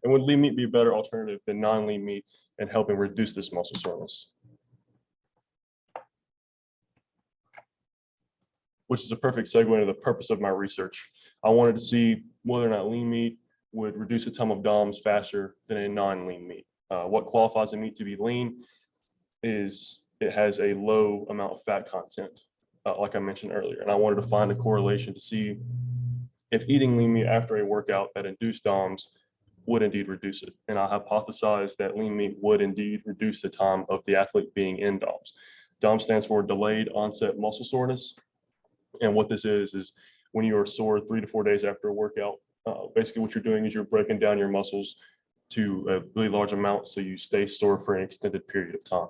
And would lean meat be a better alternative than non-lean meat in helping reduce this muscle soreness? Which is a perfect segue into the purpose of my research. I wanted to see whether or not lean meat would reduce the time of DOMS faster than a non-lean meat. What qualifies a meat to be lean is it has a low amount of fat content, like I mentioned earlier. And I wanted to find a correlation to see if eating lean meat after a workout that induced DOMS would indeed reduce it. And I hypothesized that lean meat would indeed reduce the time of the athlete being in DOMS. DOMS stands for delayed onset muscle soreness. And what this is when you are sore 3 to 4 days after a workout, basically what you're doing is you're breaking down your muscles to a really large amount so you stay sore for an extended period of time.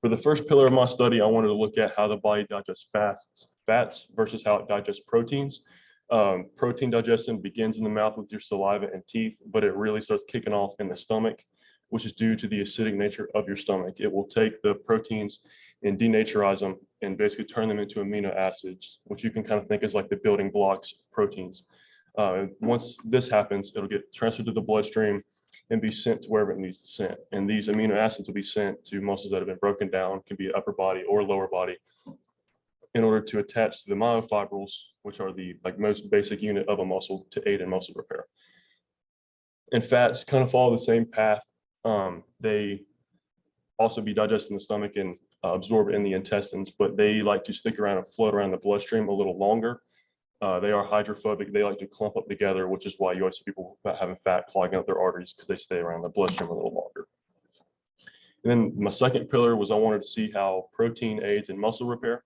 For the first pillar of my study, I wanted to look at how the body digests fats versus how it digests proteins. Protein digestion begins in the mouth with your saliva and teeth, but it really starts kicking off in the stomach, which is due to the acidic nature of your stomach. It will take the proteins and denaturize them and basically turn them into amino acids, which you can kind of think as like the building blocks of proteins. Once this happens, it'll get transferred to the bloodstream and be sent to wherever it needs to send. And these amino acids will be sent to muscles that have been broken down, can be upper body or lower body, in order to attach to the myofibrils, which are the most basic unit of a muscle to aid in muscle repair. And fats kind of follow the same path. They also be digested in the stomach and absorbed in the intestines, but they like to stick around and float around the bloodstream a little longer. They are hydrophobic. They like to clump up together, which is why you always see people having fat clogging up their arteries, because they stay around the bloodstream a little longer. And then my second pillar was I wanted to see how protein aids in muscle repair.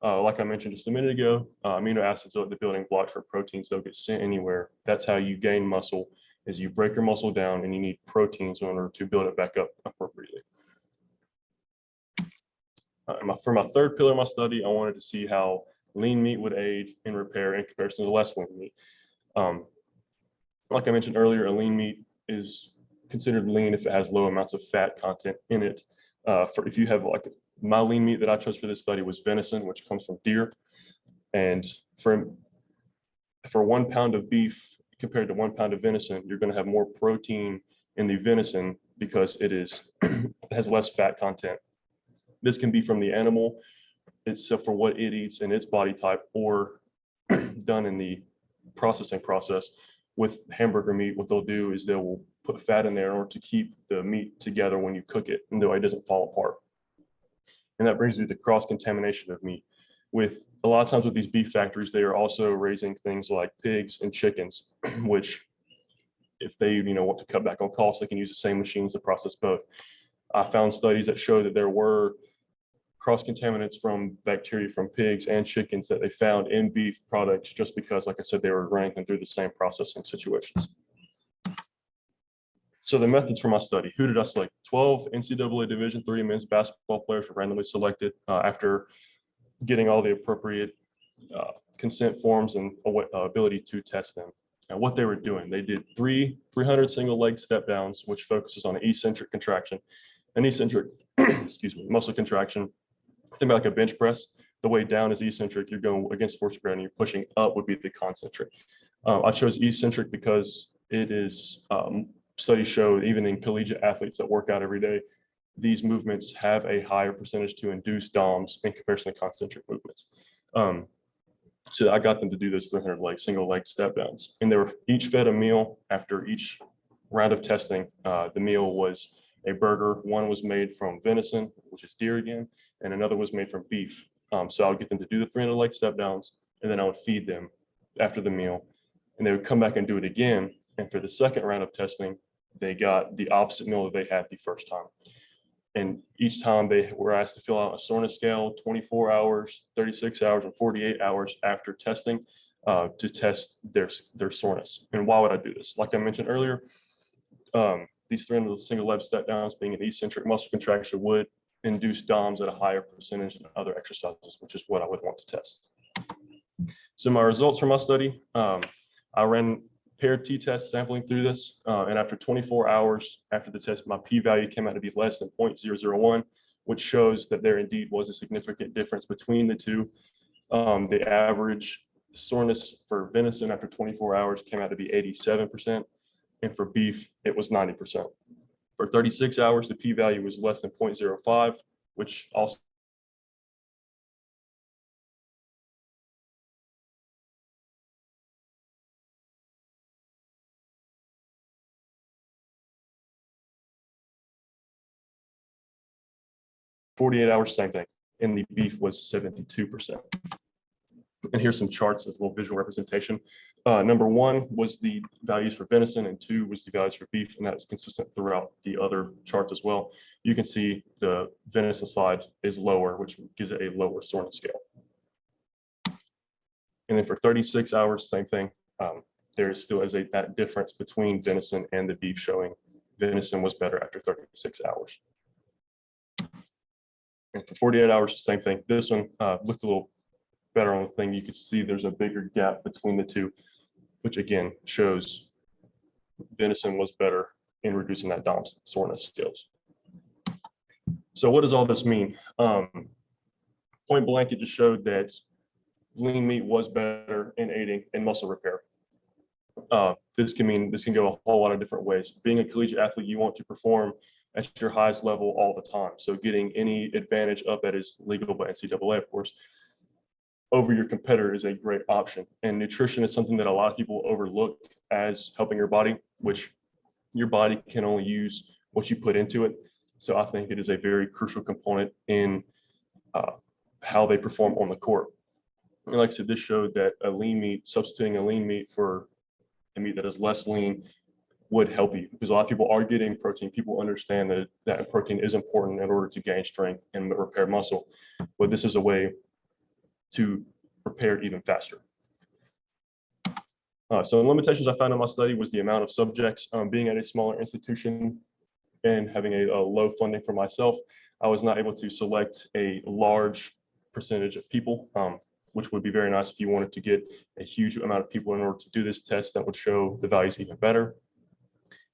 Like I mentioned just a minute ago, amino acids are the building blocks for proteins. They'll get sent anywhere. That's how you gain muscle, is you break your muscle down and you need proteins in order to build it back up appropriately. For my third pillar of my study, I wanted to see how lean meat would aid in repair in comparison to less lean meat. Like I mentioned earlier, a lean meat is considered lean if it has low amounts of fat content in it. If you have my lean meat that I chose for this study was venison, which comes from deer. And for 1 pound of beef compared to 1 pound of venison, you're going to have more protein in the venison because it has less fat content. This can be from the animal itself for what it eats in its body type, or done in the processing process. With hamburger meat, what they'll do is they will put fat in there in order to keep the meat together when you cook it, and the way it doesn't fall apart. And that brings you to cross-contamination of meat. With a lot of times with these beef factories, they are also raising things like pigs and chickens, which if they want to cut back on costs, they can use the same machines to process both. I found studies that show that there were cross-contaminants from bacteria from pigs and chickens that they found in beef products, just because, like I said, they were running them through the same processing situations. So the methods for my study: who did I select? 12 NCAA Division III men's basketball players were randomly selected after getting all the appropriate consent forms and ability to test them. And what they were doing, they did 300 single leg step downs, which focuses on eccentric contraction. An eccentric, muscle contraction. Think about like a bench press. The way down is eccentric. You're going against force of gravity. You're pushing up would be the concentric. I chose eccentric because it is, studies show even in collegiate athletes that work out every day, these movements have a higher percentage to induce DOMS in comparison to concentric movements. So I got them to do those 300 single leg step downs, and they were each fed a meal after each round of testing. The meal was a burger. One was made from venison, which is deer again, and another was made from beef. So I would get them to do the 300 leg step downs, and then I would feed them after the meal, and they would come back and do it again. And for the second round of testing, they got the opposite meal that they had the first time. And each time they were asked to fill out a soreness scale, 24 hours, 36 hours, and 48 hours after testing to test their soreness. And why would I do this? Like I mentioned earlier, these 300 single leg step downs being an eccentric muscle contraction would induce DOMS at a higher percentage than other exercises, which is what I would want to test. So my results from my study, I ran paired t-test sampling through this, and after 24 hours after the test, my p-value came out to be less than 0.001, which shows that there indeed was a significant difference between the two. The average soreness for venison after 24 hours came out to be 87%, and for beef, it was 90%. For 36 hours, the p-value was less than 0.05, which also 48 hours, same thing. And the beef was 72%. And here's some charts as a little visual representation. Number one was the values for venison, and two was the values for beef, and that's consistent throughout the other charts as well. You can see the venison side is lower, which gives it a lower soreness scale. And then for 36 hours, same thing. There is still that difference between venison and the beef, showing venison was better after 36 hours. And for 48 hours, same thing. This one looked a little better on the thing. You can see there's a bigger gap between the two, which again shows venison was better in reducing that DOMS soreness scales. So what does all this mean? Point blank, it just showed that lean meat was better in aiding in muscle repair. This can go a whole lot of different ways. Being a collegiate athlete, you want to perform at your highest level all the time. So getting any advantage up that is legal by NCAA, of course, over your competitor is a great option. And nutrition is something that a lot of people overlook as helping your body, which your body can only use what you put into it. So I think it is a very crucial component in how they perform on the court. And like I said, this showed that substituting a lean meat for a meat that is less lean would help you, because a lot of people are getting protein. People understand that protein is important in order to gain strength and repair muscle, but this is a way to repair even faster. So the limitations I found in my study was the amount of subjects. Being at a smaller institution and having a low funding for myself, I was not able to select a large percentage of people, which would be very nice if you wanted to get a huge amount of people in order to do this test that would show the values even better.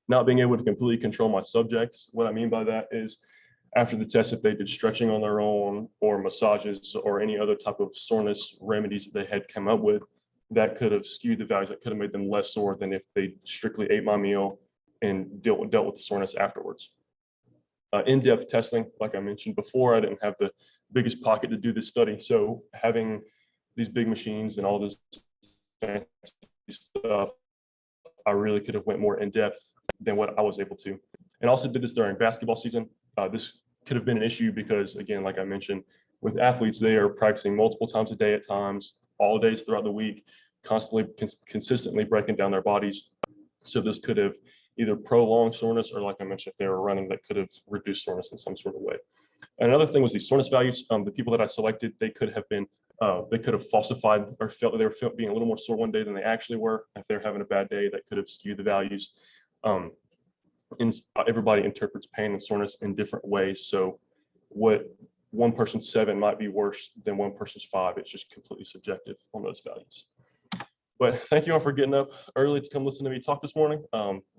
Not being able to completely control my subjects. What I mean by that is, after the test, if they did stretching on their own or massages or any other type of soreness remedies that they had come up with, that could have skewed the values, that could have made them less sore than if they strictly ate my meal and dealt with the soreness afterwards. In-depth testing, like I mentioned before, I didn't have the biggest pocket to do this study. So having these big machines and all this fancy stuff, I really could have went more in depth than what I was able to. And also did this during basketball season. This could have been an issue because, again, like I mentioned, with athletes, they are practicing multiple times a day at times, all days throughout the week, constantly, consistently breaking down their bodies. So this could have either prolonged soreness, or like I mentioned, if they were running, that could have reduced soreness in some sort of way. Another thing was the soreness values. The people that I selected, they could have falsified or felt that they were being a little more sore one day than they actually were. If they're having a bad day, that could have skewed the values. Everybody interprets pain and soreness in different ways. So what one person's 7 might be worse than one person's 5. It's just completely subjective on those values. But thank you all for getting up early to come listen to me talk this morning.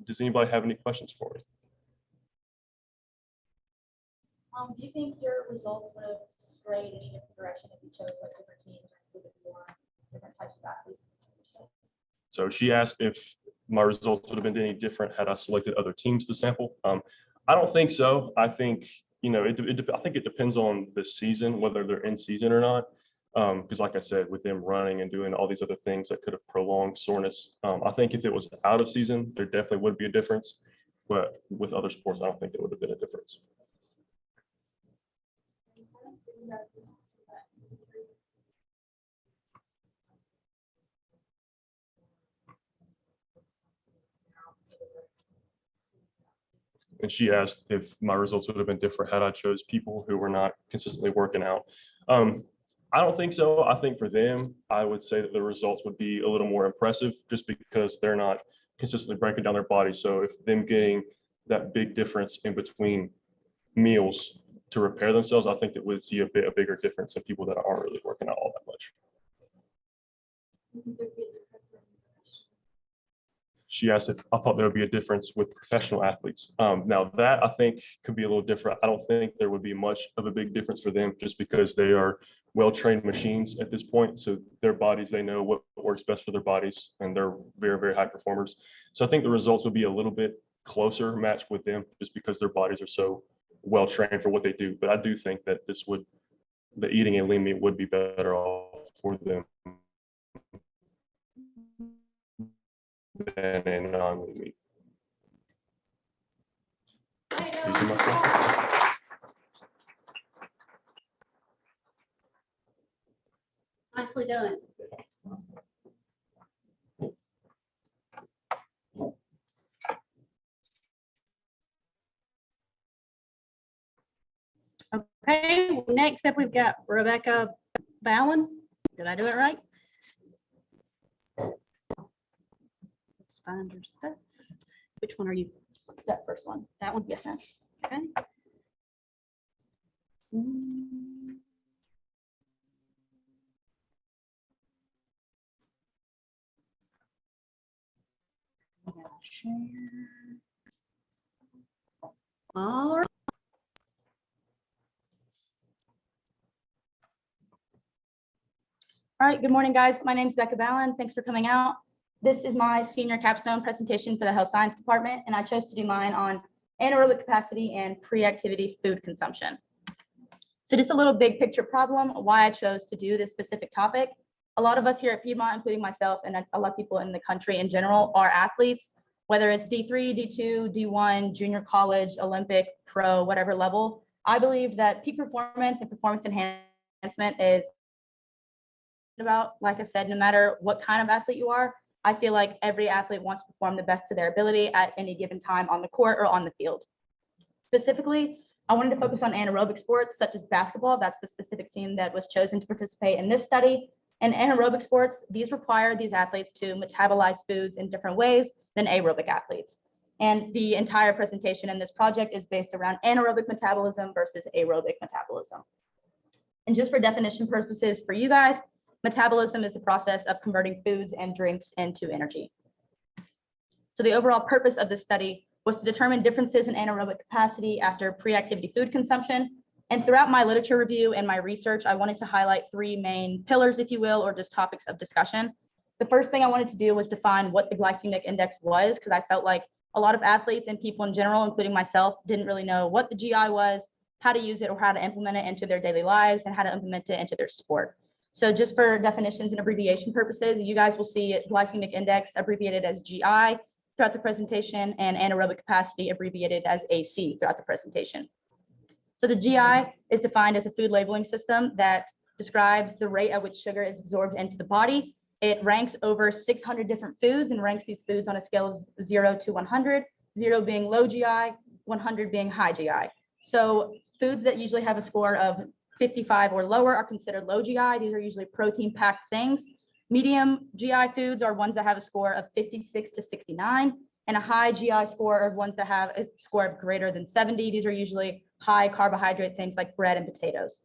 Does anybody have any questions for me? Do you think your results would have strayed in a different direction if you chose like different teams or included more different types of athletes? So she asked if my results would have been any different had I selected other teams to sample. I don't think so. I think, I think it depends on the season, whether they're in season or not. Because like I said, with them running and doing all these other things that could have prolonged soreness, I think if it was out of season, there definitely would be a difference. But with other sports, I don't think there would have been a difference. And she asked if my results would have been different had I chose people who were not consistently working out. I don't think so. I think for them, I would say that the results would be a little more impressive just because they're not consistently breaking down their body. So if them getting that big difference in between meals to repair themselves, I think that we'd see a bigger difference in people that aren't really working out all that much. she asked if I thought there would be a difference with professional athletes. Now that I think could be a little different. I don't think there would be much of a big difference for them just because they are well-trained machines at this point. So their bodies, they know what works best for their bodies, and they're very, very high performers. So I think the results would be a little bit closer matched with them just because their bodies are so well-trained for what they do. But I do think that the eating a lean meat would be better off for them than a non-lean meat. You see my point? Nicely done. Okay, next up, we've got Rebecca Ballin. Did I do it right? Let's find your stuff. Which one are you? That first one. That one? Yes, ma'am. Okay. I gotta share. All right. All right, good morning, guys. My name is Becca Ballin. Thanks for coming out. This is my senior capstone presentation for the Health Science Department, and I chose to do mine on anaerobic capacity and pre-activity food consumption. So just a little big picture problem, why I chose to do this specific topic. A lot of us here at Piedmont, including myself and a lot of people in the country in general, are athletes, whether it's D3, D2, D1, junior college, Olympic, pro, whatever level. I believe that peak performance and performance enhancement is about, like I said, no matter what kind of athlete you are, I feel like every athlete wants to perform the best to their ability at any given time on the court or on the field. Specifically, I wanted to focus on anaerobic sports such as basketball. That's the specific team that was chosen to participate in this study. And anaerobic sports, these require these athletes to metabolize foods in different ways than aerobic athletes. And the entire presentation in this project is based around anaerobic metabolism versus aerobic metabolism. And just for definition purposes for you guys, metabolism is the process of converting foods and drinks into energy. So the overall purpose of this study was to determine differences in anaerobic capacity after pre-activity food consumption. And throughout my literature review and my research, I wanted to highlight three main pillars, if you will, or just topics of discussion. The first thing I wanted to do was define what the glycemic index was, because I felt like a lot of athletes and people in general, including myself, didn't really know what the GI was, how to use it, or how to implement it into their daily lives, and how to implement it into their sport. So just for definitions and abbreviation purposes, you guys will see glycemic index abbreviated as GI throughout the presentation, and anaerobic capacity abbreviated as AC throughout the presentation. So the GI is defined as a food labeling system that describes the rate at which sugar is absorbed into the body. It ranks over 600 different foods and ranks these foods on a scale of 0 to 100, 0 being low GI, 100 being high GI. So foods that usually have a score of 55 or lower are considered low GI. These are usually protein-packed things. Medium GI foods are ones that have a score of 56 to 69, and a high GI score are ones that have a score of greater than 70. These are usually high carbohydrate things like bread and potatoes.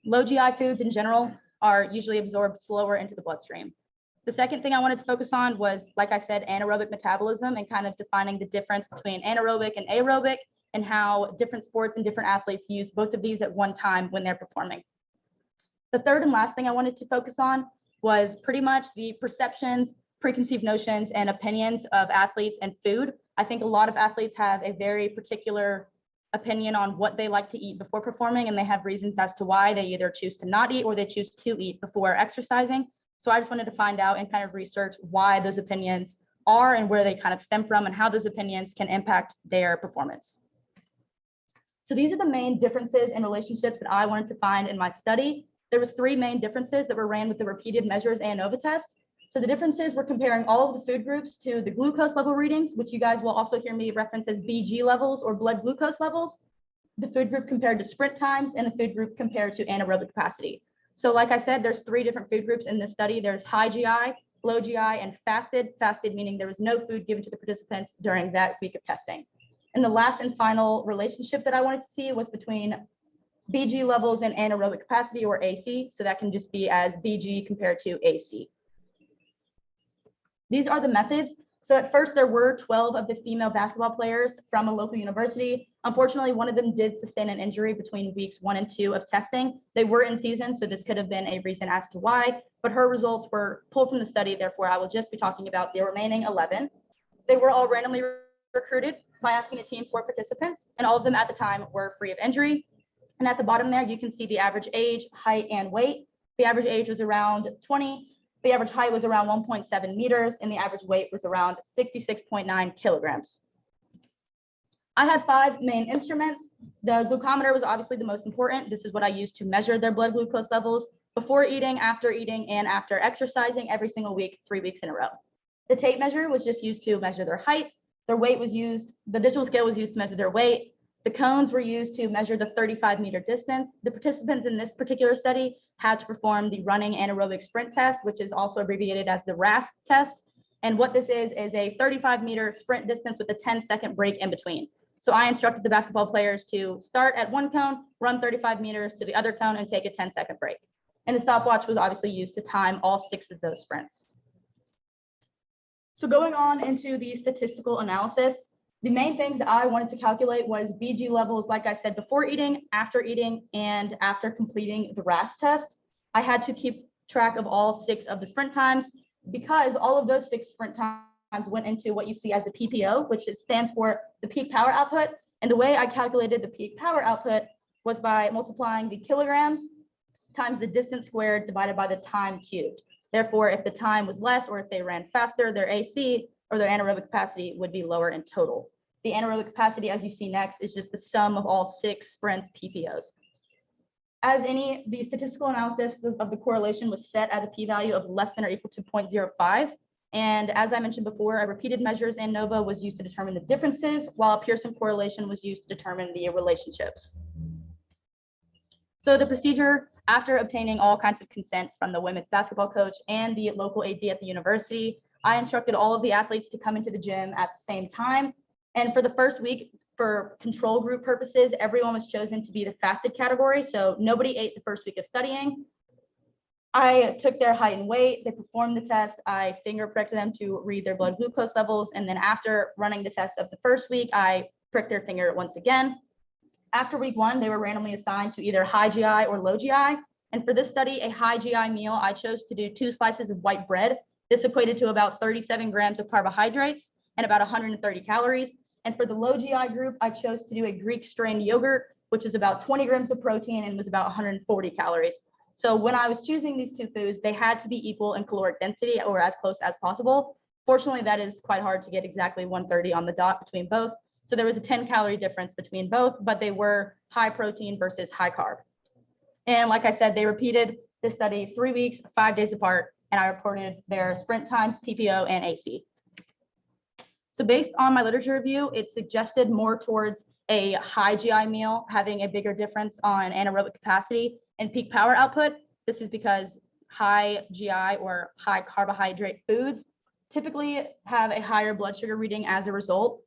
Low GI foods in general are usually absorbed slower into the bloodstream. The second thing I wanted to focus on was, like I said, anaerobic metabolism and kind of defining the difference between anaerobic and aerobic, and how different sports and different athletes use both of these at one time when they're performing. The third and last thing I wanted to focus on was pretty much the perceptions, preconceived notions, and opinions of athletes and food. I think a lot of athletes have a very particular opinion on what they like to eat before performing, and they have reasons as to why they either choose to not eat or they choose to eat before exercising. So I just wanted to find out and kind of research why those opinions are and where they kind of stem from and how those opinions can impact their performance. So these are the main differences and relationships that I wanted to find in my study. There was three main differences that were ran with the repeated measures ANOVA test. So the differences were comparing all of the food groups to the glucose level readings, which you guys will also hear me reference as BG levels or blood glucose levels. The food group compared to sprint times, and the food group compared to anaerobic capacity. So like I said, there's three different food groups in this study. There's high GI, low GI, and fasted. Fasted meaning there was no food given to the participants during that week of testing. And the last and final relationship that I wanted to see was between BG levels and anaerobic capacity, or AC. So that can just be as BG compared to AC. These are the methods. So at first there were 12 of the female basketball players from a local university. Unfortunately, one of them did sustain an injury between weeks 1 and 2 of testing. They were in season, so this could have been a reason as to why, but her results were pulled from the study. Therefore, I will just be talking about the remaining 11. They were all randomly recruited by asking a team for participants, and all of them at the time were free of injury. And at the bottom there, you can see the average age, height, and weight. The average age was around 20. The average height was around 1.7 meters, and the average weight was around 66.9 kilograms. I had 5 main instruments. The glucometer was obviously the most important. This is what I used to measure their blood glucose levels before eating, and after exercising every single week, 3 weeks in a row. The tape measure was just used to measure their height. Their weight was used, the digital scale was used to measure their weight. The cones were used to measure the 35-meter distance. The participants in this particular study had to perform the running anaerobic sprint test, which is also abbreviated as the RAS test. And what this is a 35-meter sprint distance with a 10-second break in between. So I instructed the basketball players to start at one cone, run 35 meters to the other cone, and take a 10-second break. And the stopwatch was obviously used to time all 6 of those sprints. So going on into the statistical analysis, the main things I wanted to calculate was BG levels, like I said, before eating, and after completing the RAS test. I had to keep track of all 6 of the sprint times because all of those 6 sprint times went into what you see as the PPO, which stands for the peak power output. And the way I calculated the peak power output was by multiplying the kilograms times the distance squared divided by the time cubed. Therefore, if the time was less or if they ran faster, their AC or their anaerobic capacity would be lower in total. The anaerobic capacity, as you see next, is just the sum of all 6 sprints PPOs. As the statistical analysis of the correlation was set at a p-value of less than or equal to 0.05. And as I mentioned before, a repeated measures ANOVA was used to determine the differences, while a Pearson correlation was used to determine the relationships. So the procedure, after obtaining all kinds of consent from the women's basketball coach and the local AD at the university, I instructed all of the athletes to come into the gym at the same time. And for the first week, for control group purposes, everyone was chosen to be the fasted category. So nobody ate the first week of studying. I took their height and weight. They performed the test. I finger pricked them to read their blood glucose levels. And then after running the test of the first week, I pricked their finger once again. After week 1, they were randomly assigned to either high GI or low GI. And for this study, a high GI meal, I chose to do 2 slices of white bread. This equated to about 37 grams of carbohydrates and about 130 calories. And for the low GI group, I chose to do a Greek strained yogurt, which is about 20 grams of protein and was about 140 calories. So when I was choosing these 2 foods, they had to be equal in caloric density or as close as possible. Fortunately, that is quite hard to get exactly 130 on the dot between both. So there was a 10-calorie difference between both, but they were high protein versus high carb. And like I said, they repeated this study 3 weeks, 5 days apart, and I reported their sprint times, PPO, and AC. So based on my literature review, it suggested more towards a high GI meal having a bigger difference on anaerobic capacity and peak power output. This is because high GI or high carbohydrate foods typically have a higher blood sugar reading as a result.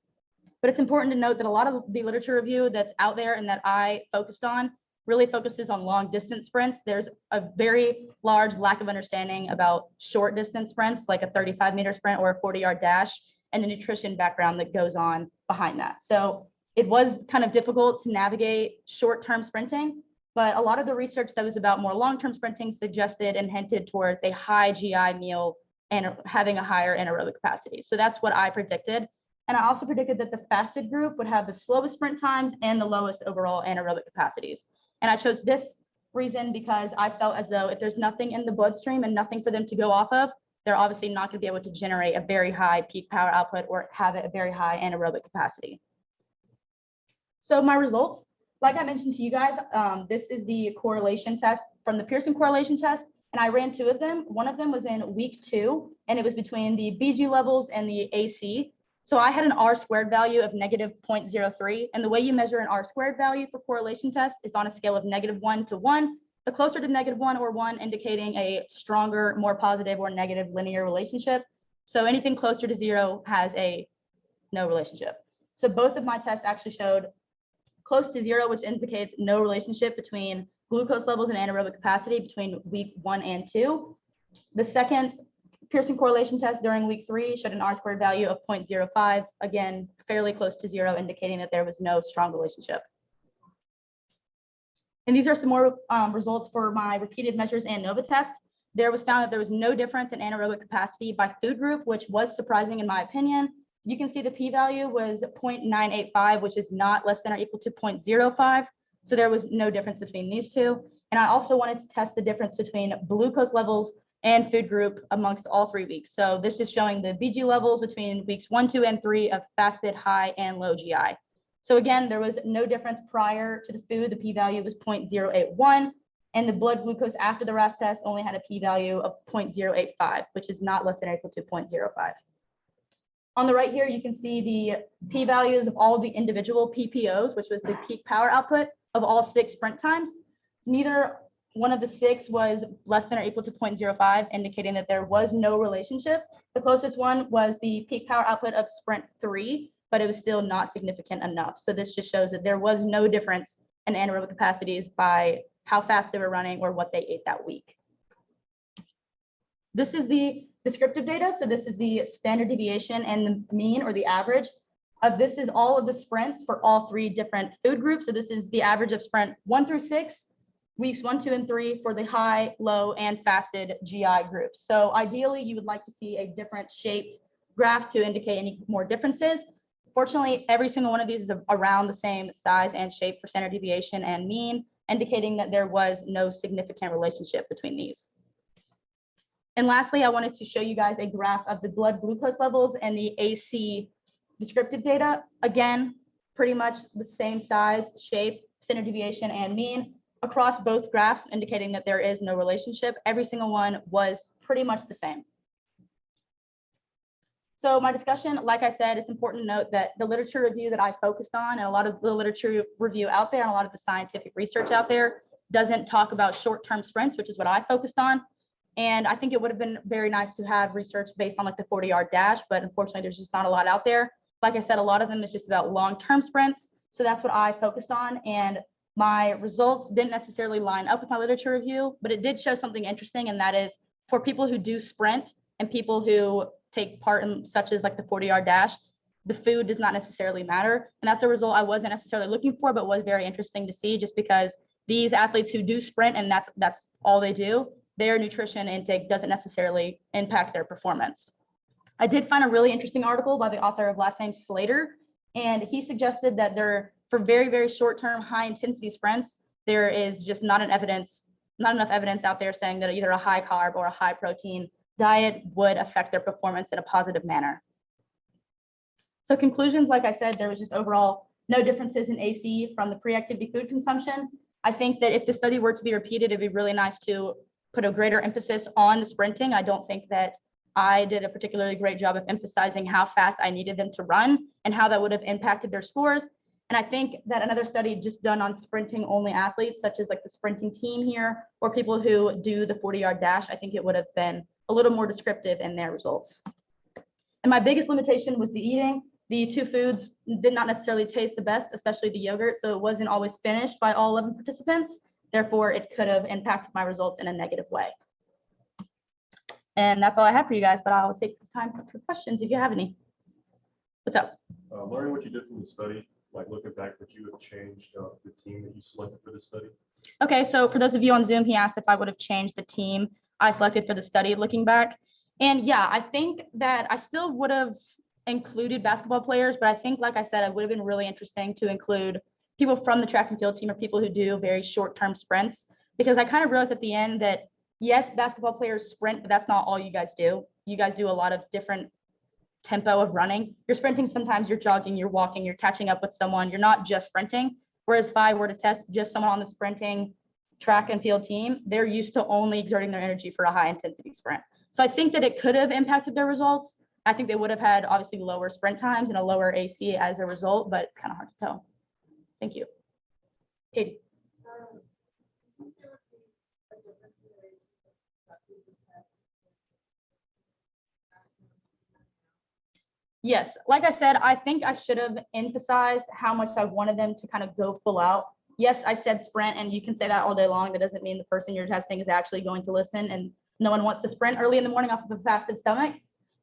But it's important to note that a lot of the literature review that's out there and that I focused on really focuses on long distance sprints. There's a very large lack of understanding about short distance sprints, like a 35-meter sprint or a 40-yard dash, and the nutrition background that goes on behind that. So it was kind of difficult to navigate short-term sprinting, but a lot of the research that was about more long-term sprinting suggested and hinted towards a high GI meal and having a higher anaerobic capacity. So that's what I predicted. And I also predicted that the fasted group would have the slowest sprint times and the lowest overall anaerobic capacities. And I chose this reason because I felt as though if there's nothing in the bloodstream and nothing for them to go off of, they're obviously not going to be able to generate a very high peak power output or have a very high anaerobic capacity. So my results, like I mentioned to you guys, this is the correlation test from the Pearson correlation test. And I ran 2 of them. One of them was in week 2, and it was between the BG levels and the AC. So I had an R-squared value of negative 0.03. And the way you measure an R-squared value for correlation test is on a scale of -1 to 1. The closer to -1 or 1 indicating a stronger, more positive or negative linear relationship. So anything closer to 0 has a no relationship. So both of my tests actually showed close to 0, which indicates no relationship between glucose levels and anaerobic capacity between week 1 and 2. The second Pearson correlation test during week 3 showed an R-squared value of 0.05, again, fairly close to 0, indicating that there was no strong relationship. And these are some more results for my repeated measures and NOVA test. There was found that there was no difference in anaerobic capacity by food group, which was surprising in my opinion. You can see the p-value was 0.985, which is not less than or equal to 0.05. So there was no difference between these two. And I also wanted to test the difference between glucose levels and food group amongst all 3 weeks. So this is showing the BG levels between weeks 1, 2, and 3 of fasted, high, and low GI. So again, there was no difference prior to the food. The p-value was 0.081, and the blood glucose after the RAS test only had a p-value of 0.085, which is not less than or equal to 0.05. On the right here, you can see the p-values of all the individual PPOs, which was the peak power output of all 6 sprint times. Neither one of the 6 was less than or equal to 0.05, indicating that there was no relationship. The closest one was the peak power output of sprint 3, but it was still not significant enough. So this just shows that there was no difference in anaerobic capacities by how fast they were running or what they ate that week. This is the descriptive data. So this is the standard deviation and the mean or the average of this is all of the sprints for all 3 different food groups. So this is the average of sprint 1 through 6, weeks 1, 2, and 3 for the high, low, and fasted GI groups. So ideally, you would like to see a different shaped graph to indicate any more differences. Fortunately, every single one of these is around the same size and shape for standard deviation and mean, indicating that there was no significant relationship between these. And lastly, I wanted to show you guys a graph of the blood glucose levels and the AC descriptive data. Again, pretty much the same size, shape, standard deviation, and mean across both graphs, indicating that there is no relationship. Every single one was pretty much the same. So my discussion, like I said, it's important to note that the literature review that I focused on and a lot of the literature review out there and a lot of the scientific research out there doesn't talk about short-term sprints, which is what I focused on. And I think it would have been very nice to have research based on like the 40-yard dash, but unfortunately there's just not a lot out there. Like I said, a lot of them is just about long-term sprints. So that's what I focused on. And my results didn't necessarily line up with my literature review, but it did show something interesting. And that is for people who do sprint and people who take part in such as like the 40-yard dash, the food does not necessarily matter. And that's a result I wasn't necessarily looking for, but was very interesting to see just because these athletes who do sprint and that's all they do, their nutrition intake doesn't necessarily impact their performance. I did find a really interesting article by the author of last name Slater, and he suggested that for very, very short-term high intensity sprints, there is just not enough evidence out there saying that either a high carb or a high protein diet would affect their performance in a positive manner. So conclusions, like I said, there was just overall no differences in AC from the pre-activity food consumption. I think that if the study were to be repeated, it'd be really nice to put a greater emphasis on the sprinting. I don't think that I did a particularly great job of emphasizing how fast I needed them to run and how that would have impacted their scores. And I think that another study just done on sprinting only athletes, such as like the sprinting team here, or people who do the 40-yard dash, I think it would have been a little more descriptive in their results. And my biggest limitation was the eating. The 2 foods did not necessarily taste the best, especially the yogurt. So it wasn't always finished by all 11 participants. Therefore, it could have impacted my results in a negative way. And that's all I have for you guys, but I'll take the time for questions if you have any. What's up? Learning what you did from the study, like looking back, would you have changed the team that you selected for the study? Okay, so for those of you on Zoom, he asked if I would have changed the team I selected for the study looking back. And yeah, I think that I still would have included basketball players, but I think, like I said, it would have been really interesting to include people from the track and field team or people who do very short-term sprints, because I kind of realized at the end that yes, basketball players sprint, but that's not all you guys do. You guys do a lot of different tempo of running. You're sprinting, sometimes you're jogging, you're walking, you're catching up with someone. You're not just sprinting. Whereas if I were to test just someone on the sprinting track and field team, they're used to only exerting their energy for a high intensity sprint. So I think that it could have impacted their results. I think they would have had obviously lower sprint times and a lower AC as a result, but it's kind of hard to tell. Thank you. Katie. Yes, like I said, I think I should have emphasized how much I wanted them to kind of go full out. Yes, I said sprint, and you can say that all day long. That doesn't mean the person you're testing is actually going to listen and no one wants to sprint early in the morning off of a fasted stomach.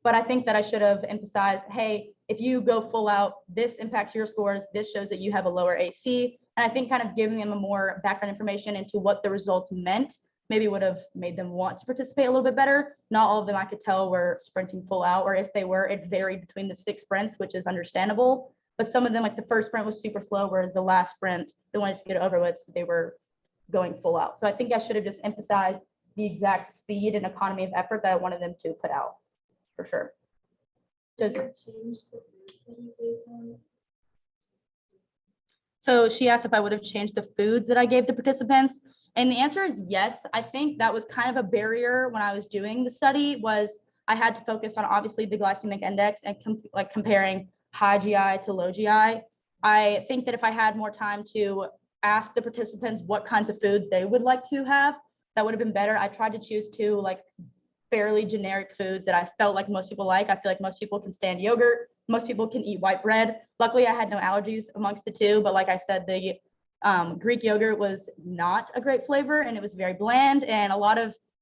But I think that I should have emphasized, hey, if you go full out, this impacts your scores. This shows that you have a lower AC. And I think kind of giving them a more background information into what the results meant maybe would have made them want to participate a little bit better. Not all of them I could tell were sprinting full out, or if they were, it varied between the 6 sprints, which is understandable. But some of them, like the first sprint was super slow, whereas the last sprint, they wanted to get it over with, so they were going full out. So I think I should have just emphasized the exact speed and economy of effort that I wanted them to put out, for sure. So she asked if I would have changed the foods that I gave the participants. And the answer is yes. I think that was kind of a barrier when I was doing the study, was I had to focus on obviously the glycemic index and comparing high GI to low GI. I think that if I had more time to ask the participants what kinds of foods they would like to have, that would have been better. I tried to choose 2 like fairly generic foods that I felt like most people like. I feel like most people can stand yogurt. Most people can eat white bread. Luckily, I had no allergies amongst the 2, but like I said, the Greek yogurt was not a great flavor and it was very bland. And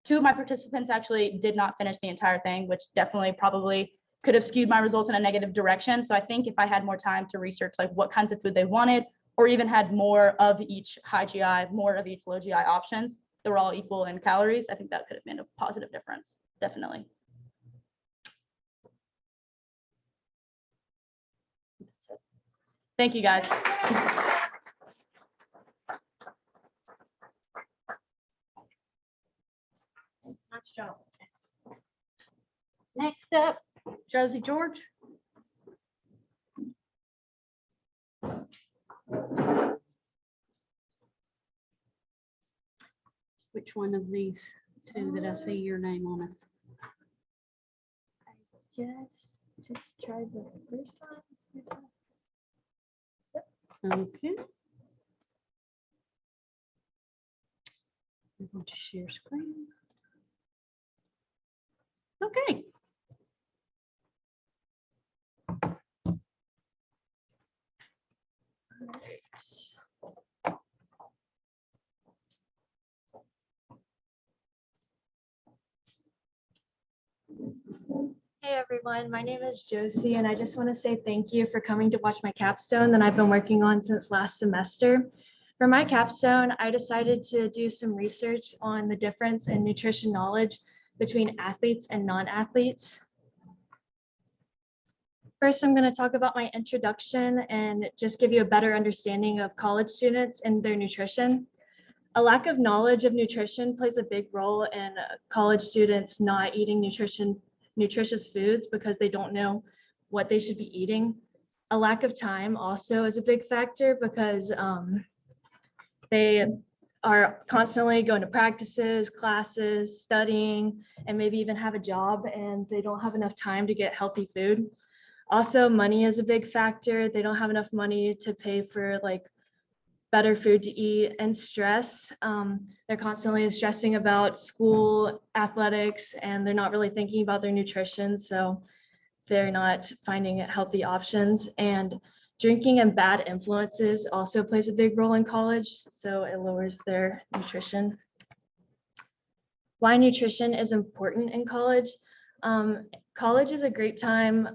2 of my participants actually did not finish the entire thing, which definitely probably could have skewed my results in a negative direction. So I think if I had more time to research like what kinds of food they wanted, or even had more of each high GI, more of each low GI options, they were all equal in calories, I think that could have made a positive difference, definitely. Thank you, guys. Nice job. Next up, Josie George. Which one of these 2 that I see your name on it? Just try the first one. Okay. I'm going to share screen. Okay. Hey everyone, my name is Josie and I just want to say thank you for coming to watch my capstone that I've been working on since last semester. For my capstone, I decided to do some research on the difference in nutrition knowledge between athletes and non-athletes. First, I'm going to talk about my introduction and just give you a better understanding of college students and their nutrition. A lack of knowledge of nutrition plays a big role in college students not eating nutritious foods because they don't know what they should be eating. A lack of time also is a big factor because they are constantly going to practices, classes, studying, and maybe even have a job, and they don't have enough time to get healthy food. Also, money is a big factor. They don't have enough money to pay for like better food to eat, and stress. They're constantly stressing about school, athletics, and they're not really thinking about their nutrition. So they're not finding healthy options. And drinking and bad influences also plays a big role in college. So it lowers their nutrition. Why nutrition is important in college. College is a great time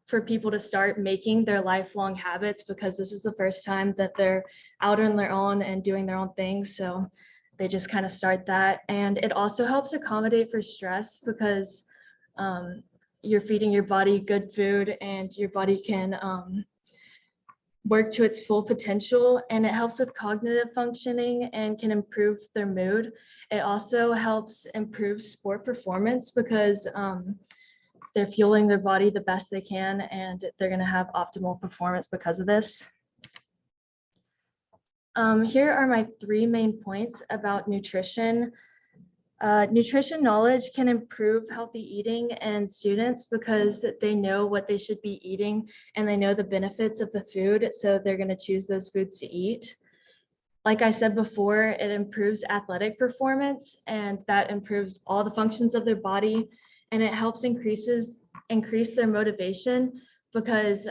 for people to start making their lifelong habits because this is the first time that they're out on their own and doing their own things. So they just kind of start that. And it also helps accommodate for stress because you're feeding your body good food and your body can work to its full potential, and it helps with cognitive functioning and can improve their mood. It also helps improve sport performance because they're fueling their body the best they can and they're going to have optimal performance because of this. Here are my 3 main points about nutrition. Nutrition knowledge can improve healthy eating in students because they know what they should be eating and they know the benefits of the food, so they're going to choose those foods to eat. Like I said before, it improves athletic performance, and that improves all the functions of their body, and it helps increase their motivation because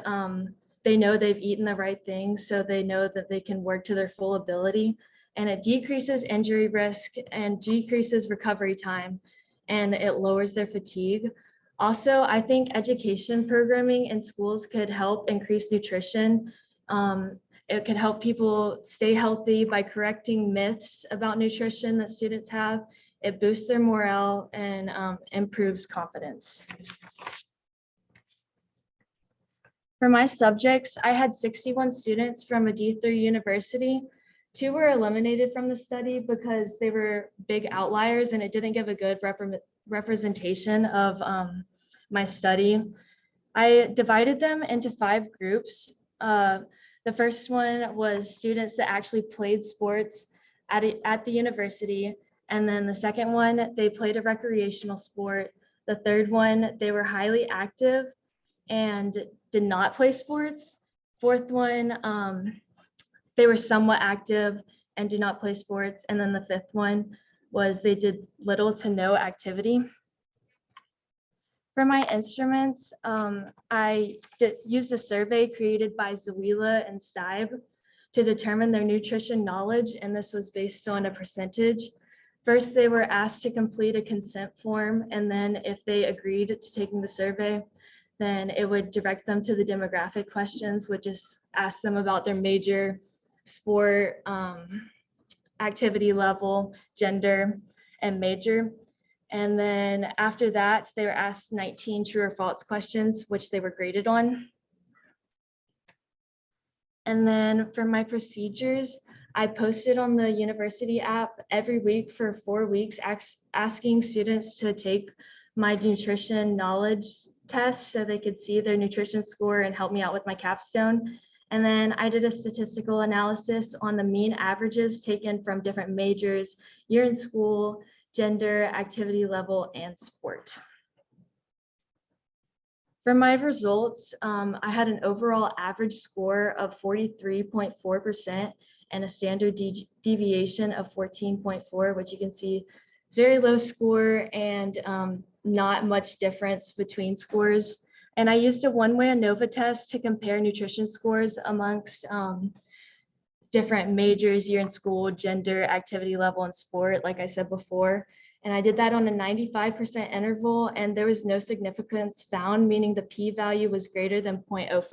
they know they've eaten the right things, so they know that they can work to their full ability. And it decreases injury risk and decreases recovery time. and it lowers their fatigue. Also, I think education programming in schools could help increase nutrition. It could help people stay healthy by correcting myths about nutrition that students have. It boosts their morale and improves confidence. For my subjects, I had 61 students from a D3 university. 2 were eliminated from the study because they were big outliers and it didn't give a good representation of my study. I divided them into 5 groups. The first one was students that actually played sports at the university. And then the second one, they played a recreational sport. The third one, they were highly active and did not play sports. Fourth one, they were somewhat active and do not play sports. And then the fifth one was they did little to no activity. For my instruments, I used a survey created by Zawila and Stibe to determine their nutrition knowledge, and this was based on a percentage. First, they were asked to complete a consent form, and then if they agreed to taking the survey, then it would direct them to the demographic questions, which is ask them about their major, sport, activity level, gender, and major. And then after that, they were asked 19 true or false questions, which they were graded on. And then for my procedures, I posted on the university app every week for 4 weeks, asking students to take my nutrition knowledge test so they could see their nutrition score and help me out with my capstone. And then I did a statistical analysis on the mean averages taken from different majors, year in school, gender, activity level, and sport. For my results, I had an overall average score of 43.4% and a standard deviation of 14.4, which you can see is very low score and not much difference between scores. And I used a one-way ANOVA test to compare nutrition scores amongst different majors, year in school, gender, activity level, and sport, like I said before. And I did that on a 95% interval, and there was no significance found, meaning the p-value was greater than 0.05.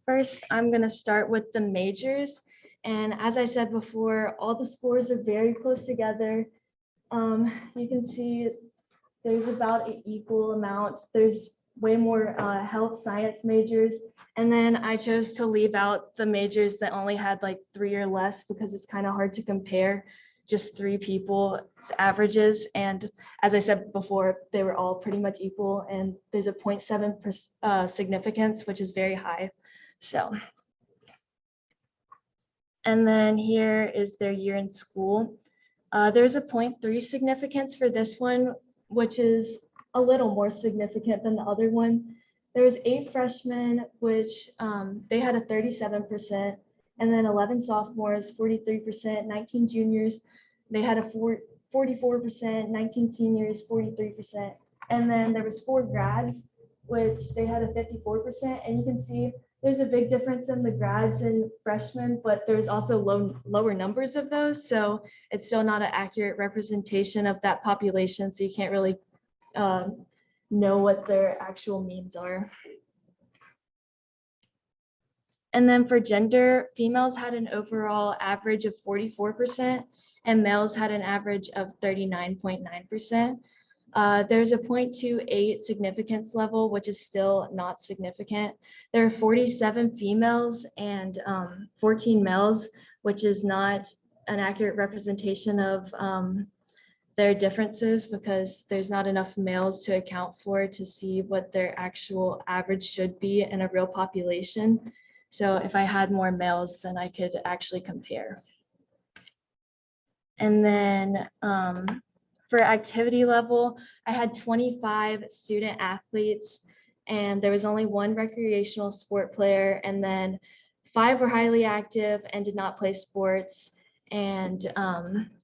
First, I'm going to start with the majors. And as I said before, all the scores are very close together. You can see there's about an equal amount. There's way more health science majors. And then I chose to leave out the majors that only had like 3 or less because it's kind of hard to compare just 3 people's averages. And as I said before, they were all pretty much equal, and there's a 0.7 significance, which is very high. So, and then here is their year in school. There's a 0.3 significance for this one, which is a little more significant than the other one. There was 8 freshmen, which they had a 37%, and then 11 sophomores, 43%, 19 juniors, they had a 44%, 19 seniors, 43%. And then there was 4 grads, which they had a 54%. And you can see there's a big difference in the grads and freshmen, but there's also lower numbers of those. So it's still not an accurate representation of that population. So you can't really know what their actual means are. And then for gender, females had an overall average of 44% and males had an average of 39.9%. There's a 0.28 significance level, which is still not significant. There are 47 females and 14 males, which is not an accurate representation of their differences because there's not enough males to account for to see what their actual average should be in a real population. So if I had more males, then I could actually compare. And then for activity level, I had 25 student athletes and there was only 1 recreational sport player, and then 5 were highly active and did not play sports. And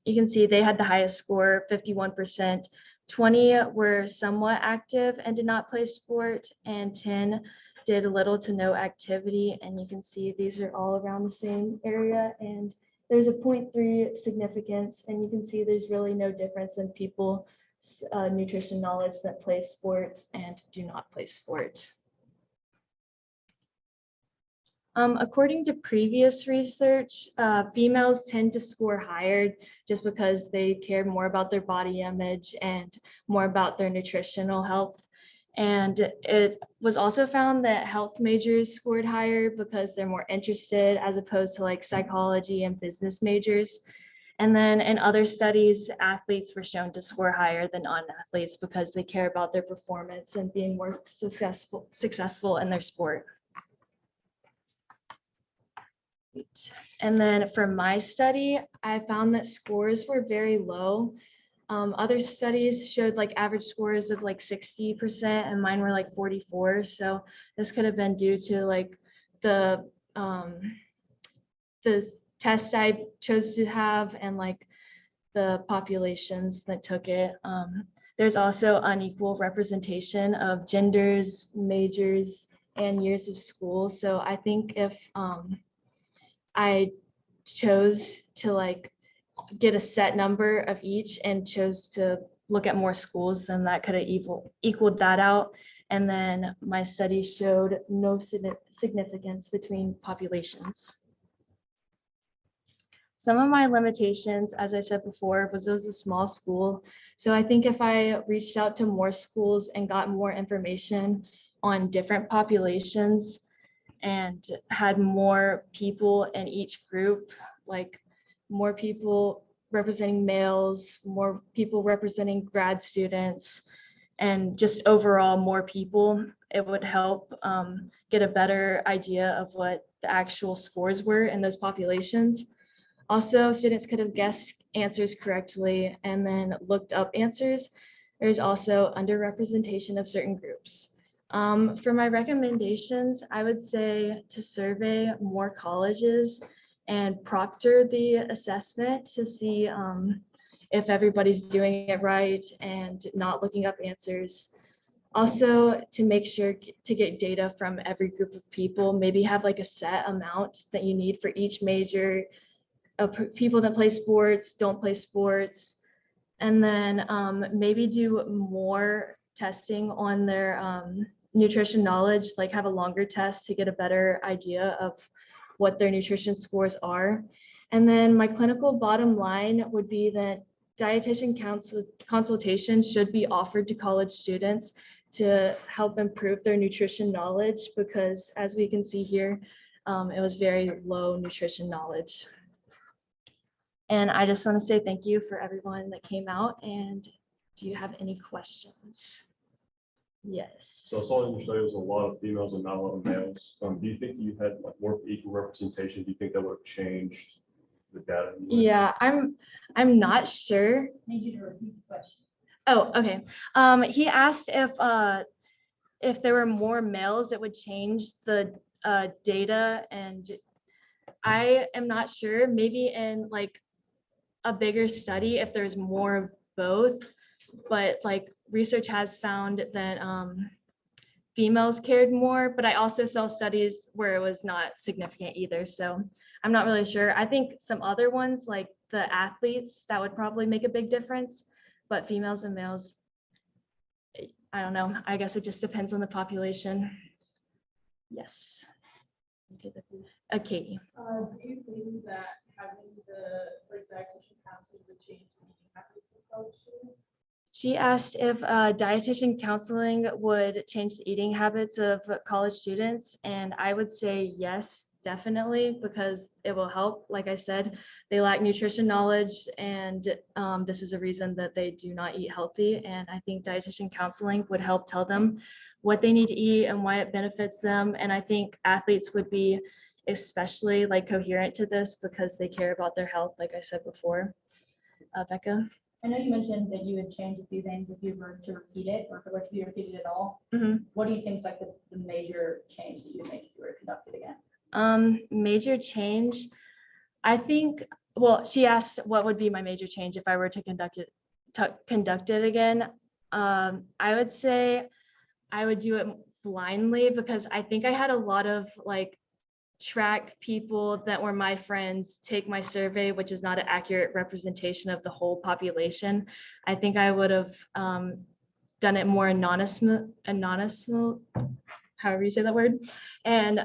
you can see they had the highest score, 51%. 20 were somewhat active and did not play sport, and 10 did little to no activity. And you can see these are all around the same area, and there's a 0.3 significance, and you can see there's really no difference in people nutrition knowledge that play sports and do not play sport. According to previous research, females tend to score higher just because they care more about their body image and more about their nutritional health. And it was also found that health majors scored higher because they're more interested as opposed to like psychology and business majors. And then in other studies, athletes were shown to score higher than non-athletes because they care about their performance and being more successful in their sport. And then for my study, I found that scores were very low. Other studies showed like average scores of like 60% and mine were like 44. So this could have been due to like the test I chose to have and like the populations that took it. There's also unequal representation of genders, majors, and years of school. So I think if I chose to like get a set number of each and chose to look at more schools, then that could have equaled that out. And then my study showed no significance between populations. Some of my limitations, as I said before, was it was a small school. So I think if I reached out to more schools and got more information on different populations and had more people in each group, like more people representing males, more people representing grad students, and just overall more people, it would help get a better idea of what the actual scores were in those populations. Also, students could have guessed answers correctly and then looked up answers. There's also underrepresentation of certain groups. For my recommendations, I would say to survey more colleges and proctor the assessment to see if everybody's doing it right and not looking up answers. Also, to make sure to get data from every group of people, maybe have like a set amount that you need for each major, people that play sports, don't play sports, and then maybe do more testing on their nutrition knowledge, like have a longer test to get a better idea of what their nutrition scores are. And then my clinical bottom line would be that dietitian consultation should be offered to college students to help improve their nutrition knowledge, because as we can see here, it was very low nutrition knowledge. And I just want to say thank you for everyone that came out. And do you have any questions? Yes. So I saw in your study, there was a lot of females and not a lot of males. Do you think you had like more equal representation? Do you think that would have changed the data? Yeah, I'm not sure. Need you to repeat the question. Oh, okay. He asked if there were more males, it would change the data, and I am not sure. Maybe in like a bigger study, if there's more of both, but like research has found that females cared more, but I also saw studies where it was not significant either. So I'm not really sure. I think some other ones like the athletes, that would probably make a big difference, but females and males, I don't know. I guess it just depends on the population. Yes. Okay. Do you think that having the dietitian counseling would change the eating habits of college students? She asked if dietitian counseling would change the eating habits of college students, and I would say yes, definitely, because it will help. Like I said, they lack nutrition knowledge, and this is a reason that they do not eat healthy. And I think dietitian counseling would help tell them what they need to eat and why it benefits them. And I think athletes would be especially like coherent to this because they care about their health, like I said before. Becca? I know you mentioned that you would change a few things if you were to repeat it, or if it were to be repeated at all. Mhm. What do you think is like the major change that you would make if you were to conduct it again? Major change. I think, well, she asked what would be my major change if I were to conduct it again. I would say I would do it blindly because I think I had a lot of like track people that were my friends take my survey, which is not an accurate representation of the whole population. I think I would have done it more anonymous, however you say that word, and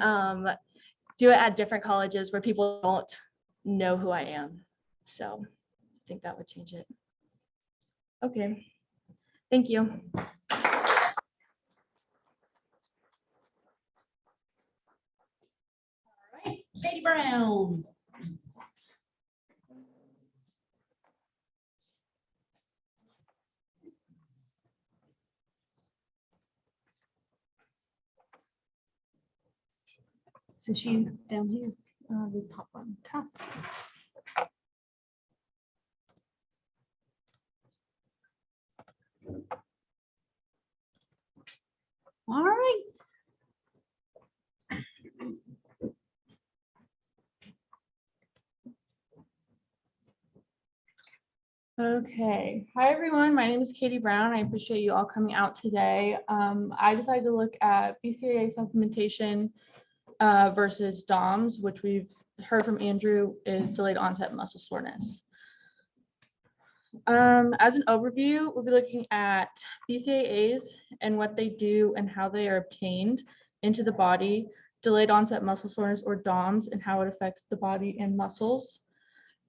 do it at different colleges where people don't know who I am. So I think that would change it. Okay, thank you. Katie Brown. Since you down here, the top one, top. All right. Okay, hi everyone. My name is Katie Brown. I appreciate you all coming out today. I decided to look at BCAA supplementation versus DOMS, which we've heard from Andrew is delayed onset muscle soreness. As an overview, we'll be looking at BCAAs and what they do and how they are obtained into the body, delayed onset muscle soreness or DOMS and how it affects the body and muscles,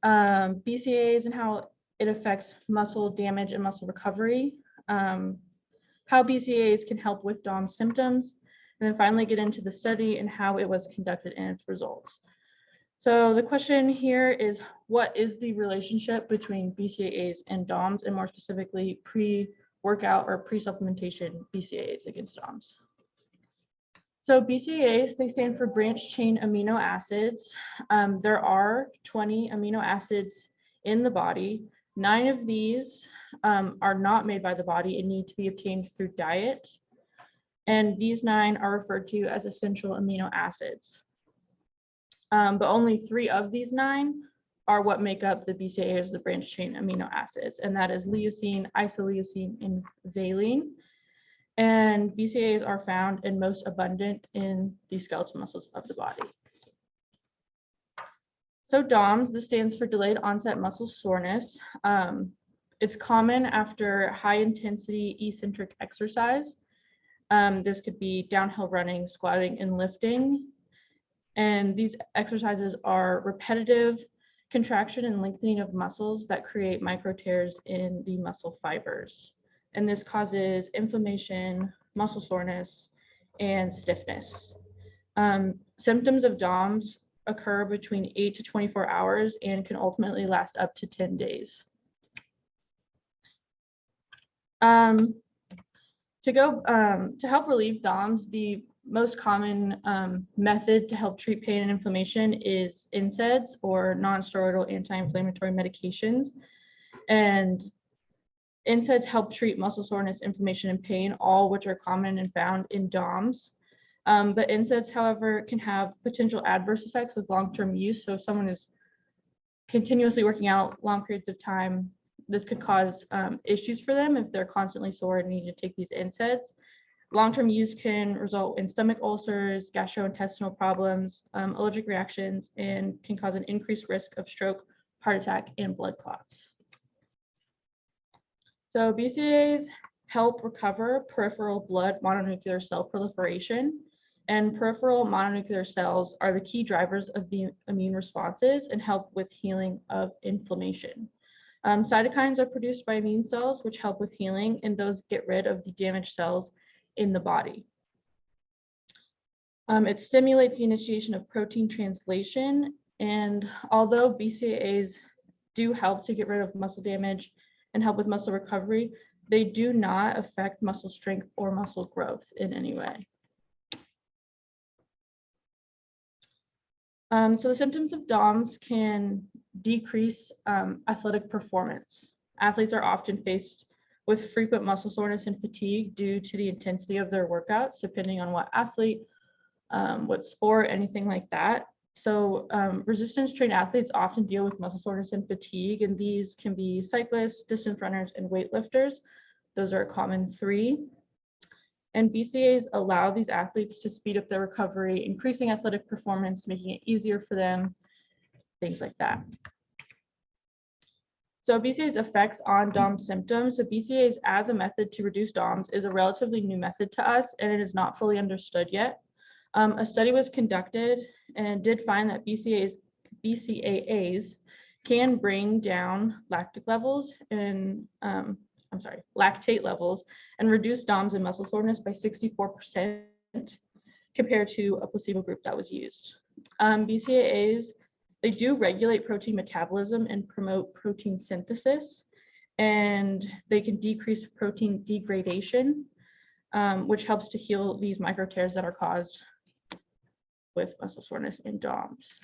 BCAAs and how it affects muscle damage and muscle recovery, how BCAAs can help with DOMS symptoms, and then finally get into the study and how it was conducted and its results. So the question here is, what is the relationship between BCAAs and DOMS, and more specifically pre-workout or pre-supplementation BCAAs against DOMS? So BCAAs, they stand for branched chain amino acids. There are 20 amino acids in the body. 9 of these are not made by the body and need to be obtained through diet. And these 9 are referred to as essential amino acids. But only 3 of these 9 are what make up the BCAAs, the branched chain amino acids, and that is leucine, isoleucine, and valine. And BCAAs are found and most abundant in the skeletal muscles of the body. So DOMS, this stands for delayed onset muscle soreness. It's common after high intensity eccentric exercise. This could be downhill running, squatting, and lifting. And these exercises are repetitive contraction and lengthening of muscles that create micro tears in the muscle fibers. And this causes inflammation, muscle soreness, and stiffness. Symptoms of DOMS occur between 8 to 24 hours and can ultimately last up to 10 days. To help relieve DOMS, the most common method to help treat pain and inflammation is NSAIDs, or non-steroidal anti-inflammatory medications. And NSAIDs help treat muscle soreness, inflammation, and pain, all which are common and found in DOMS. But NSAIDs, however, can have potential adverse effects with long-term use. So if someone is continuously working out long periods of time, this could cause issues for them if they're constantly sore and need to take these NSAIDs. Long-term use can result in stomach ulcers, gastrointestinal problems, allergic reactions, and can cause an increased risk of stroke, heart attack, and blood clots. So BCAAs help recover peripheral blood mononuclear cell proliferation, and peripheral mononuclear cells are the key drivers of the immune responses and help with healing of inflammation. Cytokines are produced by immune cells, which help with healing, and those get rid of the damaged cells in the body. It stimulates the initiation of protein translation, and although BCAAs do help to get rid of muscle damage and help with muscle recovery, they do not affect muscle strength or muscle growth in any way. So the symptoms of DOMS can decrease athletic performance. Athletes are often faced with frequent muscle soreness and fatigue due to the intensity of their workouts, depending on what athlete, what sport, anything like that. So resistance trained athletes often deal with muscle soreness and fatigue, and these can be cyclists, distance runners, and weightlifters. Those are a common 3. And BCAAs allow these athletes to speed up their recovery, increasing athletic performance, making it easier for them, things like that. So BCAA's effects on DOMS symptoms. So BCAAs as a method to reduce DOMS is a relatively new method to us, and it is not fully understood yet. A study was conducted and did find that BCAAs can bring down lactic levels and lactate levels and reduce DOMS and muscle soreness by 64% compared to a placebo group that was used. BCAAs, they do regulate protein metabolism and promote protein synthesis, and they can decrease protein degradation, which helps to heal these micro tears that are caused with muscle soreness and DOMS.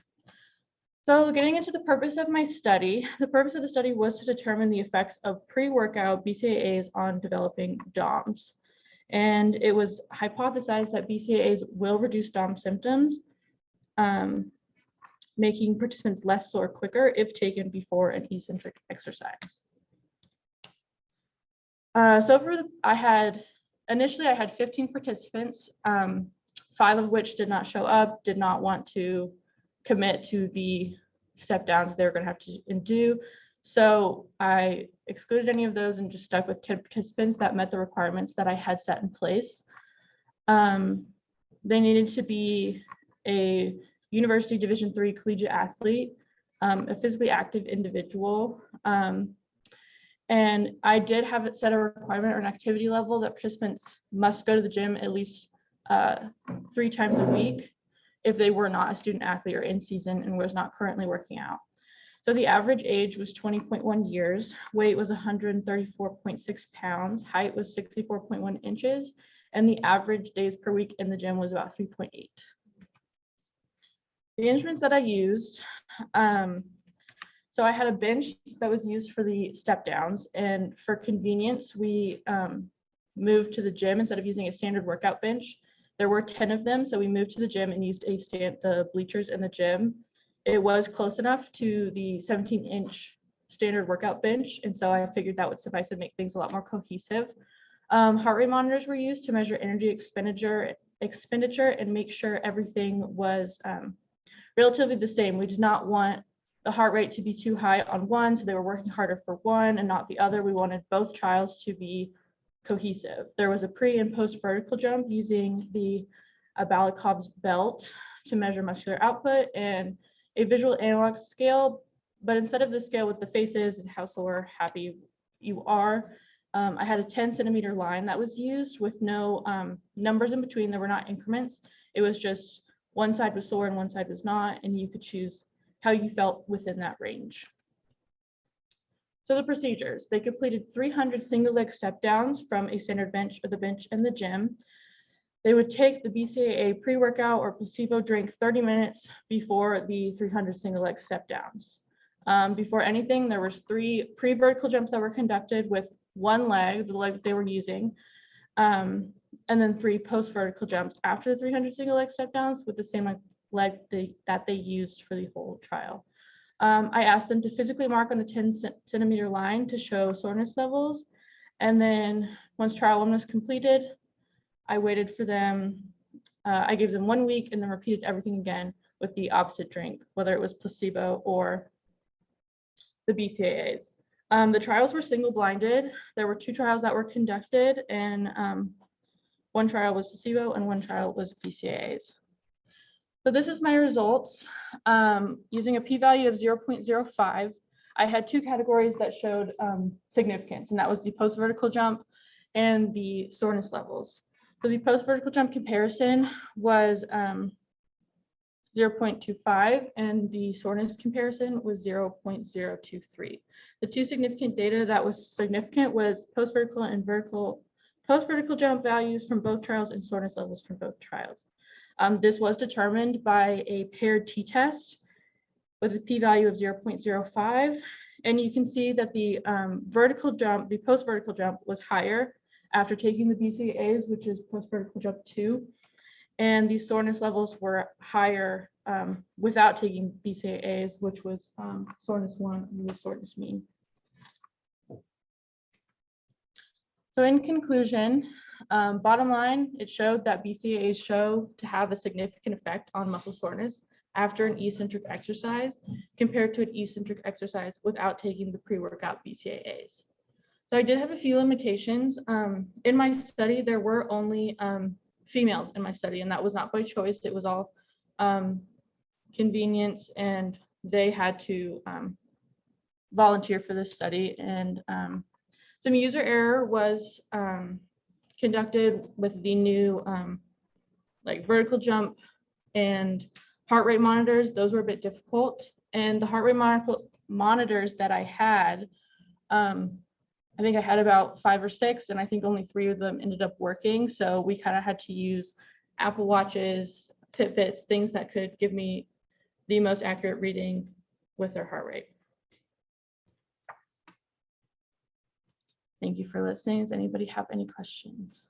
So getting into the purpose of my study, the purpose of the study was to determine the effects of pre-workout BCAAs on developing DOMS. And it was hypothesized that BCAAs will reduce DOMS symptoms, making participants less sore quicker if taken before an eccentric exercise. Initially I had 15 participants, 5 of which did not show up, did not want to commit to the step downs they were going to have to do. So I excluded any of those and just stuck with 10 participants that met the requirements that I had set in place. They needed to be a University Division III collegiate athlete, a physically active individual. And I did have it set a requirement or an activity level that participants must go to the gym at least 3 times a week if they were not a student athlete or in season and was not currently working out. So the average age was 20.1 years, weight was 134.6 pounds, height was 64.1 inches, and the average days per week in the gym was about 3.8. The instruments that I used, so I had a bench that was used for the step downs, and for convenience, we moved to the gym instead of using a standard workout bench. There were 10 of them, so we moved to the gym and used the bleachers in the gym. It was close enough to the 17-inch standard workout bench, and so I figured that would suffice to make things a lot more cohesive. Heart rate monitors were used to measure energy expenditure and make sure everything was relatively the same. We did not want the heart rate to be too high on one, so they were working harder for one and not the other. We wanted both trials to be cohesive. There was a pre and post vertical jump using the Balakov's belt to measure muscular output and a visual analog scale, but instead of the scale with the faces and how sore, happy you are, I had a 10-centimeter line that was used with no numbers in between. There were not increments. It was just one side was sore and one side was not, and you could choose how you felt within that range. So the procedures, they completed 300 single leg step downs from a standard bench or the bench in the gym. They would take the BCAA pre-workout or placebo drink 30 minutes before the 300 single leg step downs. Before anything, there was 3 pre-vertical jumps that were conducted with one leg, the leg that they were using, and then 3 post-vertical jumps after the 300 single leg step downs with the same leg that they used for the whole trial. I asked them to physically mark on the 10-centimeter line to show soreness levels. And then once trial 1 was completed, I waited for them. I gave them 1 week and then repeated everything again with the opposite drink, whether it was placebo or the BCAAs. The trials were single blinded. There were 2 trials that were conducted, and 1 trial was placebo and 1 trial was BCAAs. So this is my results. Using a p-value of 0.05, I had 2 categories that showed significance, and that was the post-vertical jump and the soreness levels. So the post-vertical jump comparison was 0.25, and the soreness comparison was 0.023. The 2 significant data that was significant was post-vertical and post-vertical jump values from both trials and soreness levels from both trials. This was determined by a paired t-test with a p-value of 0.05. And you can see that the vertical jump, the post-vertical jump was higher after taking the BCAAs, which is post-vertical jump 2. And the soreness levels were higher without taking BCAAs, which was soreness 1 and the soreness mean. So in conclusion, Bottom line, it showed that BCAAs show to have a significant effect on muscle soreness after an eccentric exercise compared to an eccentric exercise without taking the pre-workout BCAAs. So I did have a few limitations. In my study, there were only females in my study, and that was not by choice. It was all convenience, and they had to volunteer for this study. And some user error was conducted with the new like vertical jump and heart rate monitors. Those were a bit difficult. And the heart rate monitors that I had, I think I had about 5 or 6, and I think only 3 of them ended up working. So we kind of had to use Apple Watches, Fitbits, things that could give me the most accurate reading with their heart rate. Thank you for listening. Does anybody have any questions?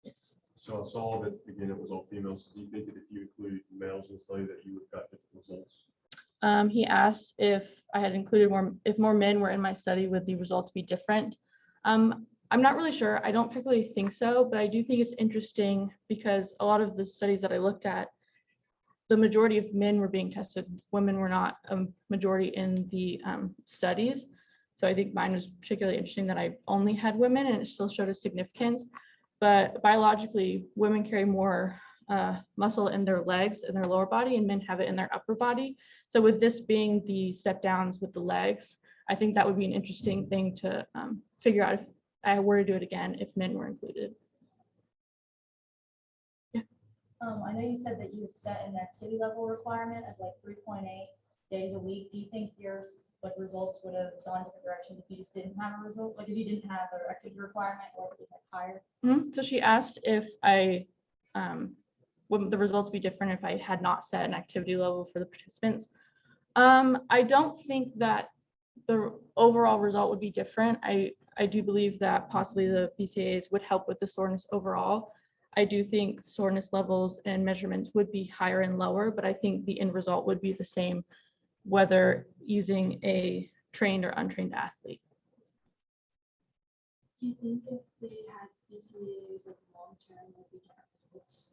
Yes. So I saw that again, it was all females. Do you think that if you included males in the study that you would have got different results? He asked if I had included if more men were in my study, would the results be different? I'm not really sure. I don't particularly think so, but I do think it's interesting because a lot of the studies that I looked at, the majority of men were being tested. Women were not a majority in the studies. So I think mine was particularly interesting that I only had women and it still showed a significance. But biologically, women carry more muscle in their legs and their lower body, and men have it in their upper body. So with this being the step downs with the legs, I think that would be an interesting thing to figure out if I were to do it again, if men were included. I know you said that you had set an activity level requirement of like 3.8 days a week. Do you think yours like results would have gone different direction if you just didn't have a result? Like if you didn't have an activity requirement or if it was like higher? So she asked if would the results be different if I had not set an activity level for the participants? I don't think that the overall result would be different. I do believe that possibly the BCAAs would help with the soreness overall. I do think soreness levels and measurements would be higher and lower, but I think the end result would be the same, whether using a trained or untrained athlete. Do you think if they had BCAAs like long term would be different results?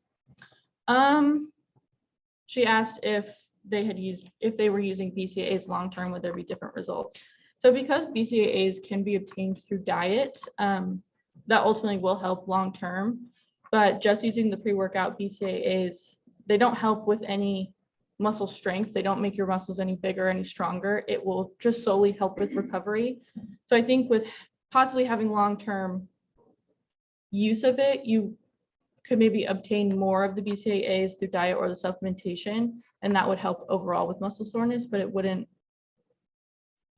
She asked if they were using BCAAs long term, would there be different results? So because BCAAs can be obtained through diet, that ultimately will help long term. But just using the pre-workout BCAAs, they don't help with any muscle strength. They don't make your muscles any bigger, any stronger. It will just solely help with recovery. So I think with possibly having long-term use of it, you could maybe obtain more of the BCAAs through diet or the supplementation, and that would help overall with muscle soreness, but it wouldn't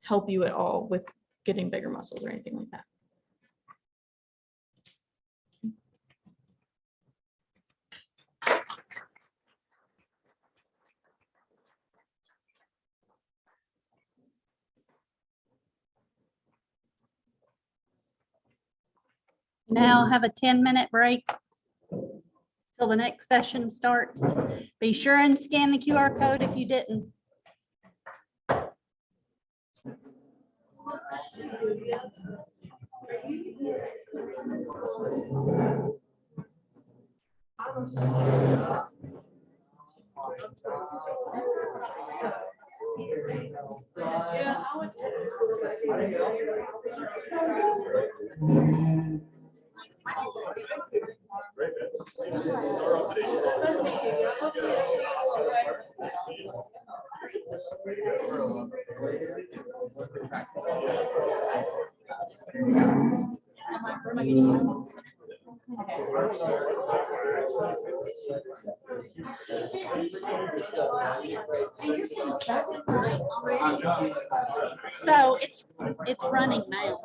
help you at all with getting bigger muscles or anything like that. Now have a 10-minute break till the next session starts. Be sure and scan the QR code if you didn't. So it's running now.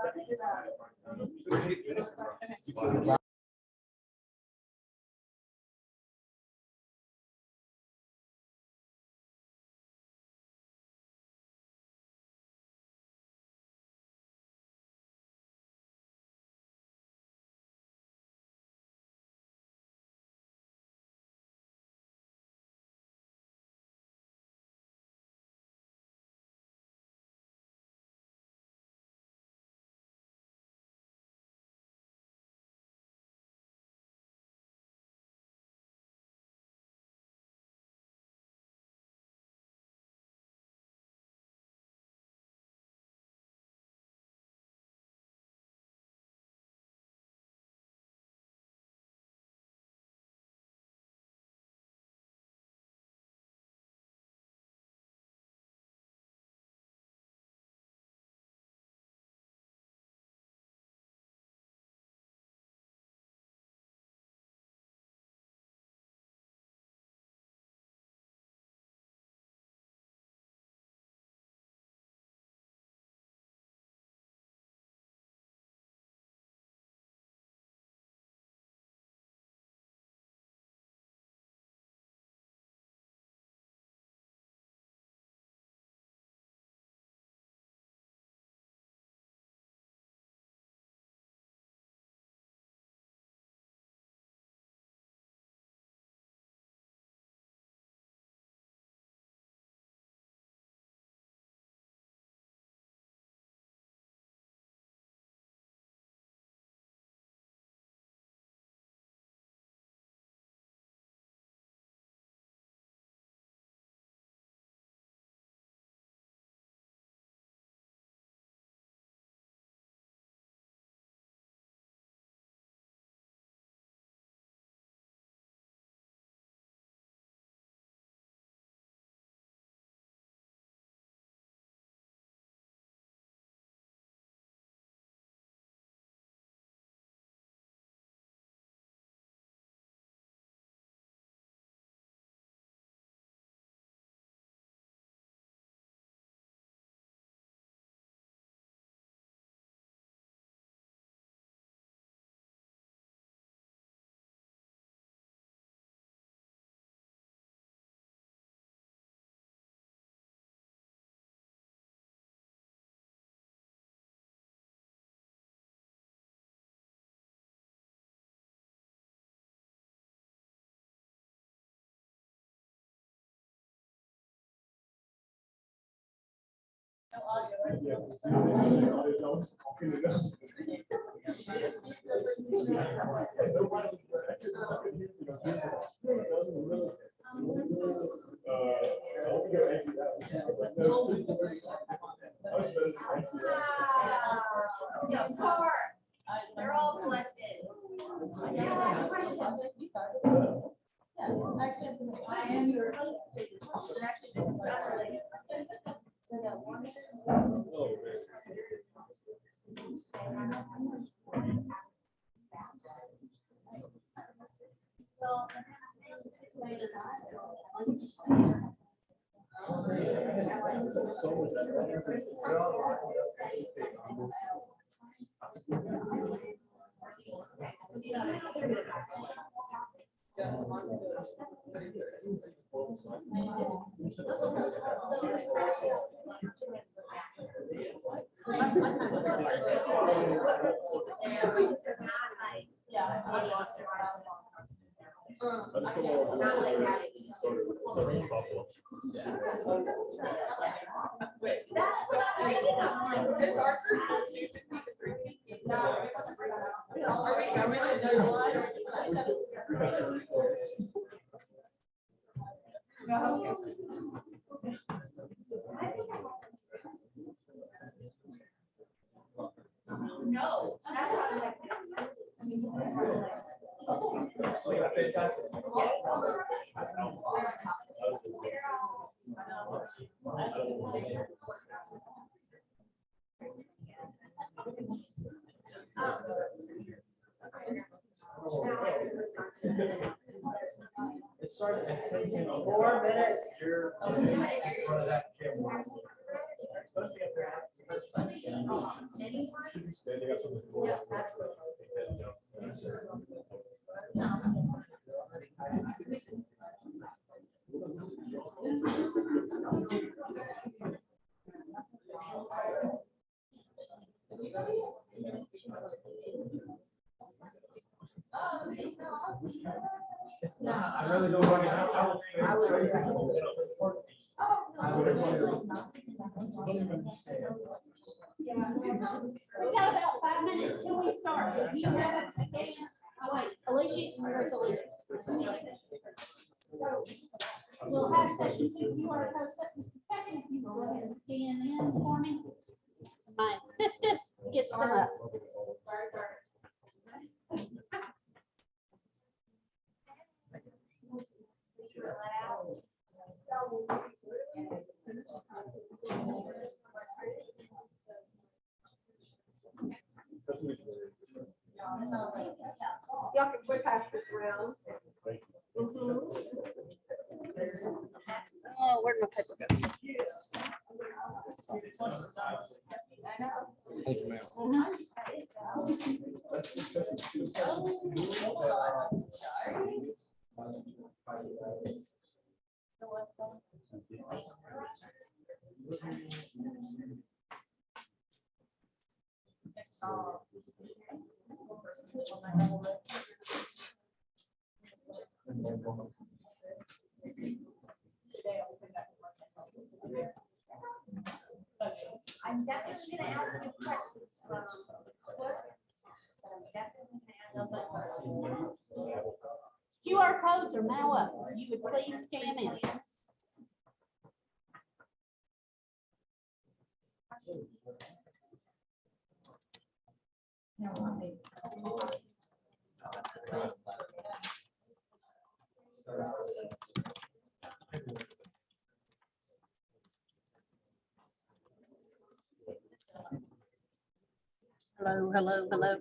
They're all collected. No. It starts at 4 minutes. You're in front of that camera. Should be standing up to the floor. I really don't want to. We got about 5 minutes till we start. If you haven't scanned, oh wait, Alicia, where's Alicia? We'll have session 2 QR code set in a second. If you will go ahead and scan in for me. My assistant gets them up. Y'all can quick pass this around. Oh, where'd my paper go? I'm definitely gonna ask you questions from. I'm definitely gonna ask you questions. QR codes are now up. You would please scan in. Hello, hello, hello.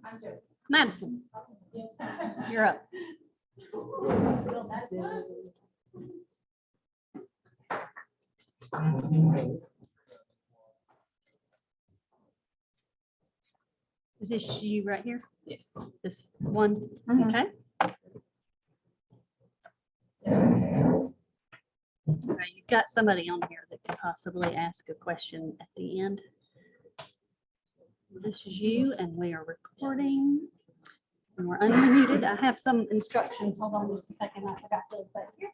I'm joking. Madison, you're up. Is this you right here? Yes. This one? Mhm. Okay. Okay, you've got somebody on here that could possibly ask a question at the end. This is you, and we are recording. And we're unmuted. I have some instructions. Hold on just a second. I forgot those back here.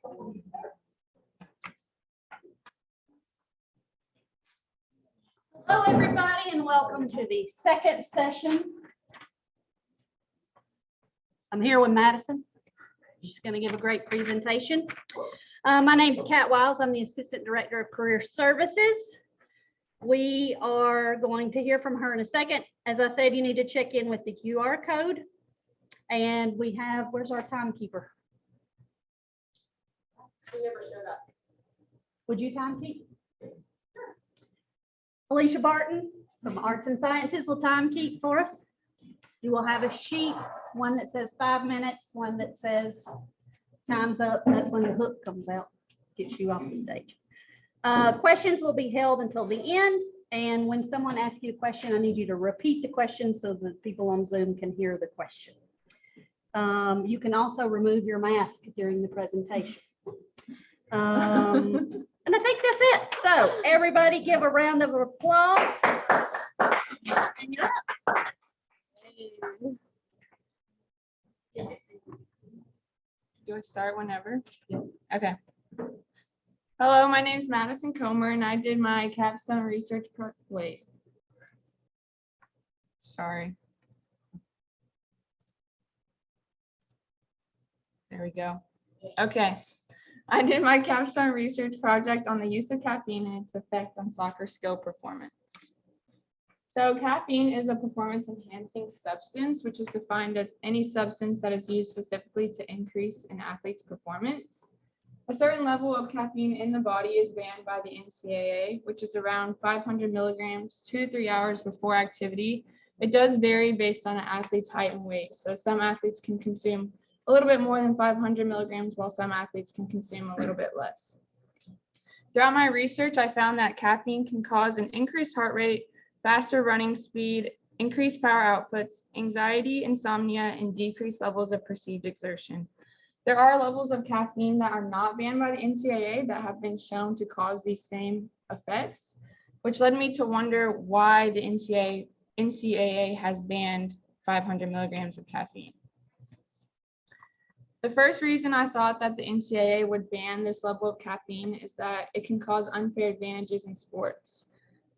Hello, everybody, and welcome to the second session. I'm here with Madison. She's going to give a great presentation. My name's Kat Wiles. I'm the Assistant Director of Career Services. We are going to hear from her in a second. As I said, you need to check in with the QR code. And we have, where's our timekeeper? He never showed up. Would you timekeep? Alicia Barton from Arts and Sciences will timekeep for us. You will have a sheet, one that says 5 minutes, one that says time's up. That's when the hook comes out, gets you off the stage. Questions will be held until the end. And when someone asks you a question, I need you to repeat the question so that people on Zoom can hear the question. You can also remove your mask during the presentation. And I think that's it. So everybody give a round of applause. And you're up. Do I start whenever? Okay. Hello, my name is Madison Comer, and I did my capstone research Sorry. There we go. Okay. I did my capstone research project on the use of caffeine and its effect on soccer skill performance. So caffeine is a performance enhancing substance, which is defined as any substance that is used specifically to increase an athlete's performance. A certain level of caffeine in the body is banned by the NCAA, which is around 500 milligrams 2 to 3 hours before activity. It does vary based on an athlete's height and weight. So some athletes can consume a little bit more than 500 milligrams, while some athletes can consume a little bit less. Throughout my research, I found that caffeine can cause an increased heart rate, faster running speed, increased power outputs, anxiety, insomnia, and decreased levels of perceived exertion. There are levels of caffeine that are not banned by the NCAA that have been shown to cause these same effects, which led me to wonder why the NCAA has banned 500 milligrams of caffeine. The first reason I thought that the NCAA would ban this level of caffeine is that it can cause unfair advantages in sports.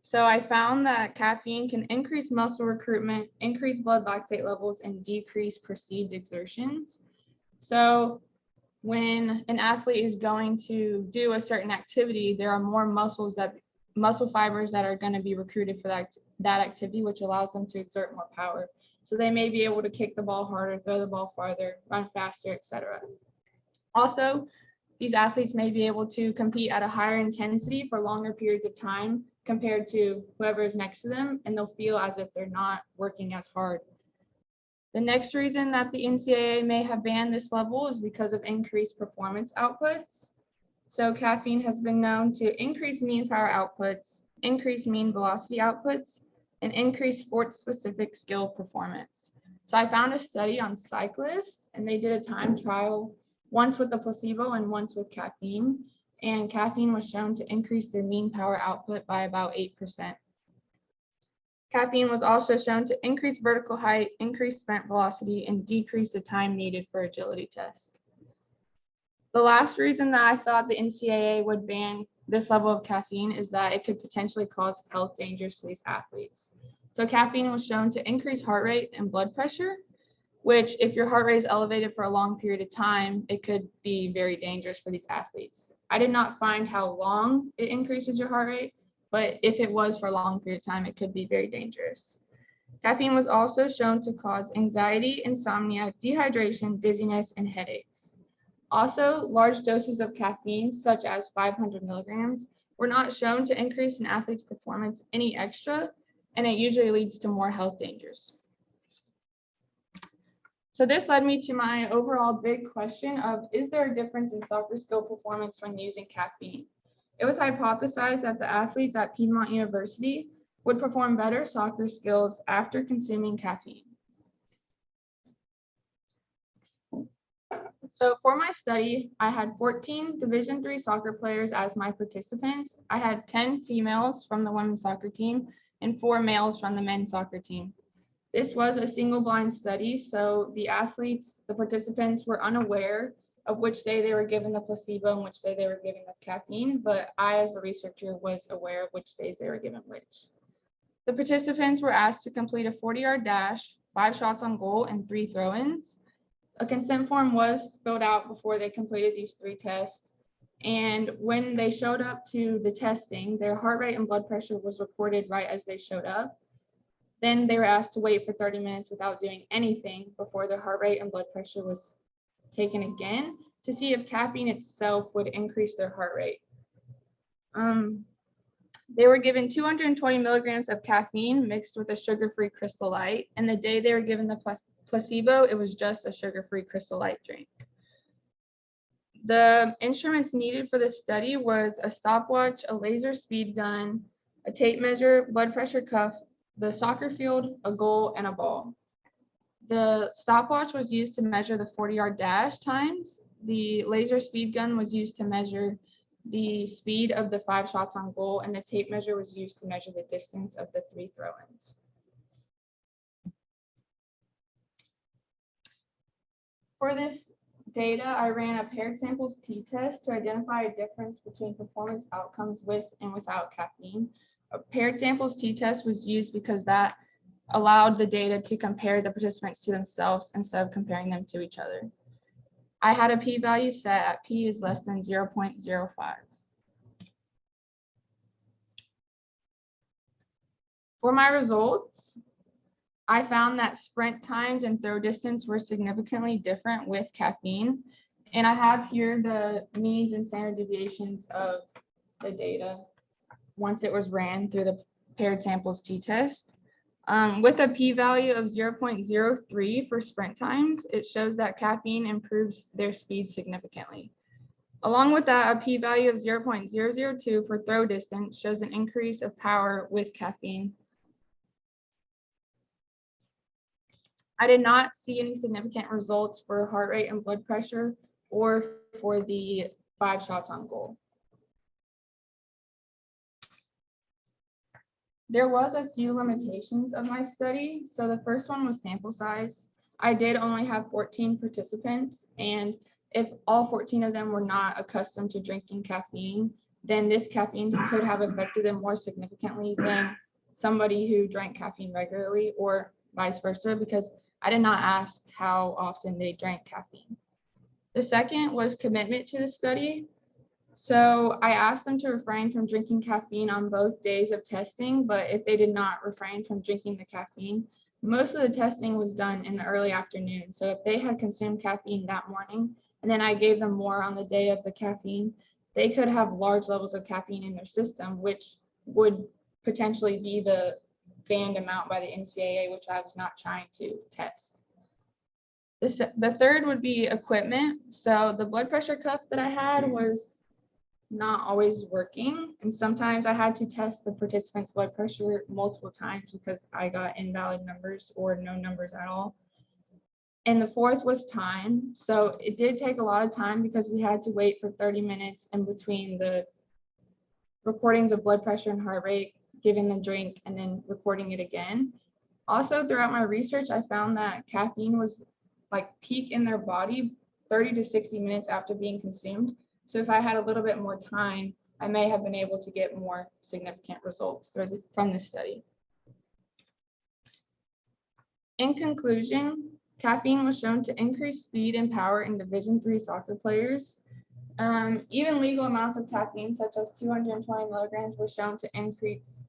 So I found that caffeine can increase muscle recruitment, increase blood lactate levels, and decrease perceived exertions. So when an athlete is going to do a certain activity, there are more muscle fibers that are going to be recruited for that activity, which allows them to exert more power. So they may be able to kick the ball harder, throw the ball farther, run faster, etc. Also, these athletes may be able to compete at a higher intensity for longer periods of time compared to whoever is next to them, and they'll feel as if they're not working as hard. The next reason that the NCAA may have banned this level is because of increased performance outputs. So caffeine has been known to increase mean power outputs, increase mean velocity outputs, and increase sports-specific skill performance. So I found a study on cyclists, and they did a time trial, once with the placebo and once with caffeine, and caffeine was shown to increase their mean power output by about 8%. Caffeine was also shown to increase vertical height, increase sprint velocity, and decrease the time needed for agility test. The last reason that I thought the NCAA would ban this level of caffeine is that it could potentially cause health dangers to these athletes. So caffeine was shown to increase heart rate and blood pressure, which if your heart rate is elevated for a long period of time, it could be very dangerous for these athletes. I did not find how long it increases your heart rate, but if it was for a long period of time, it could be very dangerous. Caffeine was also shown to cause anxiety, insomnia, dehydration, dizziness, and headaches. Also, large doses of caffeine, such as 500 milligrams, were not shown to increase an athlete's performance any extra, and it usually leads to more health dangers. So this led me to my overall big question of, is there a difference in soccer skill performance when using caffeine? It was hypothesized that the athletes at Piedmont University would perform better soccer skills after consuming caffeine. So for my study, I had 14 Division III soccer players as my participants. I had 10 females from the women's soccer team and 4 males from the men's soccer team. This was a single blind study, so the athletes, the participants were unaware of which day they were given the placebo and which day they were given the caffeine, but I, as the researcher, was aware of which days they were given which. The participants were asked to complete a 40-yard dash, 5 shots on goal, and 3 throw-ins. A consent form was filled out before they completed these 3 tests. And when they showed up to the testing, their heart rate and blood pressure was recorded right as they showed up. Then they were asked to wait for 30 minutes without doing anything before their heart rate and blood pressure was taken again to see if caffeine itself would increase their heart rate. They were given 220 milligrams of caffeine mixed with a sugar-free Crystal Light, and the day they were given the placebo, it was just a sugar-free Crystal Light drink. The instruments needed for this study was a stopwatch, a laser speed gun, a tape measure, blood pressure cuff, the soccer field, a goal, and a ball. The stopwatch was used to measure the 40-yard dash times. The laser speed gun was used to measure the speed of the 5 shots on goal, and the tape measure was used to measure the distance of the 3 throw-ins. For this data, I ran a paired samples t-test to identify a difference between performance outcomes with and without caffeine. A paired samples t-test was used because that allowed the data to compare the participants to themselves instead of comparing them to each other. I had a p-value set at p is less than 0.05. For my results, I found that sprint times and throw distance were significantly different with caffeine. And I have here the means and standard deviations of the data once it was ran through the paired samples t-test. With a p-value of 0.03 for sprint times, it shows that caffeine improves their speed significantly. Along with that, a p-value of 0.002 for throw distance shows an increase of power with caffeine. I did not see any significant results for heart rate and blood pressure or for the 5 shots on goal. There was a few limitations of my study. So the first one was sample size. I did only have 14 participants, and if all 14 of them were not accustomed to drinking caffeine, then this caffeine could have affected them more significantly than somebody who drank caffeine regularly, or vice versa, because I did not ask how often they drank caffeine. The second was commitment to the study. So I asked them to refrain from drinking caffeine on both days of testing, but if they did not refrain from drinking the caffeine, most of the testing was done in the early afternoon. So if they had consumed caffeine that morning, and then I gave them more on the day of the caffeine, they could have large levels of caffeine in their system, which would potentially be the banned amount by the NCAA, which I was not trying to test. The third would be equipment. So the blood pressure cuff that I had was not always working, and sometimes I had to test the participant's blood pressure multiple times because I got invalid numbers or no numbers at all. And the fourth was time. So it did take a lot of time because we had to wait for 30 minutes in between the recordings of blood pressure and heart rate, giving the drink, and then recording it again. Also, throughout my research, I found that caffeine was like peak in their body 30 to 60 minutes after being consumed. So if I had a little bit more time, I may have been able to get more significant results from this study. In conclusion, caffeine was shown to increase speed and power in Division III soccer players. Even legal amounts of caffeine, such as 220 milligrams, were shown to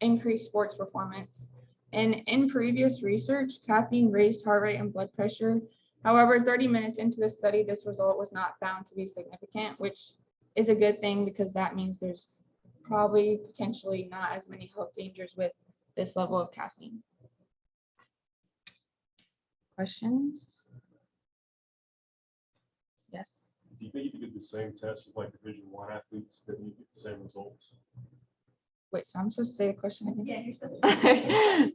increase sports performance. And in previous research, caffeine raised heart rate and blood pressure. However, 30 minutes into the study, this result was not found to be significant, which is a good thing because that means there's probably potentially not as many health dangers with this level of caffeine. Questions? Yes. Do you think you could do the same test with like Division I athletes that you get the same results? wait, so I'm supposed to say the question again? Yeah, you're supposed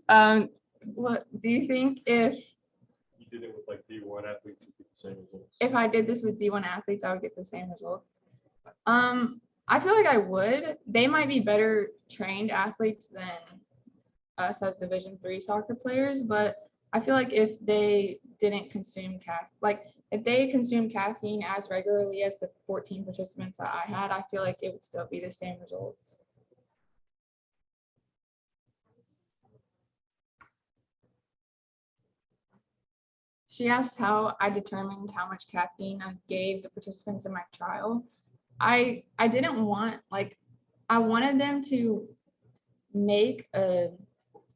to. What do you think You did it with like D1 athletes, you get the same results. if I did this with D1 athletes, I would get the same results? I feel like I would. They might be better trained athletes than us as Division III soccer players, but I feel like if they didn't consume if they consumed caffeine as regularly as the 14 participants that I had, I feel like it would still be the same results. She asked how I determined how much caffeine I gave the participants in my trial. I didn't want, I wanted them to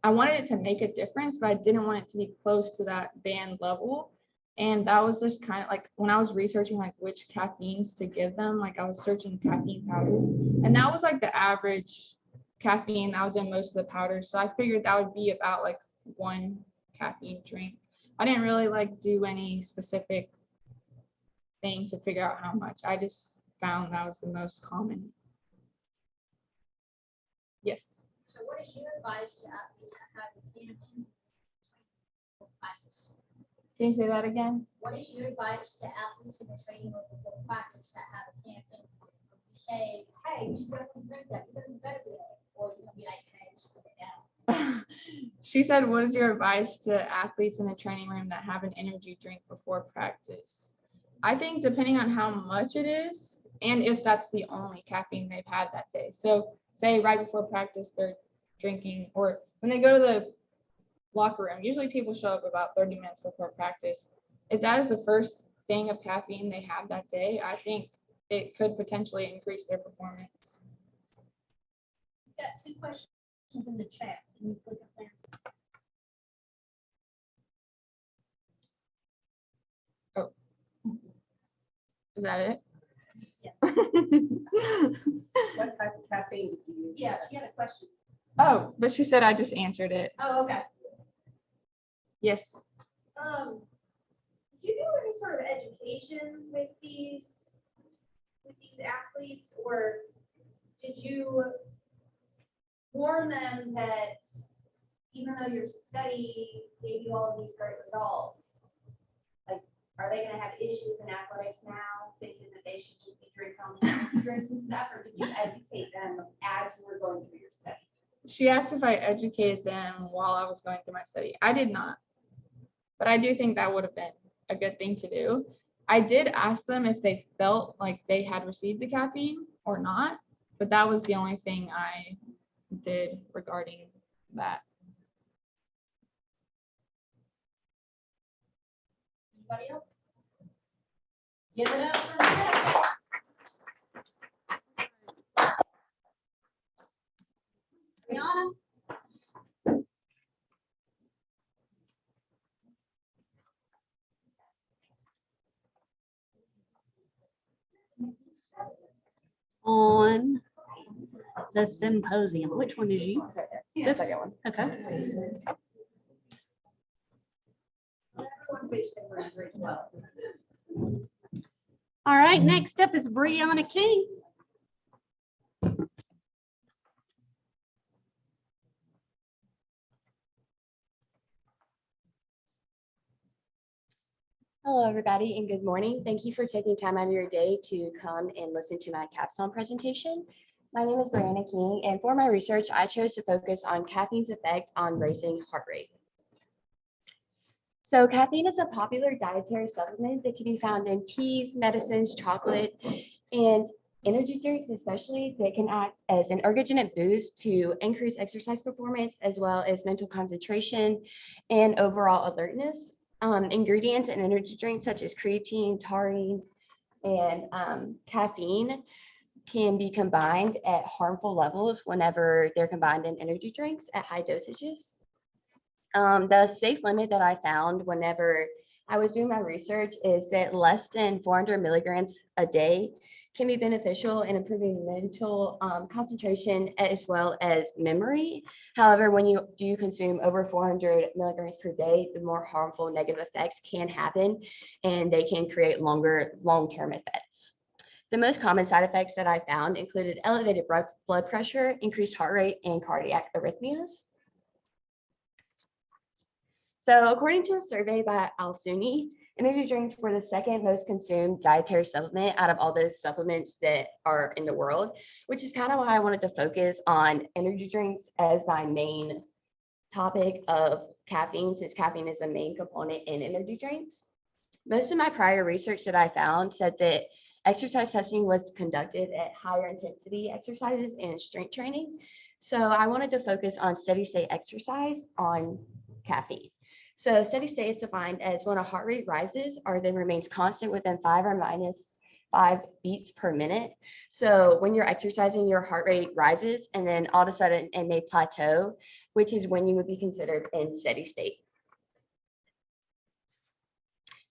I wanted it to make a difference, but I didn't want it to be close to that band level. And that was just kind of like when I was researching like which caffeines to give them, like I was searching caffeine powders, and that was like the average caffeine that was in most of the powders. So I figured that would be about like 1 caffeine drink. I didn't really like do any specific thing to figure out how much. I just found that was the most common. Yes. So what is your advice to athletes that have caffeine practice? Can you say that again? What is your advice to athletes in the training room before practice that have a caffeine? You say, hey, you should definitely drink that. You're gonna be better today. Or you're gonna be like, hey, just put it down. She said, what is your advice to athletes in the training room that have an energy drink before practice? I think depending on how much it is and if that's the only caffeine they've had that day. So say right before practice, they're drinking, or when they go to the locker room, usually people show up about 30 minutes before practice. If that is the first thing of caffeine they have that day, I think it could potentially increase their performance. Got 2 questions in the chat. Can you click up there? Is that it? Yeah. What type of caffeine did you use? Yeah, she had a question. Oh, but she said I just answered it. Oh, okay. Yes. Did you do any sort of education with these athletes, or did you warn them that even though your study gave you all of these great results, like, are they gonna have issues in athletics now, thinking that they should just be drinking all the drinks and stuff, or did you educate them as you were going through your study? She asked if I educated them while I was going through my study. I did not, but I do think that would have been a good thing to do. I did ask them if they felt like they had received the caffeine or not, but that was the only thing I did regarding that. Anybody else? Give it up for Rebecca. Brianna? On the symposium. Which one is you? The second one. Okay. Everyone wished they were in grade 12. All right, next up is Brianna King. Hello, everybody, and good morning. Thank you for taking time out of your day to come and listen to my capstone presentation. My name is Brianna King, and for my research, I chose to focus on caffeine's effect on racing heart rate. So caffeine is a popular dietary supplement that can be found in teas, medicines, chocolate, and energy drinks, especially that can act as an ergogenic boost to increase exercise performance, as well as mental concentration and overall alertness. Ingredients in energy drinks such as creatine, taurine, and caffeine can be combined at harmful levels whenever they're combined in energy drinks at high dosages. The safe limit that I found whenever I was doing my research is that less than 400 milligrams a day can be beneficial in improving mental concentration as well as memory. However, when you do consume over 400 milligrams per day, the more harmful negative effects can happen, and they can create long-term effects. The most common side effects that I found included elevated blood pressure, increased heart rate, and cardiac arrhythmias. So according to a survey by Al-Suni, energy drinks were the second most consumed dietary supplement out of all those supplements that are in the world, which is kind of why I wanted to focus on energy drinks as my main topic of caffeine, since caffeine is a main component in energy drinks. Most of my prior research that I found said that exercise testing was conducted at higher intensity exercises and strength training. So I wanted to focus on steady state exercise on caffeine. So steady state is defined as when a heart rate rises or then remains constant within 5 or minus 5 beats per minute. So when you're exercising, your heart rate rises and then all of a sudden it may plateau, which is when you would be considered in steady state.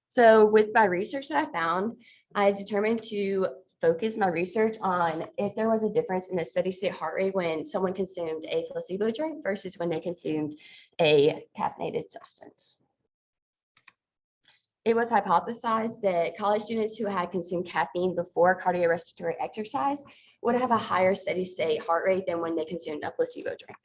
So with my research that I found, I determined to focus my research on if there was a difference in the steady state heart rate when someone consumed a placebo drink versus when they consumed a caffeinated substance. It was hypothesized that college students who had consumed caffeine before cardiorespiratory exercise would have a higher steady state heart rate than when they consumed a placebo drink.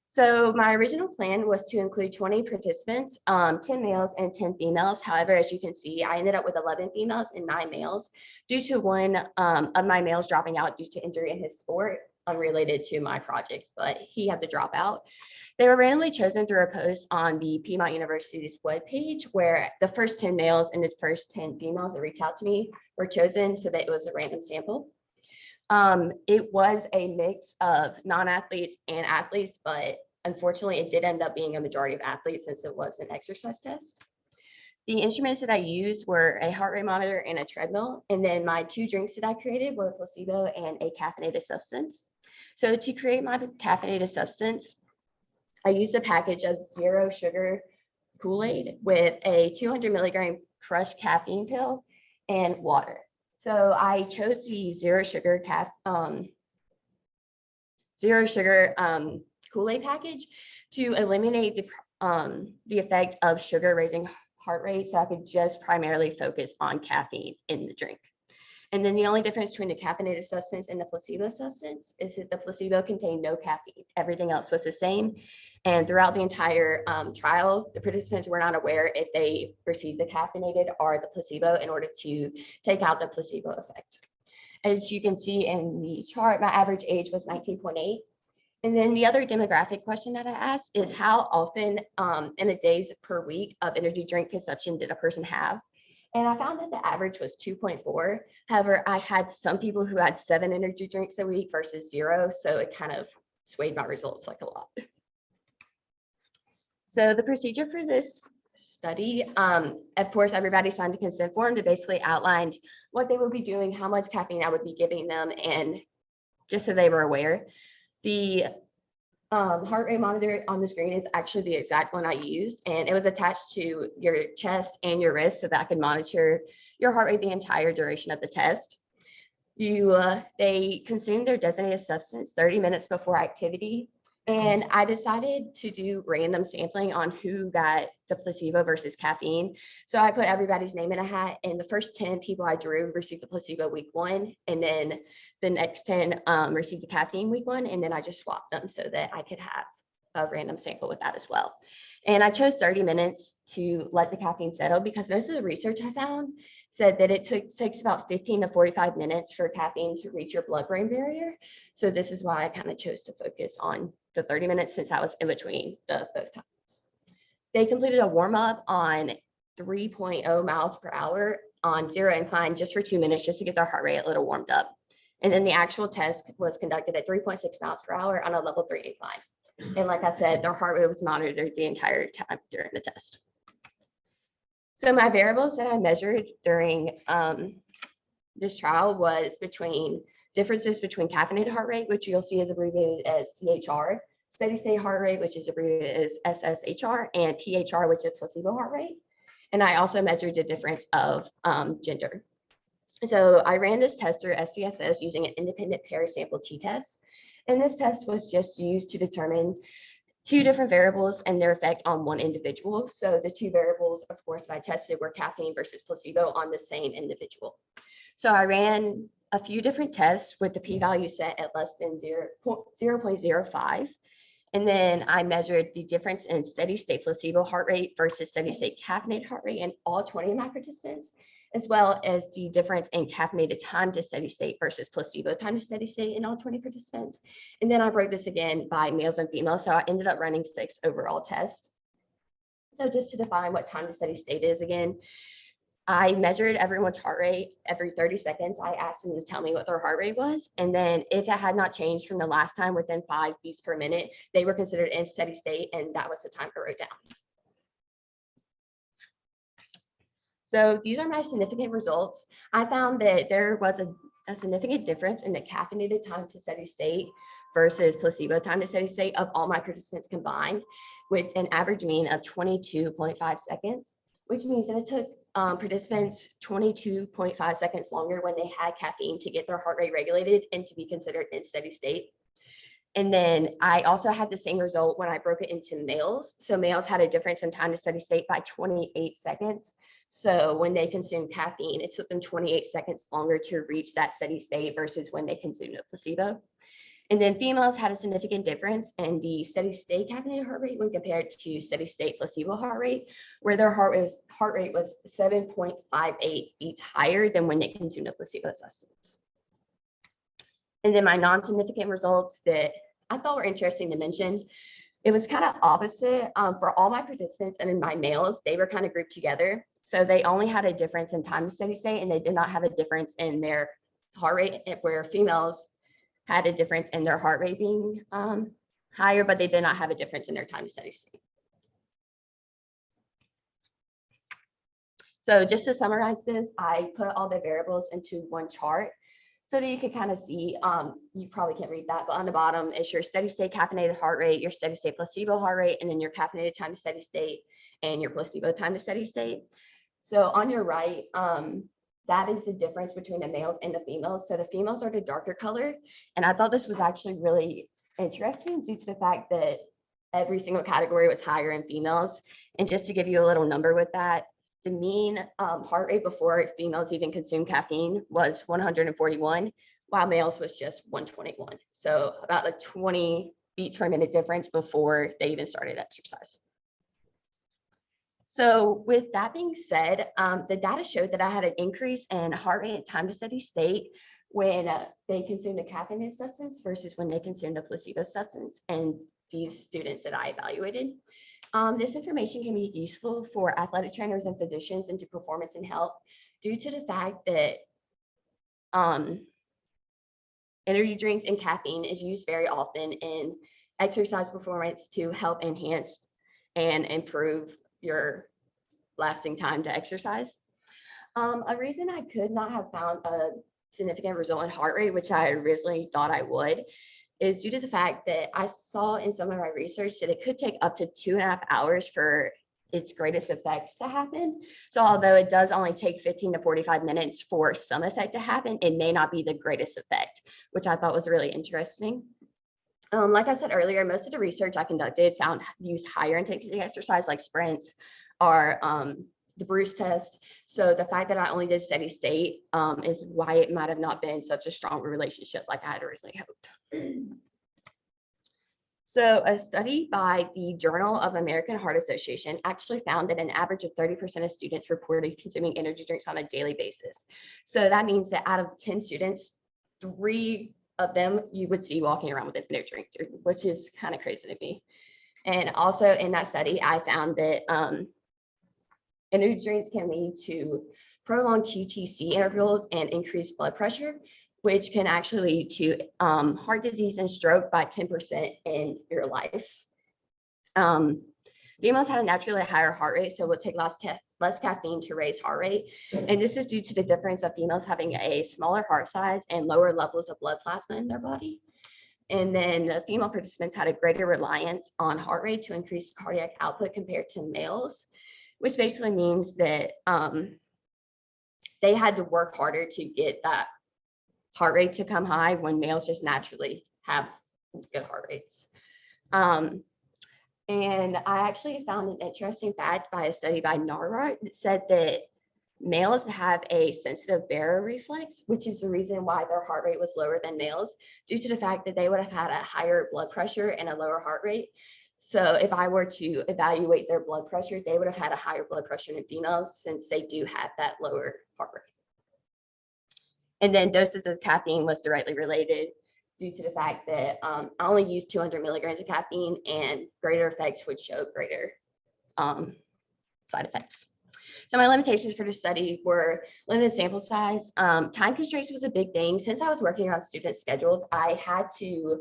So my original plan was to include 20 participants, 10 males and 10 females. However, as you can see, I ended up with 11 females and 9 males due to one of my males dropping out due to injury in his sport, unrelated to my project, but he had to drop out. They were randomly chosen through a post on the Piedmont University's webpage, where the first 10 males and the first 10 females that reached out to me were chosen so that it was a random sample. It was a mix of non-athletes and athletes, but unfortunately it did end up being a majority of athletes since it was an exercise test. The instruments that I used were a heart rate monitor and a treadmill. And then my 2 drinks that I created were a placebo and a caffeinated substance. So to create my caffeinated substance, I used a package of 0 sugar Kool-Aid with a 200 milligram crushed caffeine pill and water. So I chose the 0 sugar Kool-Aid package to eliminate the effect of sugar raising heart rate, so I could just primarily focus on caffeine in the drink. And then the only difference between the caffeinated substance and the placebo substance is that the placebo contained no caffeine. Everything else was the same. And throughout the entire trial, the participants were not aware if they received the caffeinated or the placebo in order to take out the placebo effect. As you can see in the chart, my average age was 19.8. And then the other demographic question that I asked is how often in a days per week of energy drink consumption did a person have? And I found that the average was 2.4. However, I had some people who had 7 energy drinks a week versus 0. So it kind of swayed my results like a lot. So the procedure for this study, of course, everybody signed a consent form that basically outlined what they would be doing, how much caffeine I would be giving them, and just so they were aware. The heart rate monitor on the screen is actually the exact one I used, and it was attached to your chest and your wrist so that I could monitor your heart rate the entire duration of the test. They consumed their designated substance 30 minutes before activity, and I decided to do random sampling on who got the placebo versus caffeine. So I put everybody's name in a hat, and the first 10 people I drew received the placebo week 1, and then the next 10 received the caffeine week 1, and then I just swapped them so that I could have a random sample with that as well. And I chose 30 minutes to let the caffeine settle because most of the research I found said that it takes about 15 to 45 minutes for caffeine to reach your blood-brain barrier. So this is why I kind of chose to focus on the 30 minutes since I was in between both times. They completed a warm-up on 3.0 miles per hour on 0 incline just for 2 minutes, just to get their heart rate a little warmed up. And then the actual test was conducted at 3.6 miles per hour on a level 3 incline. And like I said, their heart rate was monitored the entire time during the test. So my variables that I measured during this trial was differences between caffeinated heart rate, which you'll see is abbreviated as CHR, steady state heart rate, which is abbreviated as SSHR, and PHR, which is placebo heart rate. And I also measured the difference of gender. So I ran this test through SPSS using an independent parasample t-test. And this test was just used to determine two different variables and their effect on one individual. So the two variables, of course, that I tested were caffeine versus placebo on the same individual. So I ran a few different tests with the p-value set at less than 0.05. And then I measured the difference in steady state placebo heart rate versus steady state caffeinated heart rate in all 20 of my participants, as well as the difference in caffeinated time to steady state versus placebo time to steady state in all 20 participants. And then I broke this again by males and females. So I ended up running 6 overall tests. So just to define what time to steady state is again, I measured everyone's heart rate every 30 seconds. I asked them to tell me what their heart rate was. And then if it had not changed from the last time within 5 beats per minute, they were considered in steady state. And that was the time I wrote down. So these are my significant results. I found that there was a significant difference in the caffeinated time to steady state versus placebo time to steady state of all my participants combined, with an average mean of 22.5 seconds, which means that it took participants 22.5 seconds longer when they had caffeine to get their heart rate regulated and to be considered in steady state. And then I also had the same result when I broke it into males. So males had a difference in time to steady state by 28 seconds. So when they consumed caffeine, it took them 28 seconds longer to reach that steady state versus when they consumed a placebo. And then females had a significant difference in the steady state caffeinated heart rate when compared to steady state placebo heart rate, where their heart rate was 7.58 beats higher than when they consumed a placebo substance. And then my non-significant results that I thought were interesting to mention, it was kind of opposite for all my participants, and in my males, they were kind of grouped together. So they only had a difference in time to steady state, and they did not have a difference in their heart rate, where females had a difference in their heart rate being higher, but they did not have a difference in their time to steady state. So just to summarize this, I put all the variables into one chart so that you can kind of see, you probably can't read that, but on the bottom is your steady state caffeinated heart rate, your steady state placebo heart rate, and then your caffeinated time to steady state and your placebo time to steady state. So on your right, that is the difference between the males and the females. So the females are the darker color. And I thought this was actually really interesting due to the fact that every single category was higher in females. And just to give you a little number with that, the mean heart rate before females even consumed caffeine was 141, while males was just 121. So about a 20 beats per minute difference before they even started exercise. So with that being said, the data showed that I had an increase in heart rate and time to steady state when they consumed a caffeinated substance versus when they consumed a placebo substance in these students that I evaluated. This information can be useful for athletic trainers and physicians into performance and health due to the fact that energy drinks and caffeine is used very often in exercise performance to help enhance and improve your lasting time to exercise. A reason I could not have found a significant result in heart rate, which I originally thought I would, is due to the fact that I saw in some of my research that it could take up to 2.5 hours for its greatest effects to happen. So although it does only take 15 to 45 minutes for some effect to happen, it may not be the greatest effect, which I thought was really interesting. Like I said earlier, most of the research I conducted found use higher intensity exercise like sprints or the Bruce test. So the fact that I only did steady state is why it might have not been such a strong relationship like I had originally hoped. So a study by the Journal of American Heart Association actually found that an average of 30% of students reported consuming energy drinks on a daily basis. So that means that out of 10 students, 3 of them you would see walking around with an energy drink, which is kind of crazy to me. And also in that study, I found that energy drinks can lead to prolonged QTc intervals and increased blood pressure, which can actually lead to heart disease and stroke by 10% in your life. Females had a naturally higher heart rate, so it would take less caffeine to raise heart rate. And this is due to the difference of females having a smaller heart size and lower levels of blood plasma in their body. And then the female participants had a greater reliance on heart rate to increase cardiac output compared to males, which basically means that they had to work harder to get that heart rate to come high when males just naturally have good heart rates. And I actually found an interesting fact by a study by Narvart that said that males have a sensitive bearer reflex, which is the reason why their heart rate was lower than males, due to the fact that they would have had a higher blood pressure and a lower heart rate. So if I were to evaluate their blood pressure, they would have had a higher blood pressure than females since they do have that lower heart rate. And then doses of caffeine was directly related due to the fact that I only used 200 milligrams of caffeine, and greater effects would show greater side effects. So my limitations for the study were limited sample size. Time constraints was a big thing. Since I was working on student schedules, I had to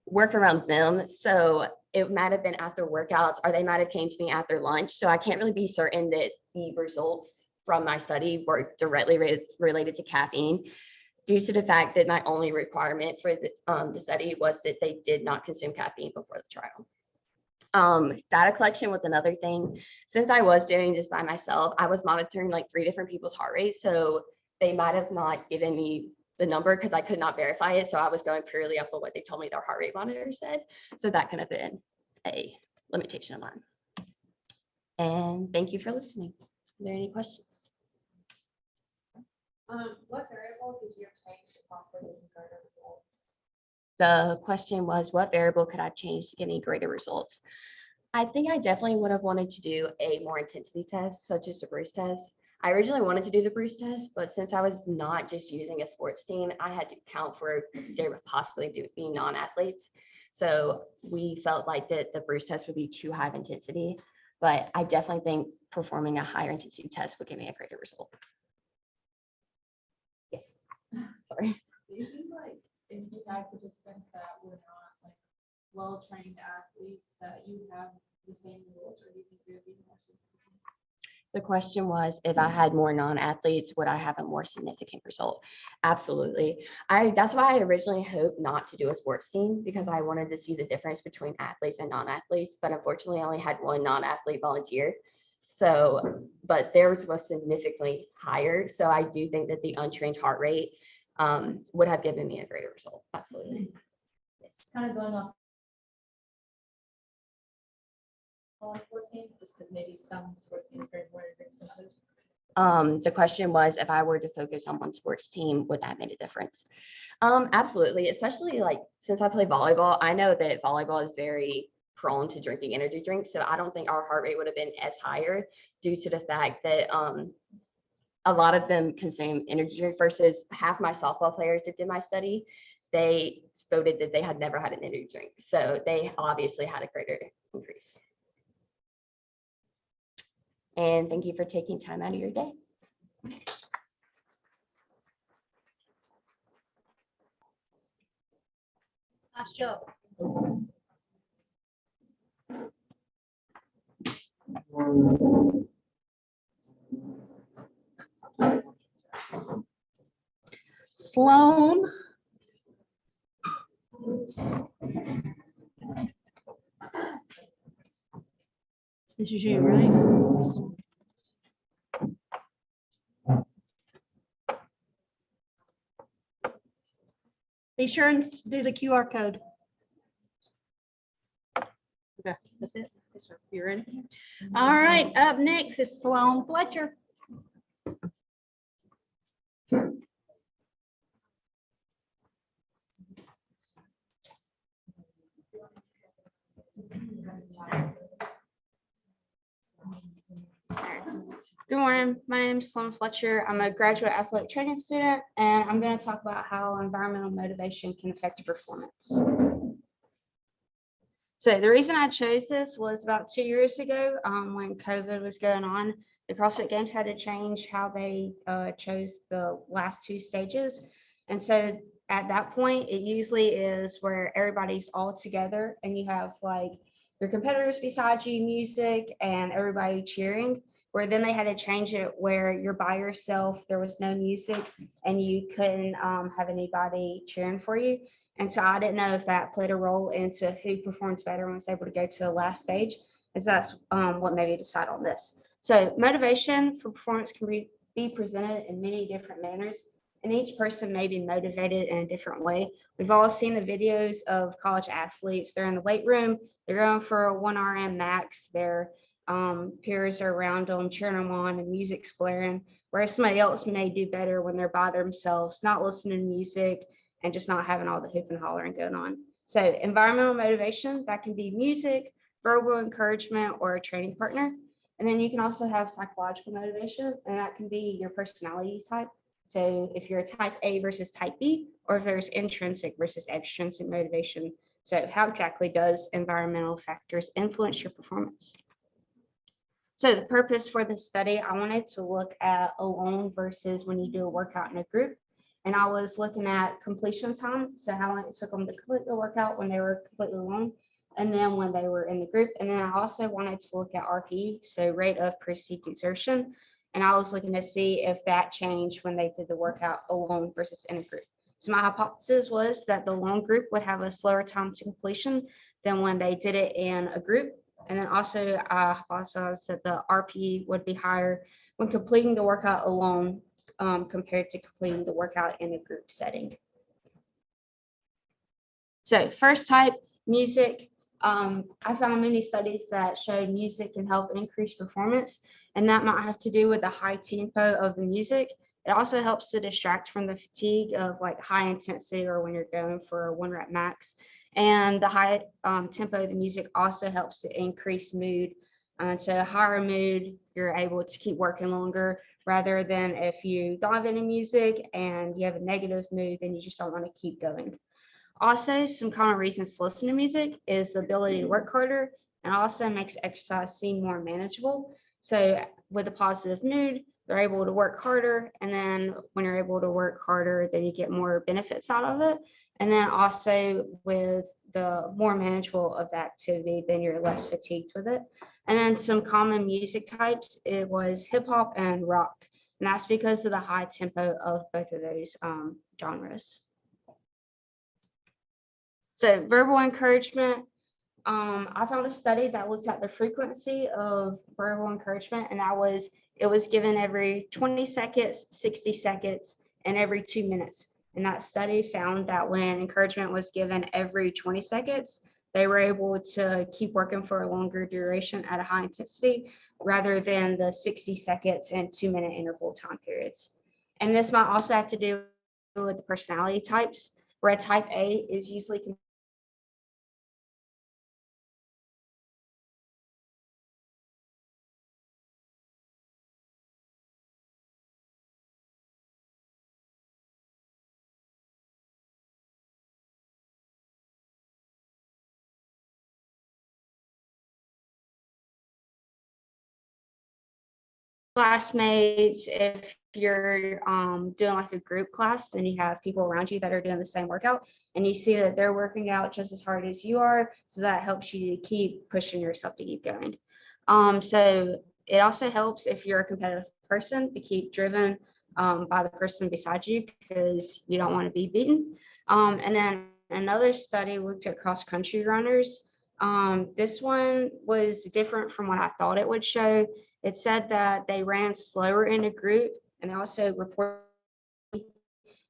work around them. So it might have been after workouts, or they might have came to me after lunch. So I can't really be certain that the results from my study were directly related to caffeine, due to the fact that my only requirement for the study was that they did not consume caffeine before the trial. Data collection was another thing. Since I was doing this by myself, I was monitoring like 3 different people's heart rates. So they might have not given me the number because I could not verify it. So I was going purely off of what they told me their heart rate monitor said. So that could have been a limitation of mine. And thank you for listening. Are there any questions? What variable did you change to possibly get greater results? The question was, what variable could I change to get me greater results? I think I definitely would have wanted to do a more intensity test, such as the Bruce test. I originally wanted to do the Bruce test, but since I was not just using a sports team, I had to count for there possibly being non-athletes. So we felt like that the Bruce test would be too high of intensity, but I definitely think performing a higher intensity test would give me a greater result. Yes, sorry. Do you think like if you had participants that were not like well-trained athletes, that you have the same results, or do you think there would be more significant? The question was, if I had more non-athletes, would I have a more significant result? Absolutely. That's why I originally hoped not to do a sports team, because I wanted to see the difference between athletes and non-athletes, but unfortunately I only had one non-athlete volunteer. So, but theirs was significantly higher. So I do think that the untrained heart rate would have given me a greater result. Absolutely. It's kind of going off on sports teams, just because maybe some sports teams are more advanced than others. The question was, if I were to focus on one sports team, would that make a difference? Absolutely, especially like since I play volleyball, I know that volleyball is very prone to drinking energy drinks. So I don't think our heart rate would have been as higher, due to the fact that a lot of them consume energy drink, versus half my softball players that did my study, they voted that they had never had an energy drink. So they obviously had a greater increase. And thank you for taking time out of your day. Nice job. Sloan. This is you, right? Be sure and do the QR code. Okay, that's it. Yes, sir. You ready? All right, up next is Sloan Fletcher. Good morning. My name is Sloan Fletcher. I'm a graduate athletic training student, and I'm going to talk about how environmental motivation can affect your performance. So the reason I chose this was about 2 years ago, when COVID was going on. The CrossFit Games had to change how they chose the last 2 stages. And so at that point, it usually is where everybody's all together and you have like your competitors beside you, music, and everybody cheering. Where then they had to change it where you're by yourself, there was no music, and you couldn't have anybody cheering for you. And so I didn't know if that played a role into who performs better and was able to go to the last stage, as that's what made me decide on this. So motivation for performance can be presented in many different manners. and each person may be motivated in a different way. We've all seen the videos of college athletes. They're in the weight room, they're going for a 1 RM max. Their peers are around them, cheering them on, and music's blaring. Whereas somebody else may do better when they're by themselves, not listening to music and just not having all the hoop and hollering going on. So environmental motivation, that can be music, verbal encouragement, or a training partner. And then you can also have psychological motivation, and that can be your personality type. So if you're a type A versus type B, or if there's intrinsic versus extrinsic motivation. So how exactly does environmental factors influence your performance? So the purpose for this study, I wanted to look at alone versus when you do a workout in a group. And I was looking at completion time, so how long it took them to complete the workout when they were completely alone, and then when they were in the group. And then I also wanted to look at RPE, so rate of perceived exertion. And I was looking to see if that changed when they did the workout alone versus in a group. So my hypothesis was that the lone group would have a slower time to completion than when they did it in a group. And then also I hypothesized that the RPE would be higher when completing the workout alone compared to completing the workout in a group setting. So first type, music. I found many studies that showed music can help increase performance, and that might have to do with the high tempo of the music. It also helps to distract from the fatigue of like high intensity or when you're going for a 1 rep max. And the high tempo of the music also helps to increase mood. So higher mood, you're able to keep working longer, rather than if you don't have any music and you have a negative mood, then you just don't want to keep going. Also, some common reasons to listen to music is the ability to work harder, and also makes exercise seem more manageable. So with a positive mood, they're able to work harder. And then when you're able to work harder, then you get more benefits out of it. And then also with the more manageable of the activity, then you're less fatigued with it. And then some common music types, it was hip hop and rock. And that's because of the high tempo of both of those genres. So verbal encouragement, I found a study that looked at the frequency of verbal encouragement, and it was given every 20 seconds, 60 seconds, and every 2 minutes. And that study found that when encouragement was given every 20 seconds, they were able to keep working for a longer duration at a high intensity, rather than the 60 seconds and 2 minute interval time periods. And this might also have to do with the personality types, where a type A is usually classmates. If you're doing like a group class, then you have people around you that are doing the same workout, and you see that they're working out just as hard as you are, so that helps you to keep pushing yourself to keep going. So it also helps if you're a competitive person to keep driven by the person beside you, because you don't want to be beaten. And then another study looked at cross-country runners. This one was different from what I thought it would show. It said that they ran slower in a group, and they also reported,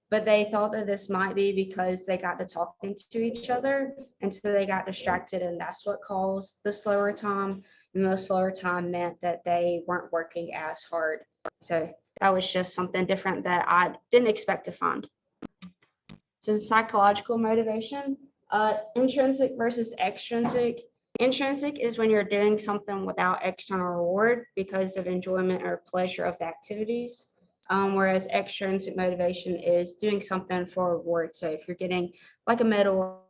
but they thought that this might be because they got to talking to each other, and so they got distracted, and that's what caused the slower time. And the slower time meant that they weren't working as hard. So that was just something different that I didn't expect to find. So psychological motivation, intrinsic versus extrinsic. Intrinsic is when you're doing something without external reward because of enjoyment or pleasure of the activities. Whereas extrinsic motivation is doing something for reward. So if you're getting like a medal,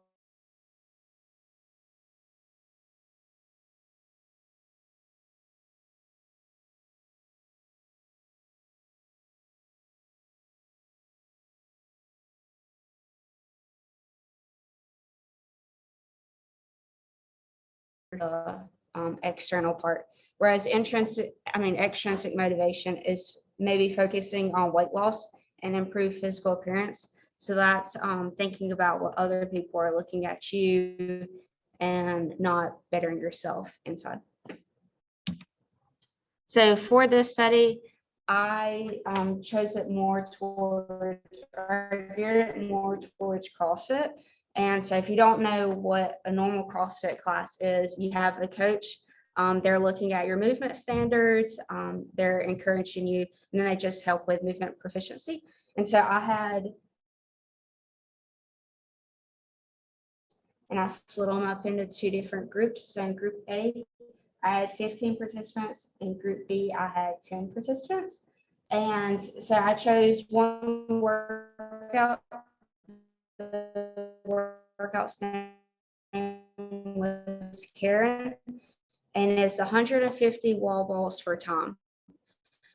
the external part. Whereas extrinsic motivation is maybe focusing on weight loss and improve physical appearance. So that's thinking about what other people are looking at you and not bettering yourself inside. So for this study, I chose it more towards, or geared it more towards CrossFit. And so if you don't know what a normal CrossFit class is, you have a coach. They're looking at your movement standards. They're encouraging you, and then they just help with movement proficiency. And so I split them up into 2 different groups. So in group A, I had 15 participants. In group B, I had 10 participants. And so I chose one workout. The workout's name was Karen, and it's 150 wall balls for Tom.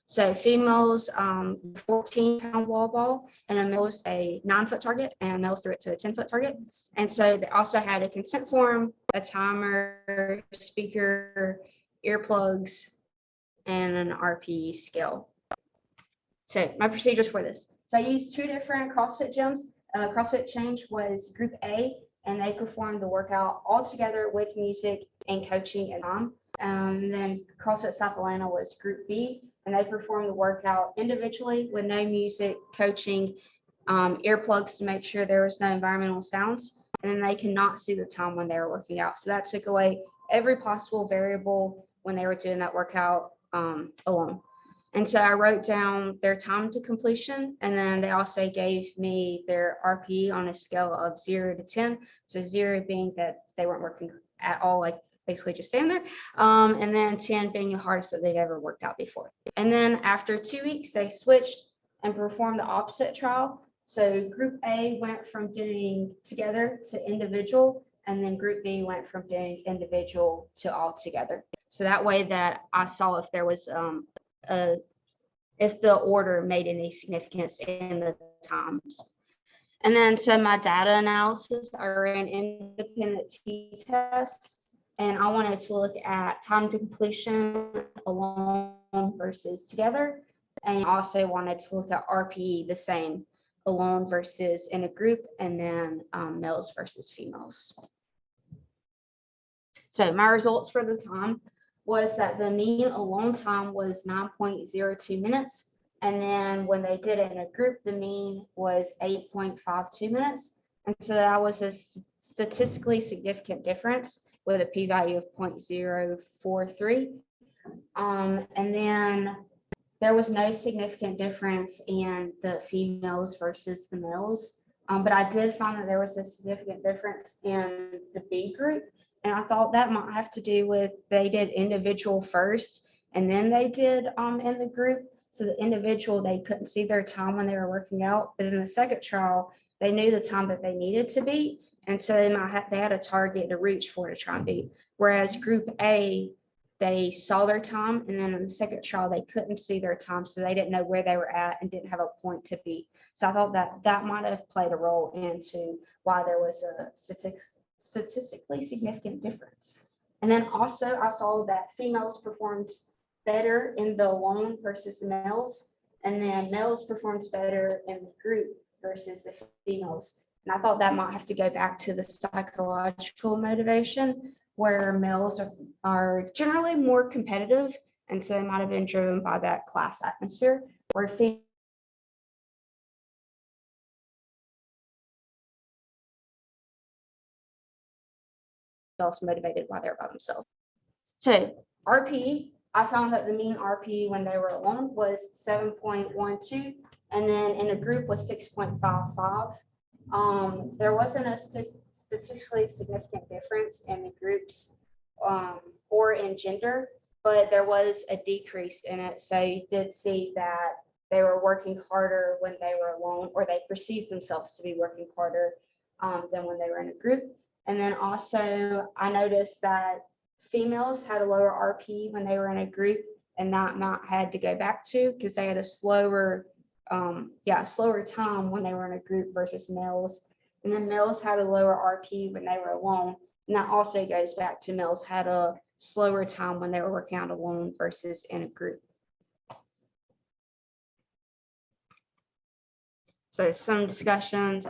So females, 14-pound wall ball, and a male's a 9-foot target, and males threw it to a 10-foot target. And so they also had a consent form, a timer, speaker, earplugs, and an RPE scale. So my procedures for this. So I used 2 different CrossFit gyms. CrossFit Change was group A, and they performed the workout all together with music and coaching and Tom. Then CrossFit South Atlanta was group B, and they performed the workout individually with no music, coaching, earplugs to make sure there was no environmental sounds, and then they cannot see the time when they were working out. So that took away every possible variable when they were doing that workout alone. And so I wrote down their time to completion, and then they also gave me their RPE on a scale of 0 to 10. So 0 being that they weren't working at all, like basically just stand there. And then 10 being the hardest that they'd ever worked out before. And then after 2 weeks, they switched and performed the opposite trial. So group A went from doing together to individual, and then group B went from doing individual to all together. So that way that I saw if there was if the order made any significance in the times. And then so my data analysis, I ran independent t-tests, and I wanted to look at time to completion alone versus together, and also wanted to look at RPE the same, alone versus in a group, and then males versus females. So my results for the time was that the mean alone time was 9.02 minutes. And then when they did it in a group, the mean was 8.52 minutes. And so that was a statistically significant difference with a p-value of 0.043. And then there was no significant difference in the females versus the males. But I did find that there was a significant difference in the B group. And I thought that might have to do with they did individual first, and then they did in the group. So the individual, they couldn't see their time when they were working out. But in the second trial, they knew the time that they needed to beat. And so they had a target to reach for to try and beat. Whereas group A, they saw their time, and then in the second trial, they couldn't see their time. So they didn't know where they were at and didn't have a point to beat. So I thought that might have played a role into why there was a statistically significant difference. And then also I saw that females performed better in the alone versus the males, and then males performed better in the group versus the females. And I thought that might have to go back to the psychological motivation, where males are generally more competitive, and so they might have been driven by that class atmosphere, where females motivated while they're by themselves. So RPE, I found that the mean RPE when they were alone was 7.12, and then in a group was 6.55. There wasn't a statistically significant difference in the groups or in gender, but there was a decrease in it. So you did see that they were working harder when they were alone, or they perceived themselves to be working harder than when they were in a group. And then also I noticed that females had a lower RP when they were in a group, and that might had to go back to because they had a slower time when they were in a group versus males. And then males had a lower RP when they were alone. And that also goes back to males had a slower time when they were working out alone versus in a group. So some discussions.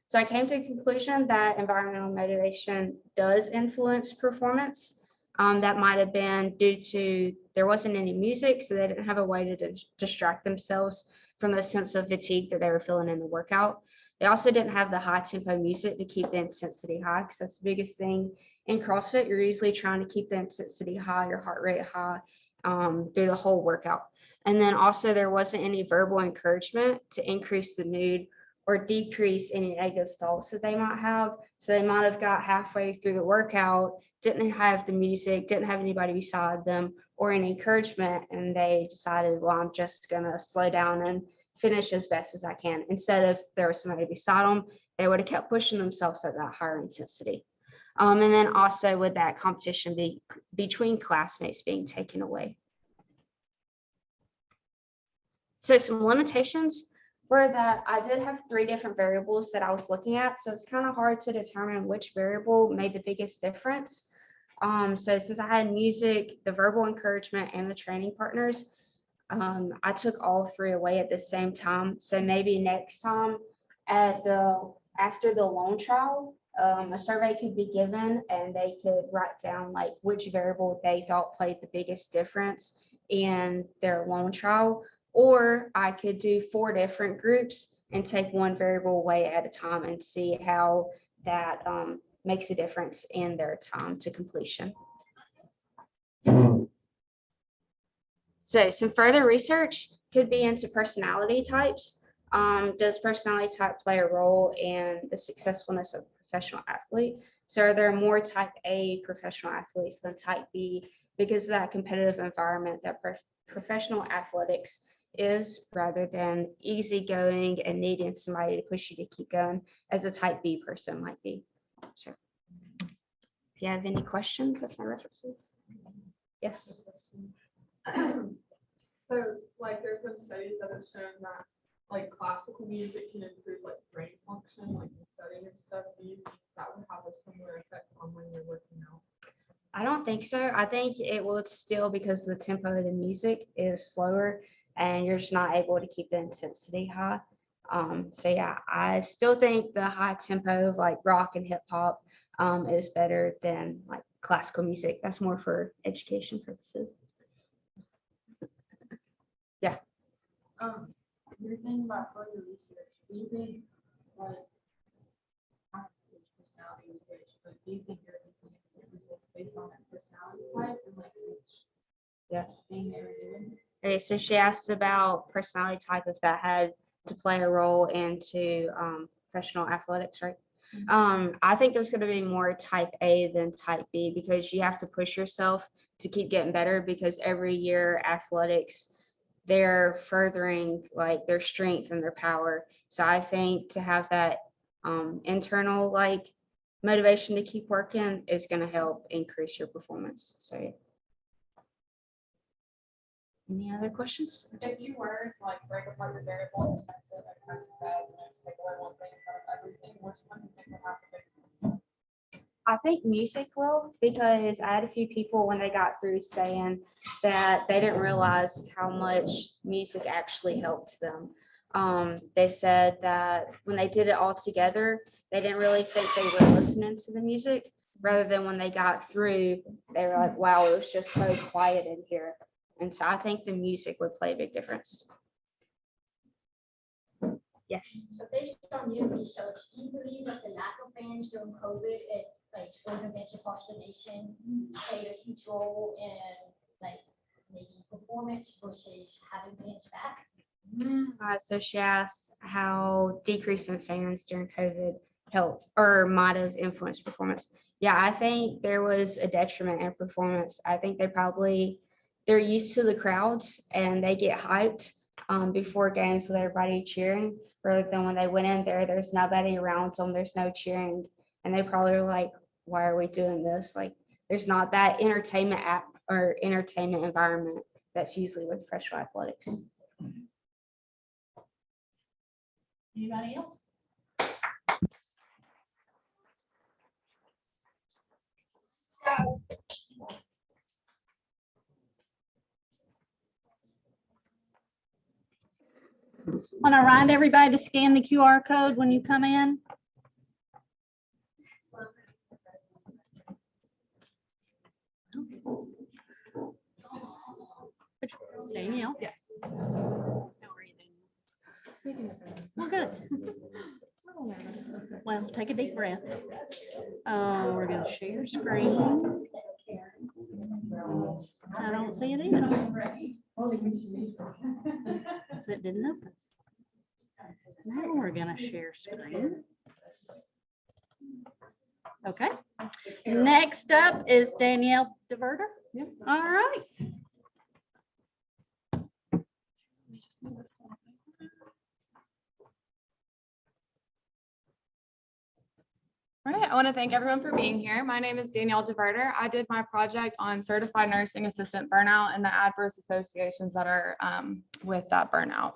So I came to the conclusion that environmental motivation does influence performance. That might have been due to there wasn't any music, so they didn't have a way to distract themselves from the sense of fatigue that they were feeling in the workout. They also didn't have the high tempo music to keep the intensity high, because that's the biggest thing in CrossFit. You're usually trying to keep the intensity high, your heart rate high through the whole workout. And then also there wasn't any verbal encouragement to increase the mood or decrease any negative thoughts that they might have. So they might have got halfway through the workout, didn't have the music, didn't have anybody beside them or any encouragement, and they decided, well, I'm just gonna slow down and finish as best as I can. Instead of there was somebody beside them, they would have kept pushing themselves at that higher intensity. And then also with that competition between classmates being taken away. So some limitations were that I did have 3 different variables that I was looking at. So it's kind of hard to determine which variable made the biggest difference. So since I had music, the verbal encouragement, and the training partners, I took all 3 away at the same time. So maybe next time after the loan trial, a survey could be given and they could write down like which variable they thought played the biggest difference in their loan trial. Or I could do 4 different groups and take 1 variable away at a time and see how that makes a difference in their time to completion. So some further research could be into personality types. Does personality type play a role in the successfulness of a professional athlete? So are there more type A professional athletes than type B because of that competitive environment that professional athletics is, rather than easygoing and needing somebody to push you to keep going as a type B person might be? Sure. If you have any questions, that's my references. Yes. So like there's been studies that have shown that like classical music can improve like brain function, like in studying and stuff. Do you think that would have a similar effect on when you're working out? I don't think so. I think it will still, because the tempo of the music is slower and you're just not able to keep the intensity high. So yeah, I still think the high tempo of like rock and hip hop is better than like classical music. That's more for education purposes. Yeah. You're thinking about further research. Do you think like I don't know which personality is which, but do you think there is any results based on that personality type and like which thing they were doing? Okay, so she asked about personality type, if that had to play a role into professional athletics, right? I think there's going to be more type A than type B, because you have to push yourself to keep getting better, because every year athletics, they're furthering like their strength and their power. So I think to have that internal like motivation to keep working is going to help increase your performance. So any other questions? If you were to like break apart the variable and test it, like how you said, and just take away one thing from everything, which one do you think would have to fix? I think music will, because I had a few people when they got through saying that they didn't realize how much music actually helped them. They said that when they did it all together, they didn't really think they were listening to the music, rather than when they got through, they were like, wow, it was just so quiet in here. And so I think the music would play a big difference. Yes. So based on your research, do you believe that the lack of fans during COVID at like sporting events across the nation played a huge role in like maybe performance versus having fans back? So she asked how decreasing fans during COVID helped or might have influenced performance. Yeah, I think there was a detriment in performance. I think they're used to the crowds and they get hyped before games with everybody cheering, rather than when they went in there, there's nobody around them, there's no cheering. And they probably were like, why are we doing this? Like, there's not that entertainment app or entertainment environment that's usually with professional athletics. Anybody else? Want to remind everybody to scan the QR code when you come in? Danielle? Yes. How are you doing? Well, good. Well, take a deep breath. We're gonna share screen. I don't see it either. It didn't open. Now we're gonna share screen. Okay. Next up is Danielle DeVerter. All right. All right, I want to thank everyone for being here. My name is Danielle DeVerter. I did my project on certified nursing assistant burnout and the adverse associations that are with that burnout.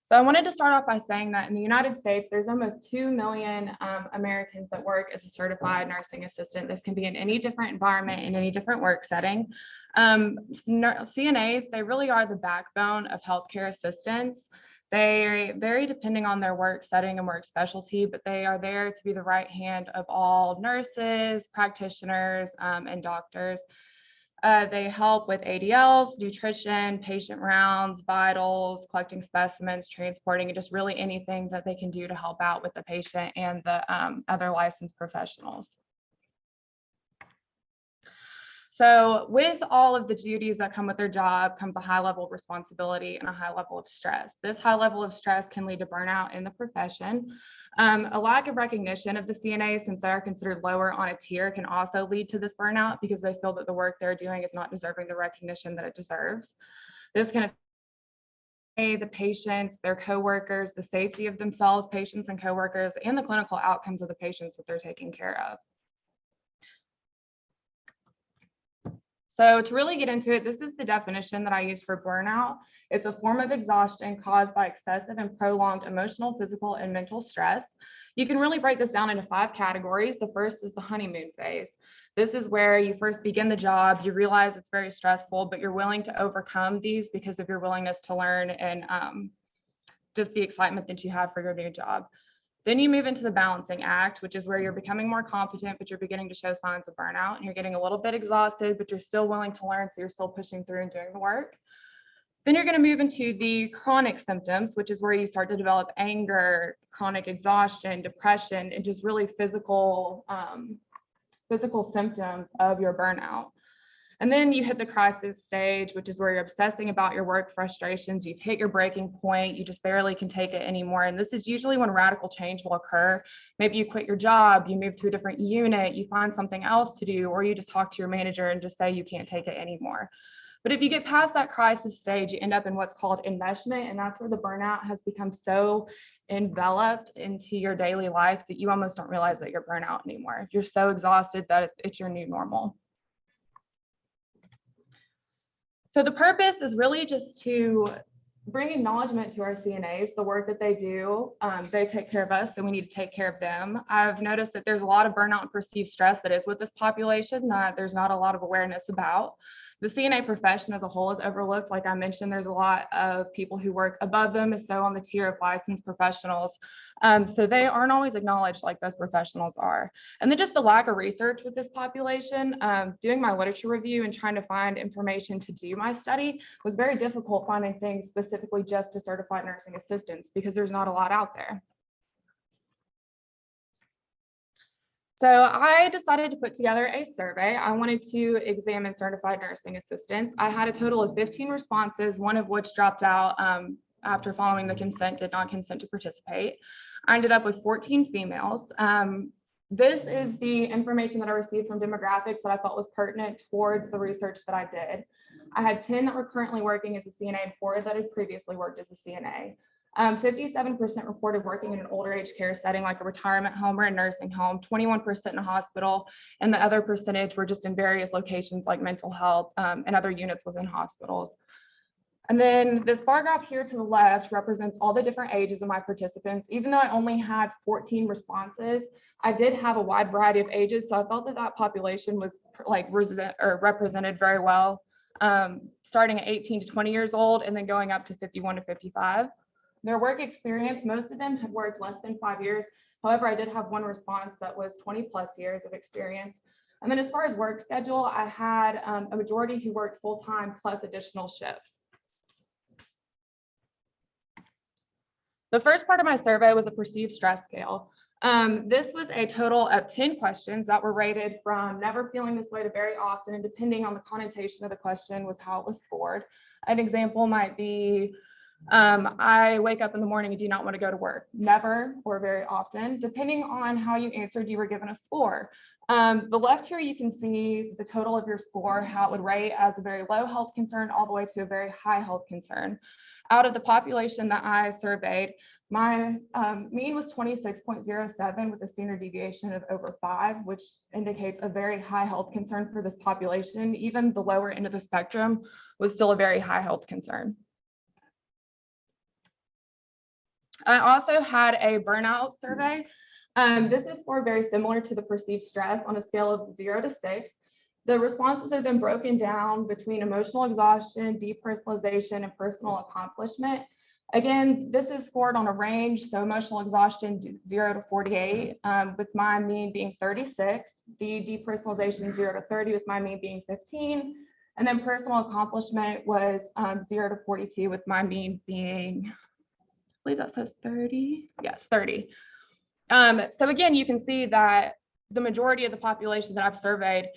So I wanted to start off by saying that in the United States, there's almost 2 million Americans that work as a certified nursing assistant. This can be in any different environment, in any different work setting. CNAs, they really are the backbone of healthcare assistants. They vary depending on their work setting and work specialty, but they are there to be the right hand of all nurses, practitioners, and doctors. They help with ADLs, nutrition, patient rounds, vitals, collecting specimens, transporting, and just really anything that they can do to help out with the patient and the other licensed professionals. So with all of the duties that come with their job comes a high level of responsibility and a high level of stress. This high level of stress can lead to burnout in the profession. A lack of recognition of the CNAs, since they are considered lower on a tier, can also lead to this burnout because they feel that the work they're doing is not deserving the recognition that it deserves. This can affect the patients, their coworkers, the safety of themselves, patients and coworkers, and the clinical outcomes of the patients that they're taking care of. So to really get into it, this is the definition that I use for burnout. It's a form of exhaustion caused by excessive and prolonged emotional, physical, and mental stress. You can really break this down into 5 categories. The first is the honeymoon phase. This is where you first begin the job, you realize it's very stressful, but you're willing to overcome these because of your willingness to learn and just the excitement that you have for your new job. Then you move into the balancing act, which is where you're becoming more competent, but you're beginning to show signs of burnout and you're getting a little bit exhausted, but you're still willing to learn. So you're still pushing through and doing the work. Then you're going to move into the chronic symptoms, which is where you start to develop anger, chronic exhaustion, depression, and just really physical symptoms of your burnout. And then you hit the crisis stage, which is where you're obsessing about your work frustrations. You've hit your breaking point. You just barely can take it anymore. And this is usually when radical change will occur. Maybe you quit your job, you move to a different unit, you find something else to do, or you just talk to your manager and just say you can't take it anymore. But if you get past that crisis stage, you end up in what's called enmeshment. And that's where the burnout has become so enveloped into your daily life that you almost don't realize that you're burnout anymore. You're so exhausted that it's your new normal. So the purpose is really just to bring acknowledgement to our CNAs, the work that they do. They take care of us, so we need to take care of them. I've noticed that there's a lot of burnout and perceived stress that is with this population that there's not a lot of awareness about. The CNA profession as a whole is overlooked. Like I mentioned, there's a lot of people who work above them, so on the tier of licensed professionals. So they aren't always acknowledged like those professionals are. And then just the lack of research with this population, doing my literature review and trying to find information to do my study was very difficult finding things specifically just to certified nursing assistants because there's not a lot out there. So I decided to put together a survey. I wanted to examine certified nursing assistants. I had a total of 15 responses, one of which dropped out after following the consent, did not consent to participate. I ended up with 14 females. This is the information that I received from demographics that I thought was pertinent towards the research that I did. I had 10 that were currently working as a CNA and 4 that had previously worked as a CNA. 57% reported working in an older age care setting like a retirement home or a nursing home, 21% in a hospital, and the other percentage were just in various locations like mental health and other units within hospitals. And then this bar graph here to the left represents all the different ages of my participants. Even though I only had 14 responses, I did have a wide variety of ages, so I felt that that population was like represented very well, starting at 18 to 20 years old and then going up to 51 to 55. Their work experience, most of them had worked less than 5 years. However, I did have one response that was 20 plus years of experience. And then as far as work schedule, I had a majority who worked full-time plus additional shifts. The first part of my survey was a perceived stress scale. This was a total of 10 questions that were rated from never feeling this way to very often, and depending on the connotation of the question was how it was scored. An example might be, I wake up in the morning and do not want to go to work. Never or very often. Depending on how you answered, you were given a score. The left here, you can see the total of your score, how it would rate as a very low health concern all the way to a very high health concern. Out of the population that I surveyed, my mean was 26.07 with a standard deviation of over 5, which indicates a very high health concern for this population. Even the lower end of the spectrum was still a very high health concern. I also had a burnout survey. This is scored very similar to the perceived stress on a scale of 0 to 6. The responses are then broken down between emotional exhaustion, depersonalization, and personal accomplishment. Again, this is scored on a range, so emotional exhaustion 0 to 48, with my mean being 36, the depersonalization 0 to 30 with my mean being 15, and then personal accomplishment was 0 to 42 with my mean being, I believe that says 30, yes, 30. So again, you can see that the majority of the population that I've surveyed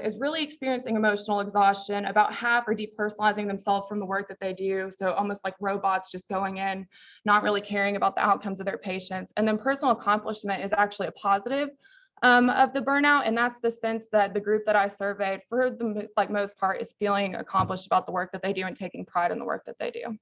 is really experiencing emotional exhaustion. About half are depersonalizing themselves from the work that they do. So almost like robots just going in, not really caring about the outcomes of their patients. And then personal accomplishment is actually a positive of the burnout. And that's the sense that the group that I surveyed for the most part is feeling accomplished about the work that they do and taking pride in the work that they do.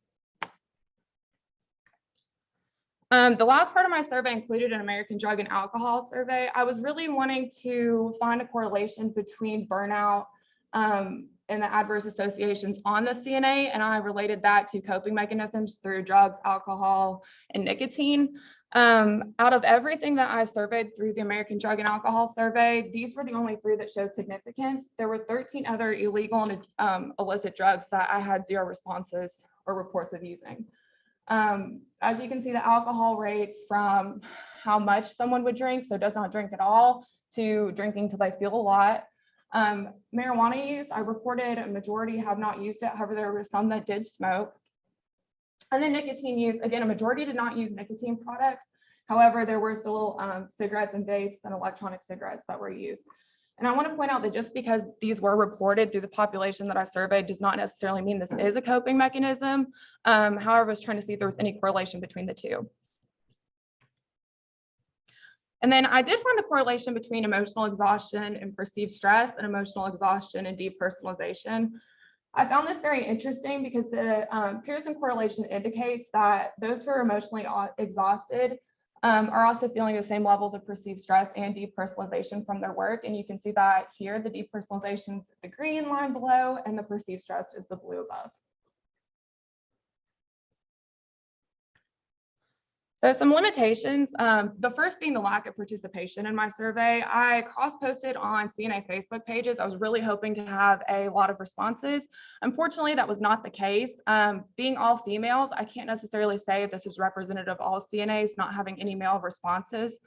The last part of my survey included an American Drug and Alcohol survey. I was really wanting to find a correlation between burnout and the adverse associations on the CNA, and I related that to coping mechanisms through drugs, alcohol, and nicotine. Out of everything that I surveyed through the American Drug and Alcohol survey, these were the only 3 that showed significance. There were 13 other illegal and illicit drugs that I had 0 responses or reports of using. As you can see, the alcohol rates from how much someone would drink, so does not drink at all, to drinking till they feel a lot. Marijuana use, I reported a majority have not used it. However, there were some that did smoke. And then nicotine use, again, a majority did not use nicotine products. However, there were still cigarettes and vapes and electronic cigarettes that were used. And I want to point out that just because these were reported through the population that I surveyed does not necessarily mean this is a coping mechanism. However, I was trying to see if there was any correlation between the two. And then I did find a correlation between emotional exhaustion and perceived stress and emotional exhaustion and depersonalization. I found this very interesting because the Pearson correlation indicates that those who are emotionally exhausted are also feeling the same levels of perceived stress and depersonalization from their work. And you can see that here, the depersonalization is the green line below and the perceived stress is the blue above. So some limitations, the first being the lack of participation in my survey. I cross-posted on CNA Facebook pages. I was really hoping to have a lot of responses. Unfortunately, that was not the case. Being all females, I can't necessarily say if this is representative of all CNAs not having any male responses.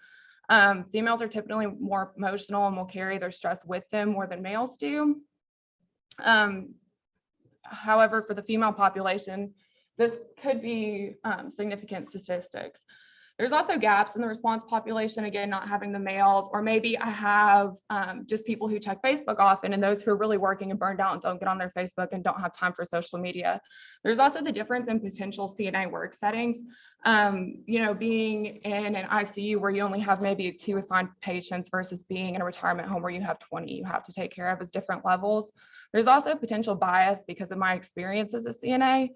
Females are typically more emotional and will carry their stress with them more than males do. However, for the female population, this could be significant statistics. There's also gaps in the response population, again, not having the males, or maybe I have just people who check Facebook often and those who are really working and burned out and don't get on their Facebook and don't have time for social media. There's also the difference in potential CNA work settings. Being in an ICU where you only have maybe 2 assigned patients versus being in a retirement home where you have 20 you have to take care of as different levels. There's also potential bias because of my experience as a CNA.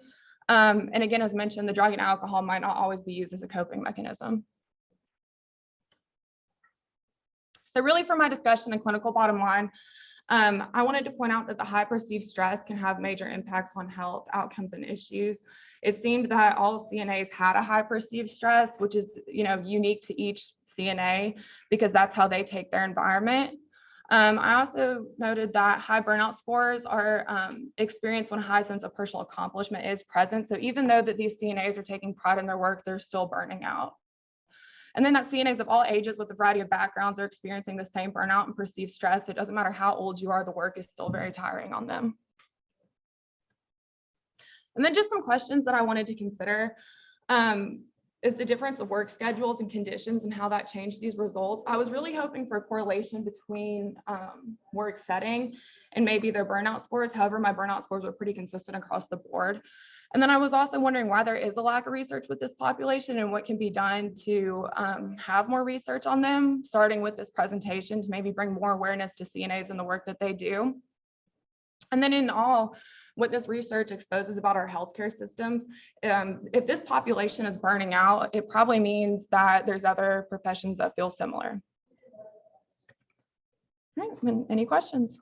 And again, as mentioned, the drug and alcohol might not always be used as a coping mechanism. So really for my discussion and clinical bottom line, I wanted to point out that the high perceived stress can have major impacts on health outcomes and issues. It seemed that all CNAs had a high perceived stress, which is unique to each CNA because that's how they take their environment. I also noted that high burnout scores are experienced when a high sense of personal accomplishment is present. So even though that these CNAs are taking pride in their work, they're still burning out. And then that CNAs of all ages with a variety of backgrounds are experiencing the same burnout and perceived stress. It doesn't matter how old you are, the work is still very tiring on them. And then just some questions that I wanted to consider is the difference of work schedules and conditions and how that changed these results. I was really hoping for a correlation between work setting and maybe their burnout scores. However, my burnout scores were pretty consistent across the board. And then I was also wondering why there is a lack of research with this population and what can be done to have more research on them, starting with this presentation to maybe bring more awareness to CNAs and the work that they do. And then in all, what this research exposes about our healthcare systems, if this population is burning out, it probably means that there's other professions that feel similar. All right, any questions?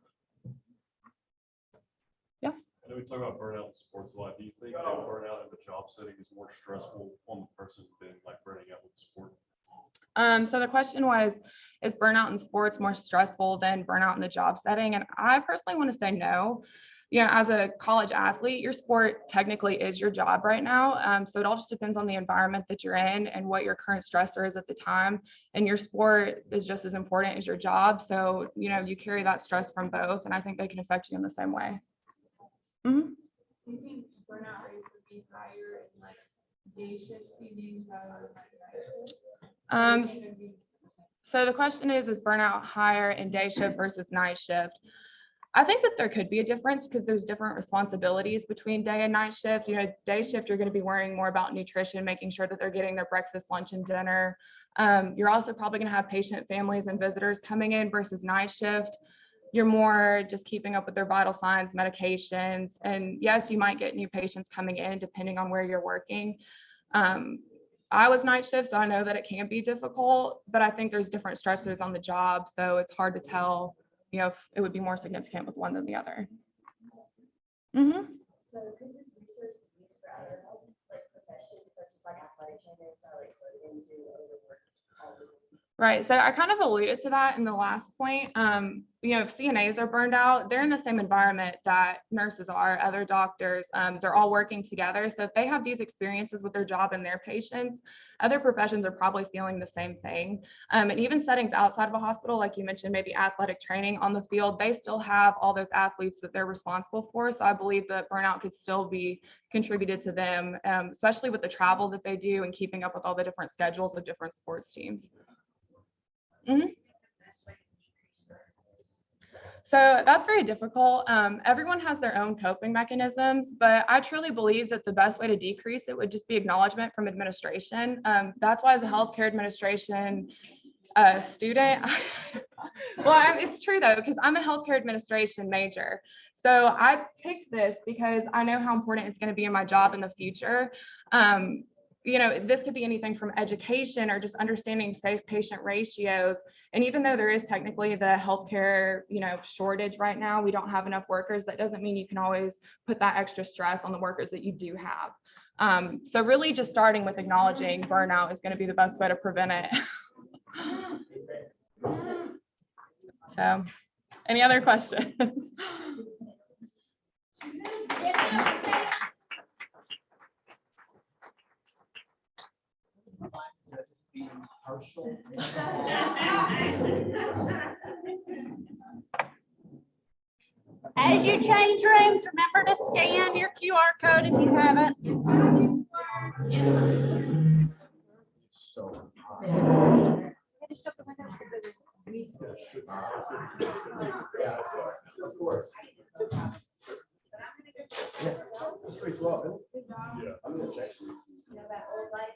Yeah. I know we talk about burnout in sports a lot. Do you think that burnout in the job setting is more stressful on the person than like burning out with sport? So the question was, is burnout in sports more stressful than burnout in the job setting? And I personally want to say no. You know, as a college athlete, your sport technically is your job right now. So it all just depends on the environment that you're in and what your current stressor is at the time. And your sport is just as important as your job. So, you know, you carry that stress from both, and I think they can affect you in the same way. Mm-hmm. Do you think burnout rates would be higher in like day shift CNAs rather than night shift? So the question is burnout higher in day shift versus night shift? I think that there could be a difference because there's different responsibilities between day and night shift. You know, day shift, you're going to be worrying more about nutrition, making sure that they're getting their breakfast, lunch, and dinner. You're also probably going to have patient families and visitors coming in versus night shift. You're more just keeping up with their vital signs, medications, and yes, you might get new patients coming in depending on where you're working. I was night shift, so I know that it can be difficult, but I think there's different stressors on the job, so it's hard to tell, you know, if it would be more significant with one than the other. Mm-hmm. So could this research be used for other health, like professions such as like athletic trainers or like sort of into overwork? Right. So I kind of alluded to that in the last point. You know, if CNAs are burned out, they're in the same environment that nurses are, other doctors, they're all working together. So if they have these experiences with their job and their patients, other professions are probably feeling the same thing. And even settings outside of a hospital, like you mentioned, maybe athletic training on the field, they still have all those athletes that they're responsible for. So I believe that burnout could still be contributed to them, especially with the travel that they do and keeping up with all the different schedules of different sports teams. Mm-hmm. So that's very difficult. Everyone has their own coping mechanisms, but I truly believe that the best way to decrease it would just be acknowledgement from administration. That's why as a healthcare administration student, well, it's true though, because I'm a healthcare administration major. So I picked this because I know how important it's going to be in my job in the future. You know, this could be anything from education or just understanding safe patient ratios. And even though there is technically the healthcare, you know, shortage right now, we don't have enough workers. That doesn't mean you can always put that extra stress on the workers that you do have. So really just starting with acknowledging burnout is going to be the best way to prevent it. So any other questions? As you change rooms, remember to scan your QR code if you haven't. Finish up the Yeah, of course. Yeah, that's pretty cool. Yeah. I'm gonna check. You know, that old life.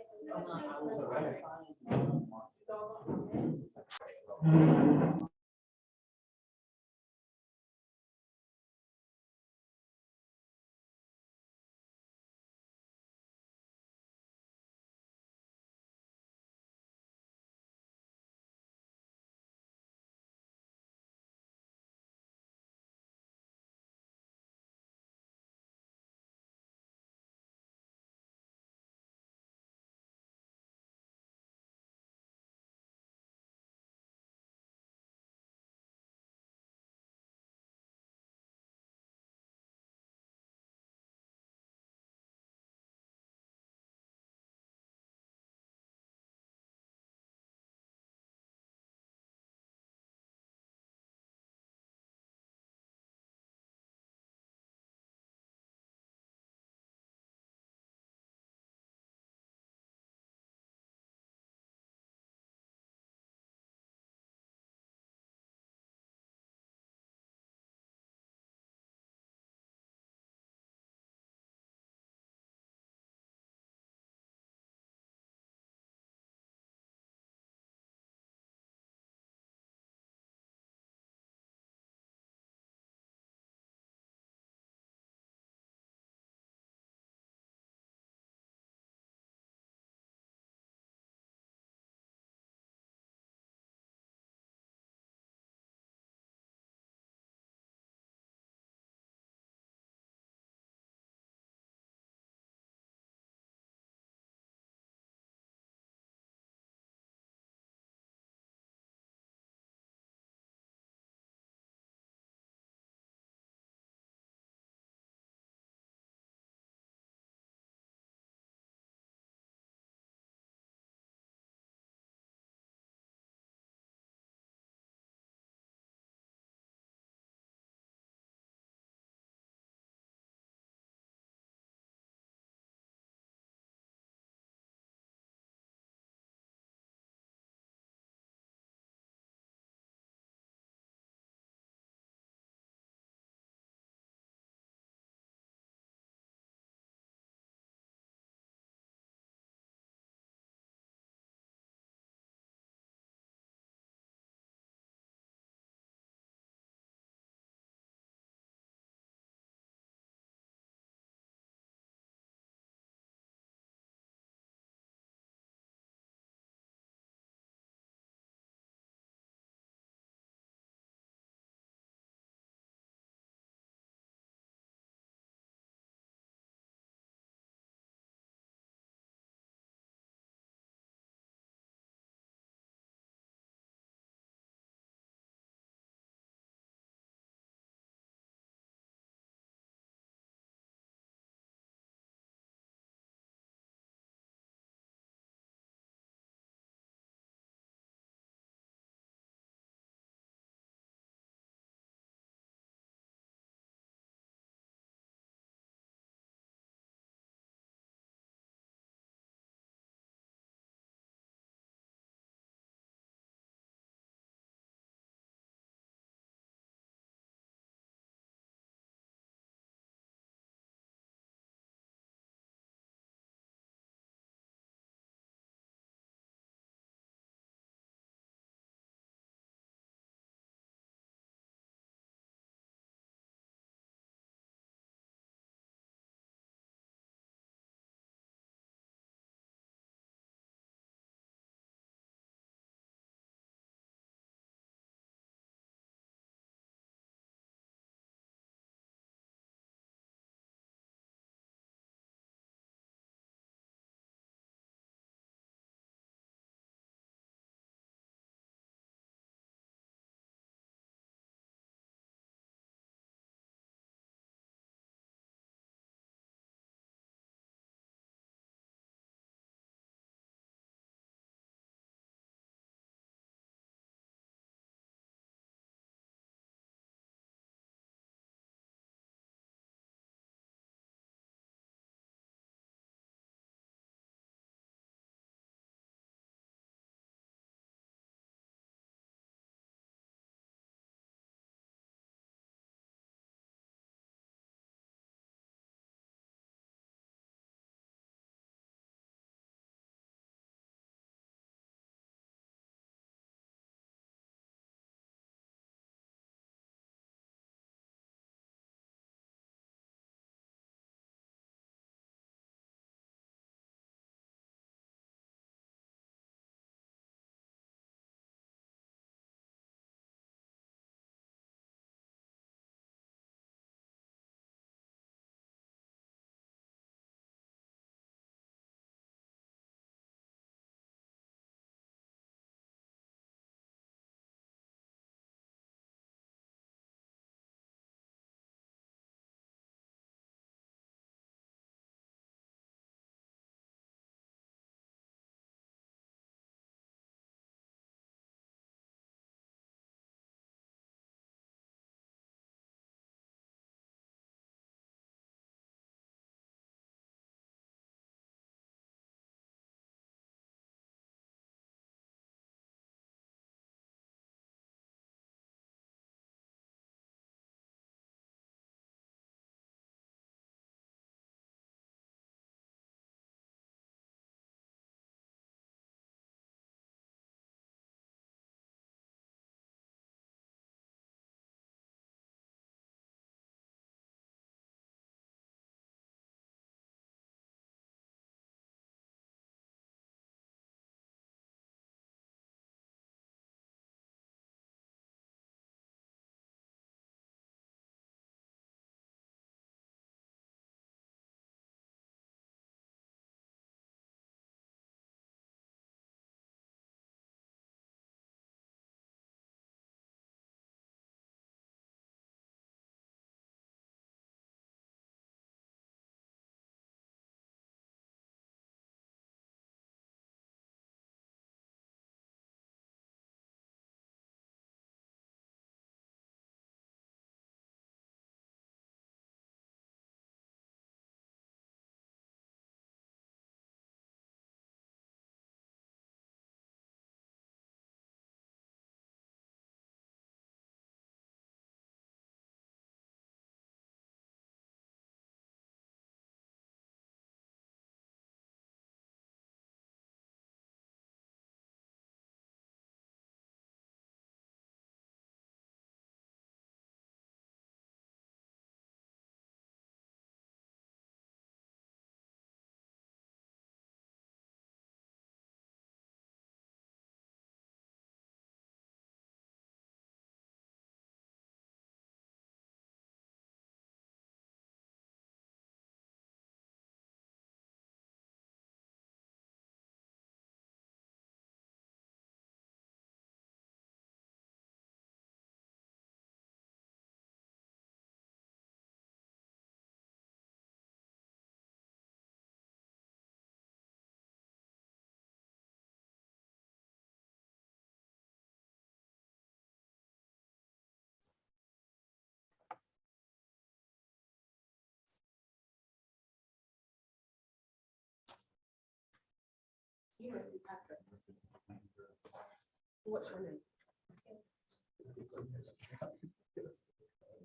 What's your name?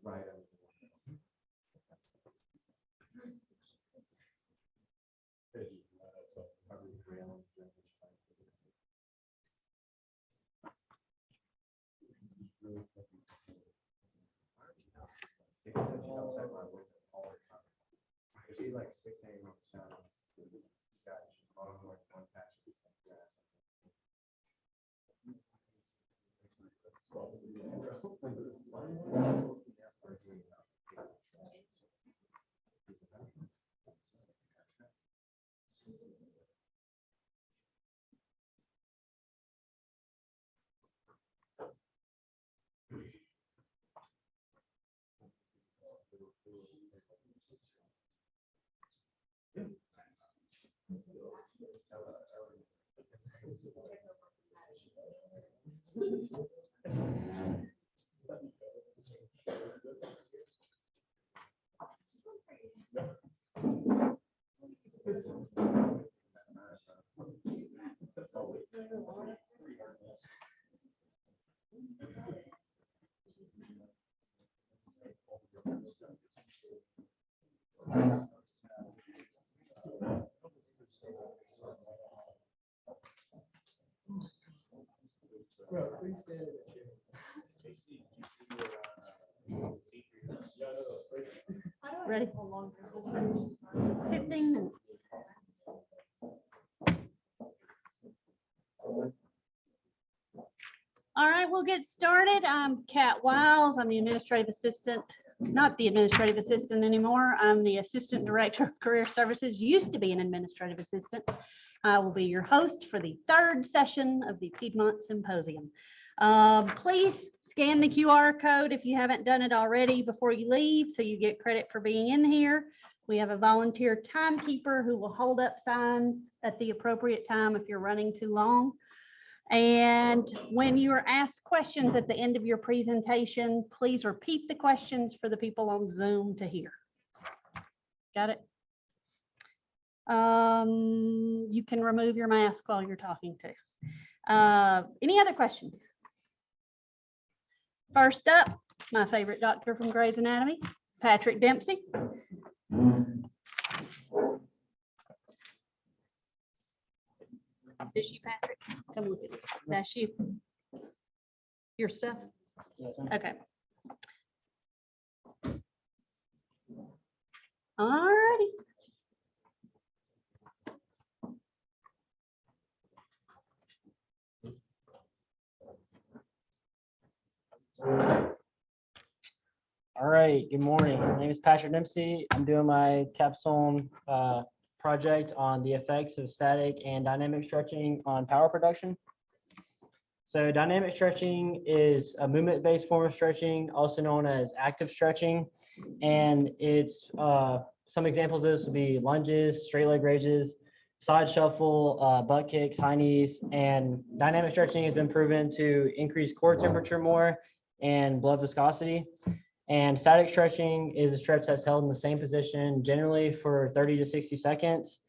Right. It'd be like 6 a.m. on Saturday. Ready? 15 minutes. All right, we'll get started. I'm Kat Wiles. I'm the administrative assistant, not the administrative assistant anymore. I'm the assistant director of career services, used to be an administrative assistant. I will be your host for the third session of the Piedmont Symposium. Please scan the QR code if you haven't done it already before you leave, so you get credit for being in here. We have a volunteer timekeeper who will hold up signs at the appropriate time if you're running too long. And when you are asked questions at the end of your presentation, please repeat the questions for the people on Zoom to hear. Got it? You can remove your mask while you're talking to. Any other questions? First up, my favorite doctor from Grey's Anatomy, Patrick Dempsey. Is this you, Patrick? Come look at it. That's you. Your stuff? Okay. All righty. All right, good morning. My name is Patrick Dempsey. I'm doing my capstone project on the effects of static and dynamic stretching on power production. So dynamic stretching is a movement-based form of stretching, also known as active stretching. And it's some examples of this would be lunges, straight leg raises, side shuffle, butt kicks, high knees, and dynamic stretching has been proven to increase core temperature more and blood viscosity. And static stretching is a stretch that's held in the same position generally for 30 to 60 seconds.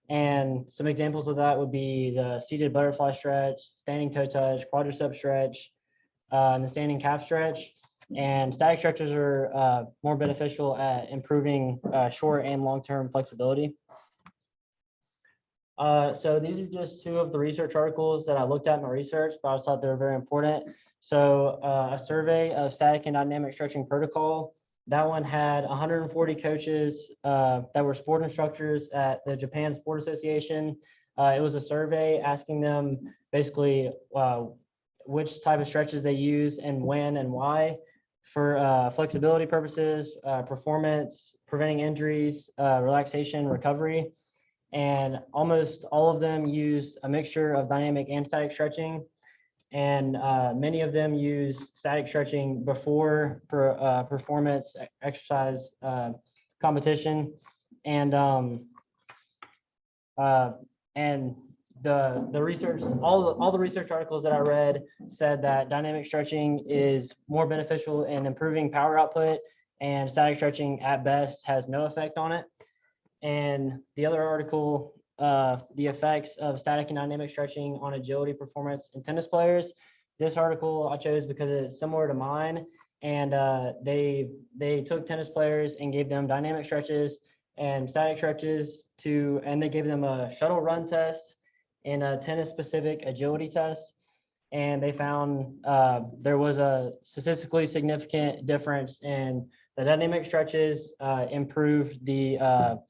And some examples of that would be the seated butterfly stretch, standing toe touch, quadricep stretch, and the standing calf stretch. And static stretches are more beneficial at improving short and long-term flexibility. So these are just two of the research articles that I looked at in my research, but I thought they were very important. So a survey of static and dynamic stretching protocol, that one had 140 coaches that were sport instructors at the Japan Sport Association. It was a survey asking them basically which type of stretches they use and when and why for flexibility purposes, performance, preventing injuries, relaxation, recovery. And almost all of them used a mixture of dynamic and static stretching. And many of them use static stretching before performance exercise competition. And the research, all the research articles that I read said that dynamic stretching is more beneficial in improving power output, and static stretching at best has no effect on it. And the other article the effects of static and dynamic stretching on agility, performance, and tennis players. This article I chose because it's similar to mine, and they took tennis players and gave them dynamic stretches and static stretches and they gave them a shuttle run test and a tennis specific agility test. And they found there was a statistically significant difference in the dynamic stretches, improved the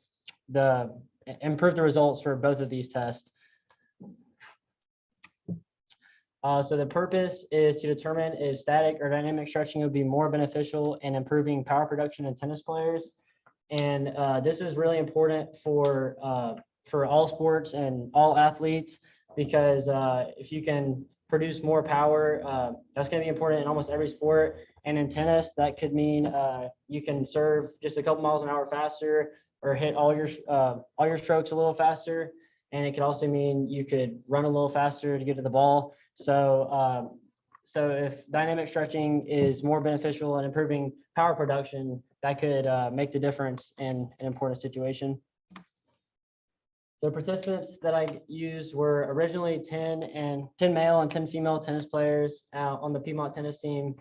results for both of these tests. So the purpose is to determine if static or dynamic stretching would be more beneficial in improving power production in tennis players. And this is really important for all sports and all athletes, because if you can produce more power, that's going to be important in almost every sport. And in tennis, that could mean you can serve just a couple miles an hour faster, or hit all your strokes a little faster. And it could also mean you could run a little faster to get to the ball. So if dynamic stretching is more beneficial in improving power production, that could make the difference in an important situation. So participants that I used were originally 10 male and 10 female tennis players on the Piedmont tennis team,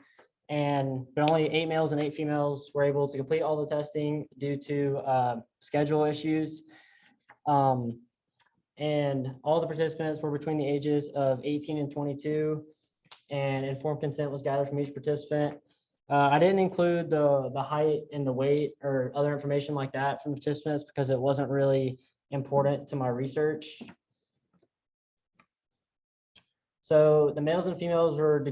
but only 8 males and 8 females were able to complete all the testing due to schedule issues. And all the participants were between the ages of 18 and 22, and informed consent was gathered from each participant. I didn't include the height and the weight or other information like that from participants because it wasn't really important to my research. So the males and females were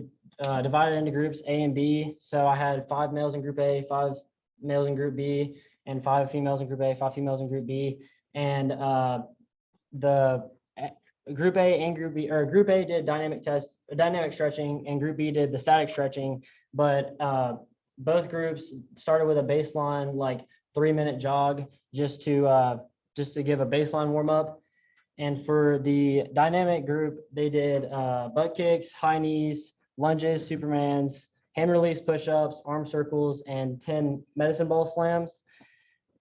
divided into groups A and B. So I had 5 males in group A, 5 males in group B, and 5 females in group A, 5 females in group B. And the group A and group B, or group A did dynamic stretching, and group B did the static stretching. But both groups started with a baseline, like 3-minute jog, just to give a baseline warm up. And for the dynamic group, they did butt kicks, high knees, lunges, supermans, hand release push-ups, arm circles, and 10 medicine ball slams.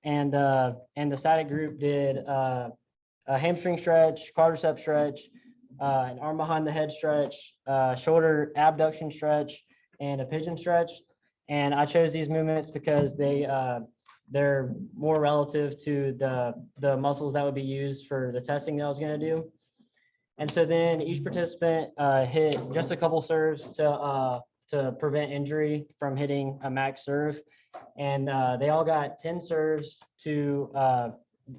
And the static group did a hamstring stretch, quadricep stretch, an arm behind the head stretch, shoulder abduction stretch, and a pigeon stretch. And I chose these movements because they're more relative to the muscles that would be used for the testing that I was going to do. And so then each participant hit just a couple serves to prevent injury from hitting a max serve. And they all got 10 serves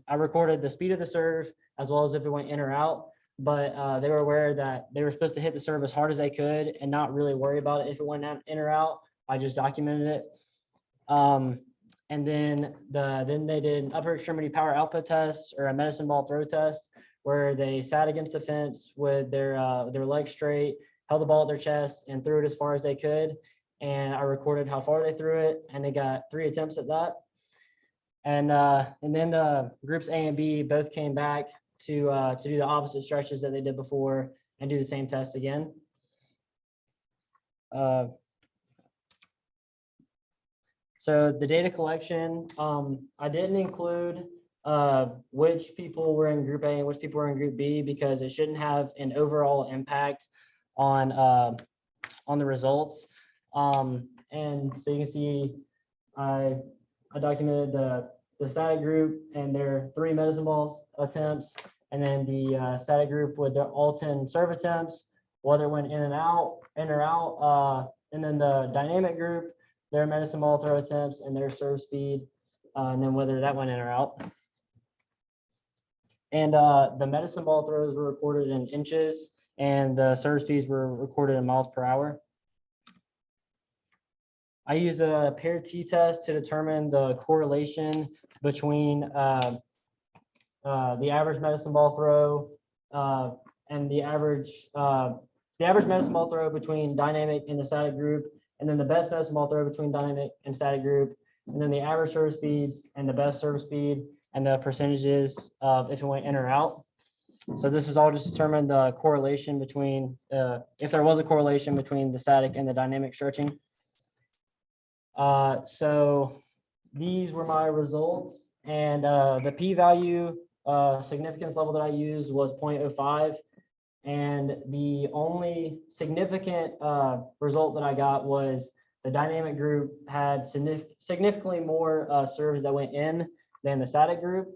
I recorded the speed of the serve as well as if it went in or out, but they were aware that they were supposed to hit the serve as hard as they could and not really worry about it if it went in or out. I just documented it. And then they did an upper extremity power output test, or a medicine ball throw test, where they sat against the fence with their legs straight, held the ball at their chest, and threw it as far as they could. And I recorded how far they threw it, and they got 3 attempts at that. And then the groups A and B both came back to do the opposite stretches that they did before and do the same test again. So the data collection, I didn't include which people were in group A and which people were in group B, because it shouldn't have an overall impact on the results. And so you can see I documented the static group and their 3 medicine balls attempts, and then the static group with their all 10 serve attempts, whether it went in or out, and then the dynamic group, their medicine ball throw attempts and their serve speed, and then whether that went in or out. And the medicine ball throws were recorded in inches, and the serve speeds were recorded in miles per hour. I use a pair t-test to determine the correlation between the average medicine ball throw and the average medicine ball throw between dynamic and the static group, and then the best medicine ball throw between dynamic and static group, and then the average serve speeds and the best serve speed, and the percentages of if it went in or out. So this is all just to determine the correlation between, if there was a correlation between the static and the dynamic stretching. So these were my results, and the p-value significance level that I used was 0.05. And the only significant result that I got was the dynamic group had significantly more serves that went in than the static group.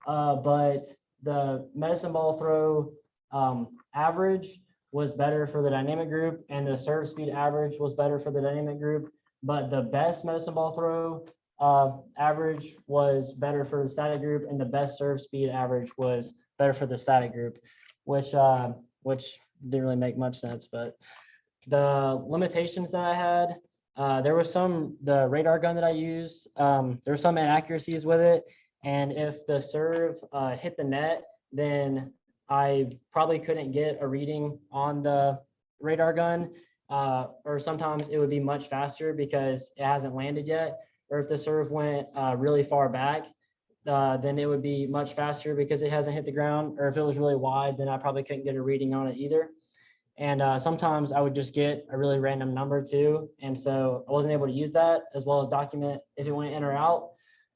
But the medicine ball throw average was better for the dynamic group, and the serve speed average was better for the dynamic group. But the best medicine ball throw average was better for the static group, and the best serve speed average was better for the static group, which didn't really make much sense. But the limitations that I had, there was the radar gun that I used, there were some inaccuracies with it. And if the serve hit the net, then I probably couldn't get a reading on the radar gun, or sometimes it would be much faster because it hasn't landed yet. Or if the serve went really far back, then it would be much faster because it hasn't hit the ground. Or if it was really wide, then I probably couldn't get a reading on it either. And sometimes I would just get a really random number too. And so I wasn't able to use that as well as document if it went in or out.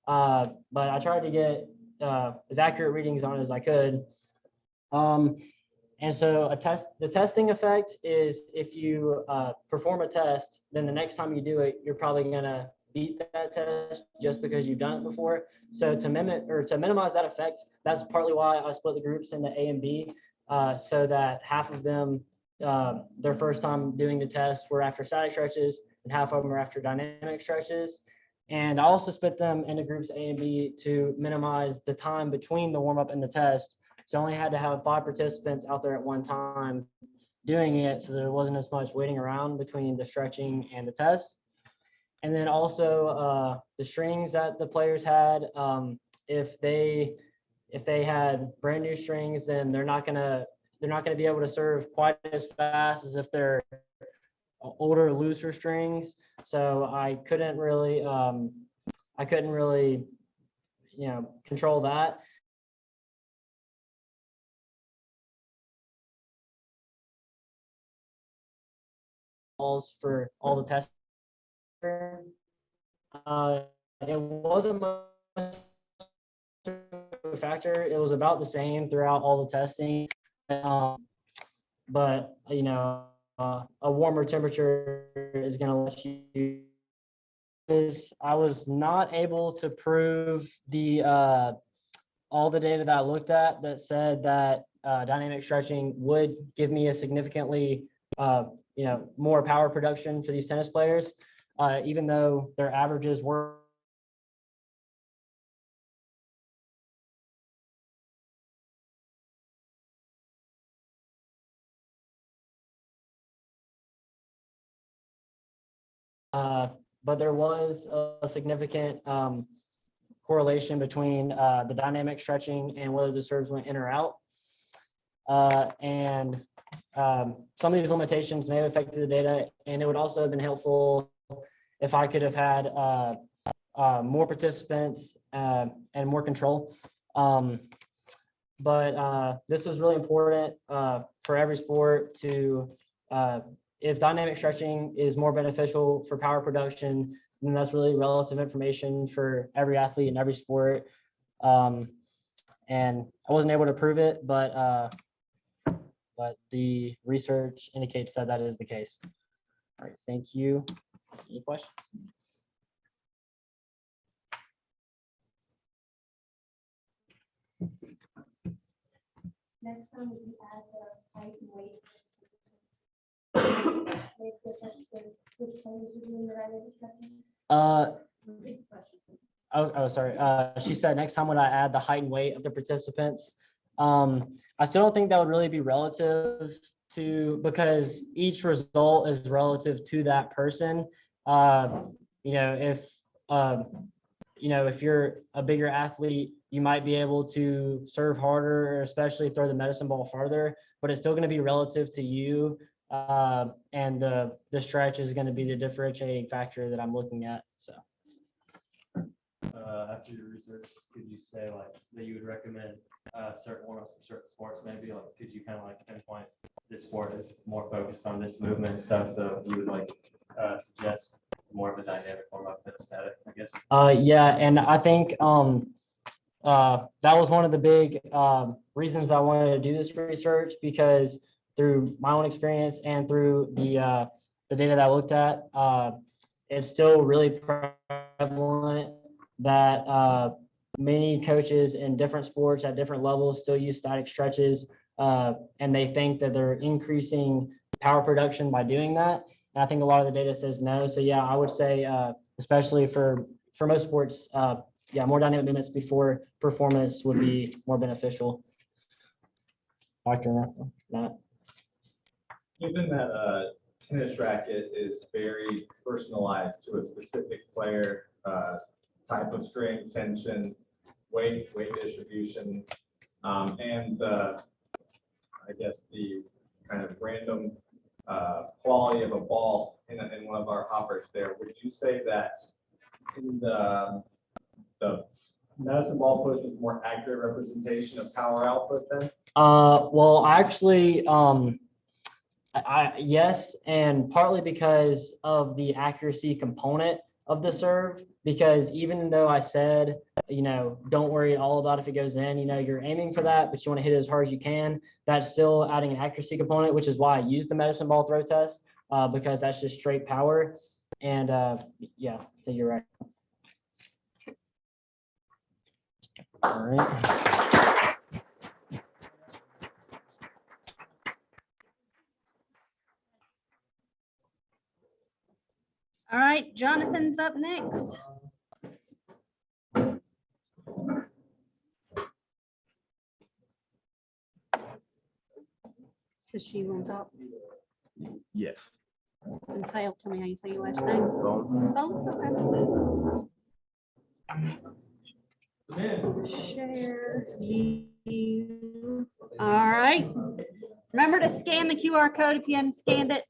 But I tried to get as accurate readings on it as I could. And so the testing effect is if you perform a test, then the next time you do it, you're probably gonna beat that test just because you've done it before. So to minimize that effect, that's partly why I split the groups into A and B, so that half of them, their first time doing the test were after static stretches and half of them are after dynamic stretches. And I also split them into groups A and B to minimize the time between the warm up and the test. So I only had to have 5 participants out there at one time doing it, so there wasn't as much waiting around between the stretching and the test. And then also the strings that the players had, if they had brand new strings, then they're not gonna be able to serve quite as fast as if they're older, looser strings. So I couldn't really, control that. For all the tests. It wasn't much of a factor. It was about the same throughout all the testing. But a warmer temperature is going to let you. I was not able to prove all the data that I looked at that said that dynamic stretching would give me a significantly more power production for these tennis players, even though their averages were but there was a significant correlation between the dynamic stretching and whether the serves went in or out. And some of these limitations may have affected the data, and it would also have been helpful if I could have had more participants and more control. But this was really important for every sport to, if dynamic stretching is more beneficial for power production, then that's really relative information for every athlete in every sport. And I wasn't able to prove it, but the research indicates that that is the case. All right, thank you. Any questions? Next time we add the height and weight. Sorry. She said next time when I add the height and weight of the participants. I still don't think that would really be relative to, because each result is relative to that person. If you're a bigger athlete, you might be able to serve harder, or especially throw the medicine ball farther, but it's still going to be relative to you. And the stretch is going to be the differentiating factor that I'm looking at. So. After your research, could you say that you would recommend certain warm-ups for certain sports? Maybe could you kind of pinpoint this sport is more focused on this movement and stuff, so you would suggest more of a dynamic warm-up than a static, I guess? Yeah, and I think that was one of the big reasons I wanted to do this research, because through my own experience and through the data that I looked at, it's still really prevalent that many coaches in different sports at different levels still use static stretches, and they think that they're increasing power production by doing that. And I think a lot of the data says no. So yeah, I would say, especially for most sports, yeah, more dynamic movements before performance would be more beneficial. Dr. Matt. Given that a tennis racket is very personalized to a specific player, type of string, tension, weight distribution, and I guess the kind of random quality of a ball in one of our hoppers there, would you say that in the medicine ball push is more accurate representation of power output then? Well, actually, yes, and partly because of the accuracy component of the serve, because even though I said, don't worry all about if it goes in, you're aiming for that, but you want to hit it as hard as you can. That's still adding an accuracy component, which is why I use the medicine ball throw test, because that's just straight power. And yeah, I think you're right. All right. All right, Jonathan's up next. Is she on top? Yes. And say, tell me how you say your last name. Oh, okay. Share you. All right. Remember to scan the QR code if you haven't scanned it.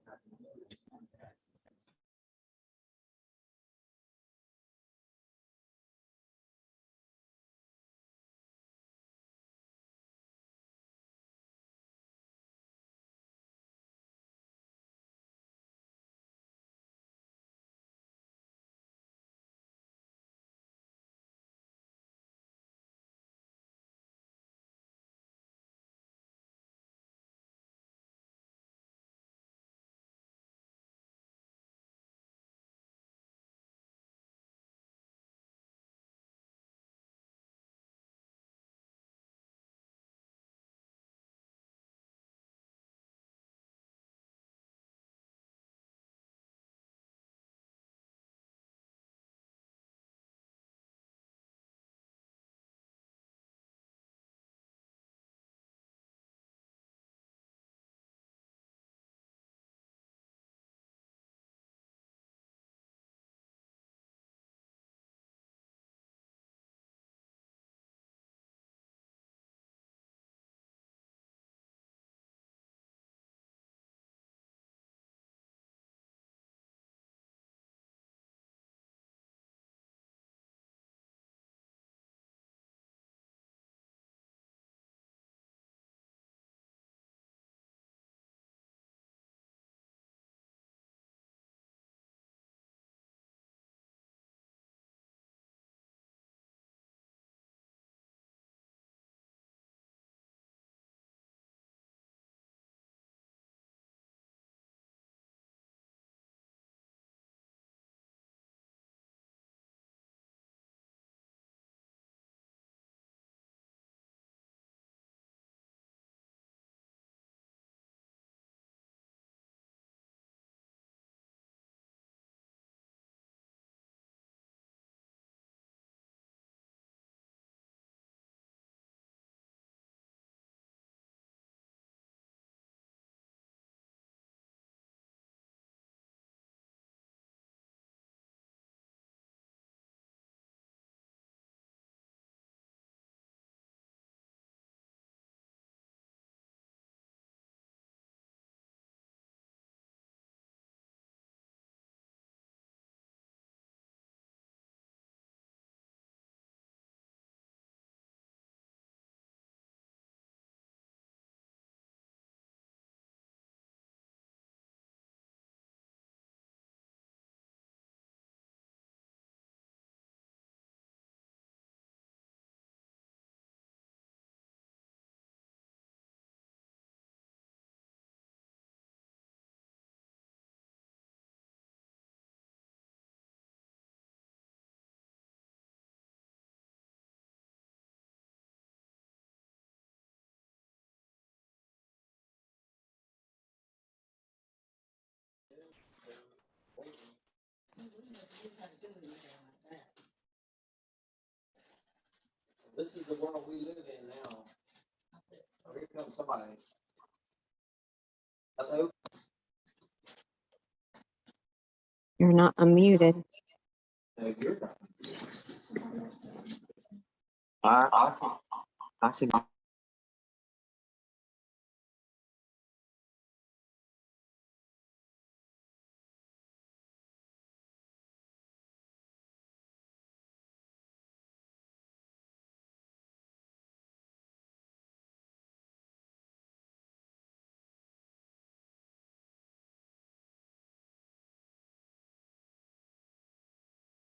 This is the world we live in now. Here comes somebody. Hello? You're not unmuted. No, you're not. I can